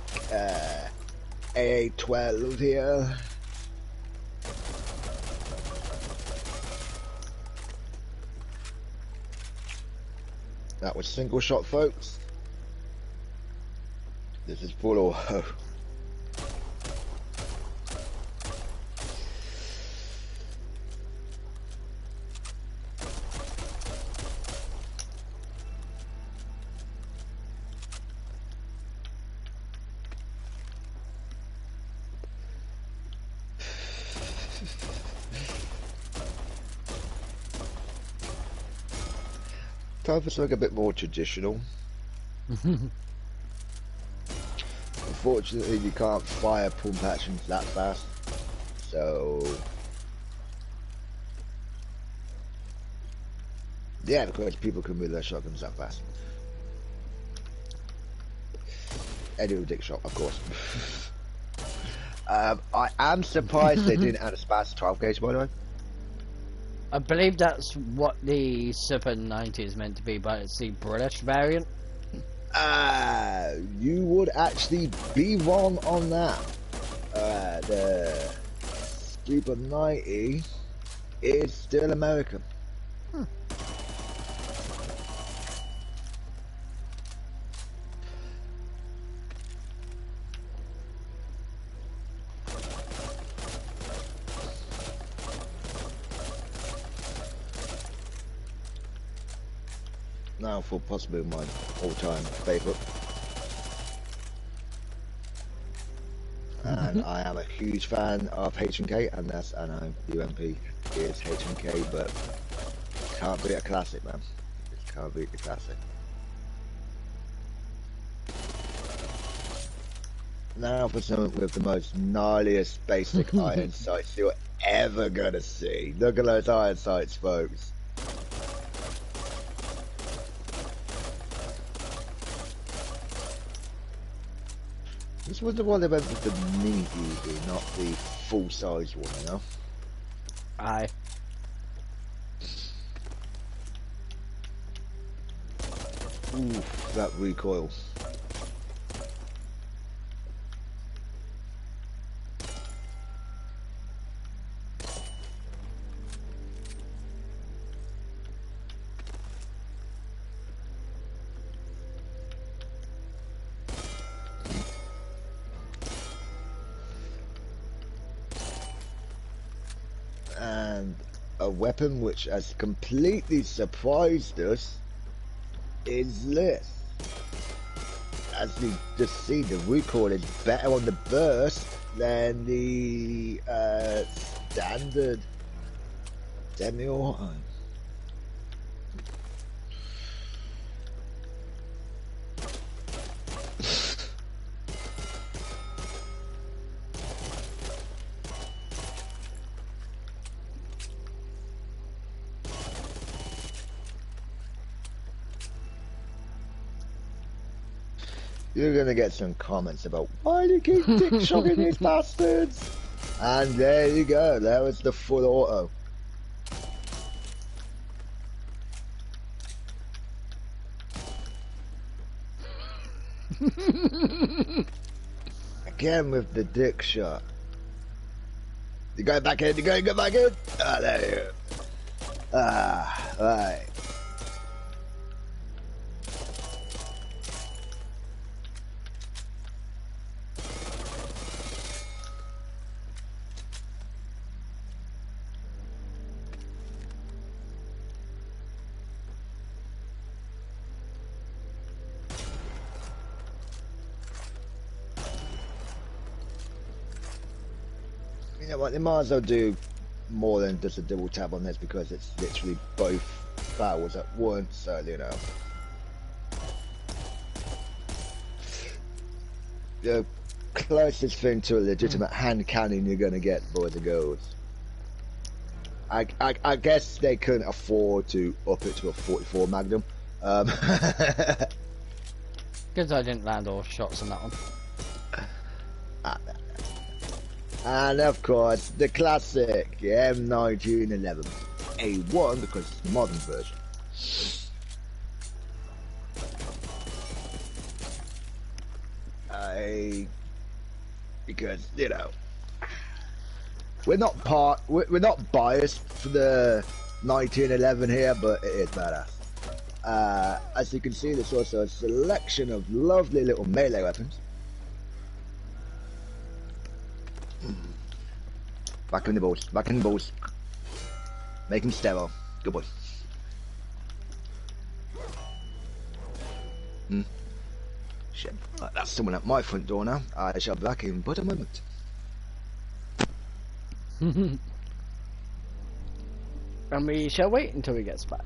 AA-12 here. That was single shot, folks. This is full auto. Time for something a bit more traditional. Unfortunately, you can't fire pump actions that fast, so yeah, because people can move their shotguns that fast. Any dick shot, of course. I am surprised they didn't add a SPAS 12 gauge, by the way. I believe that's what the Super 90 is meant to be, but it's the British variant. You would actually be wrong on that. The Super 90 is still American. Now for possibly my all-time favourite. And I am a huge fan of H&K, and that's, I know, UMP is H&K, but can't beat a classic, man. Just can't beat the classic. Now for something with the most gnarliest basic iron sights you're ever gonna see. Look at those iron sights, folks. This was the one that went with the mini UV, not the full-size one, you know? Aye. Oof, that recoil. And a weapon which has completely surprised us is this. As you just see, the recoil is better on the burst than the standard semi-auto. You're gonna get some comments about why do you keep dick shocking these bastards? And there you go, there was the full auto. Again with the dick shot. You go back in, you go back in. Ah, there you go. Ah, right. You know what? They might as well do more than just a double tap on this because it's literally both barrels at once. So you know, the closest thing to a legitimate hand cannon you're gonna get, boys and girls. I guess they couldn't afford to up it to a 44 Magnum. Because I didn't land all shots on that one. And of course, the classic M1911 A1 because it's the modern version. Because you know, we're not biased for the 1911 here, but it is badass. As you can see, there's also a selection of lovely little melee weapons. Back in the balls, back in the balls. Make him sterile. Good boy. Shit. Right, that's someone at my front door now. I shall be back in but a moment. And we shall wait until he gets back.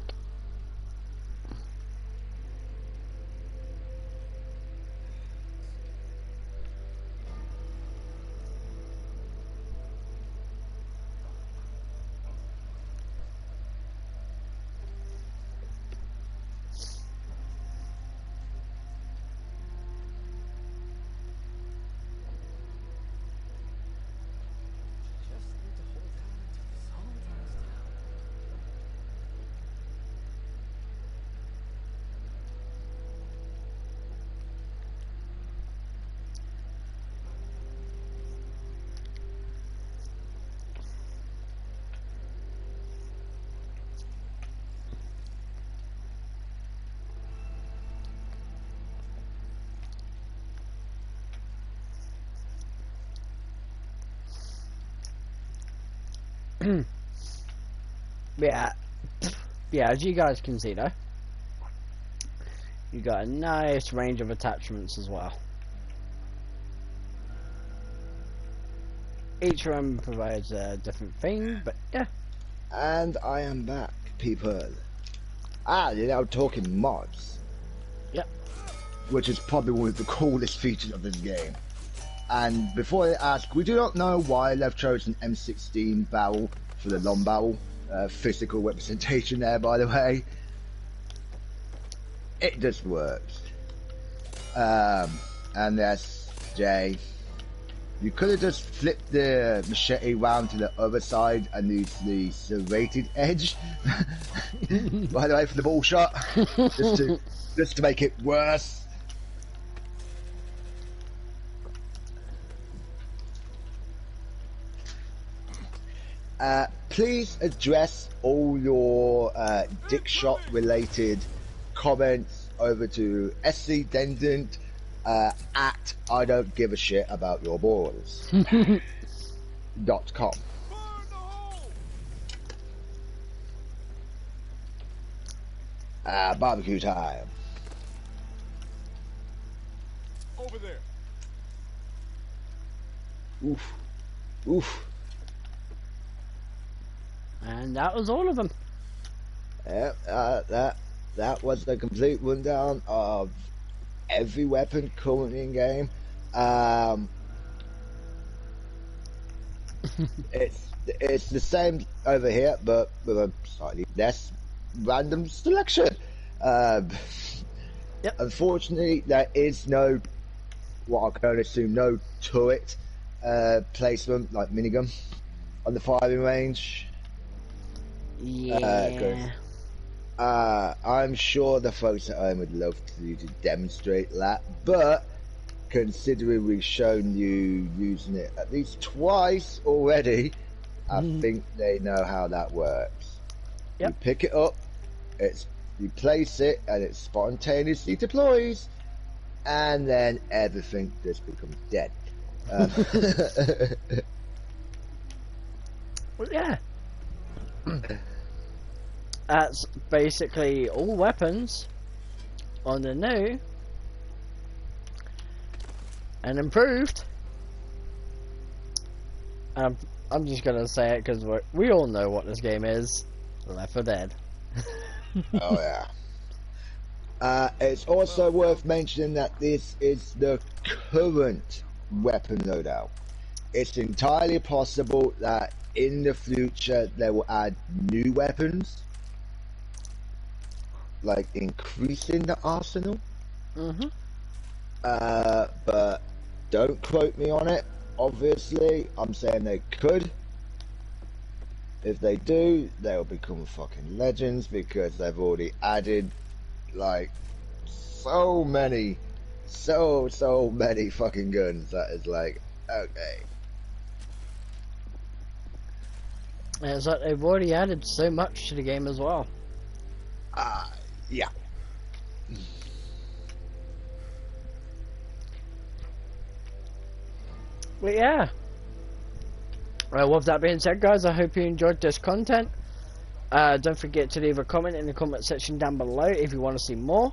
Yeah, as you guys can see though, you got a nice range of attachments as well. Each one provides a different thing, but yeah. And I am back, people. You're now talking mods. Yep. Which is probably one of the coolest features of this game. And before they ask, we do not know why they've chosen M16 barrel for the long barrel. Physical representation there, by the way. It just works. And that's Jay. You could have just flipped the machete round to the other side and used the serrated edge. By the way, for the ball shot, just to make it worse. Please address all your dick shot related comments over to Scdendant at I don't give a shit about your balls .com. Barbecue time. Over there. Oof. Oof. And that was all of them. That was the complete rundown of every weapon currently in game. It's the same over here, but with a slightly less random selection. Yep. Unfortunately, there is no, what I can assume, no turret placement like minigun on the firing range. Yeah. I'm sure the folks at home would love you to demonstrate that, but considering we've shown you using it at least twice already, I think they know how that works. Yep. You pick it up, you place it, and it spontaneously deploys, and then everything just becomes dead. Well, yeah. That's basically all weapons on the new and improved I'm just gonna say it because we all know what this game is. Left 4 Dead. Oh yeah. It's also worth mentioning that this is the current weapon loadout. It's entirely possible that in the future they will add new weapons, like increasing the arsenal. But don't quote me on it. Obviously, I'm saying they could. If they do, they'll become fucking legends because they've already added like so many fucking guns that is like, okay. It's like they've already added so much to the game as well. Yeah. But yeah. Well, with that being said, guys, I hope you enjoyed this content. Don't forget to leave a comment in the comment section down below if you want to see more.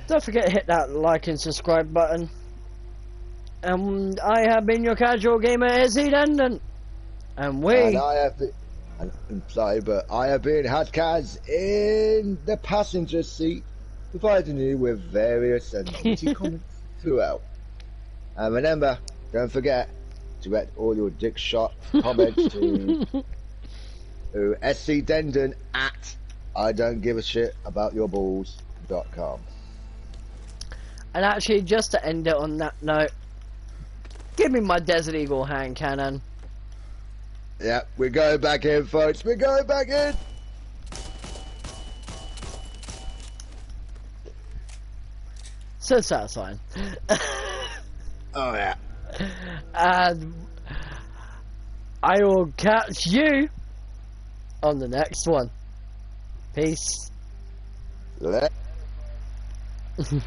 Don't forget to hit that like and subscribe button. I have been your casual gamer, Scdendant. And I have been, I'm sorry, but I have been Hadkaz in the passenger seat, providing you with various and witty comments throughout. And remember, don't forget to direct all your dick shot comments to Scdendant at IDon'tGiveAShitAboutYourBalls.com. And actually, just to end it on that note, give me my Desert Eagle hand cannon. Yeah, we're going back in, folks. We're going back in. So satisfying. Oh yeah. And I will catch you on the next one. Peace.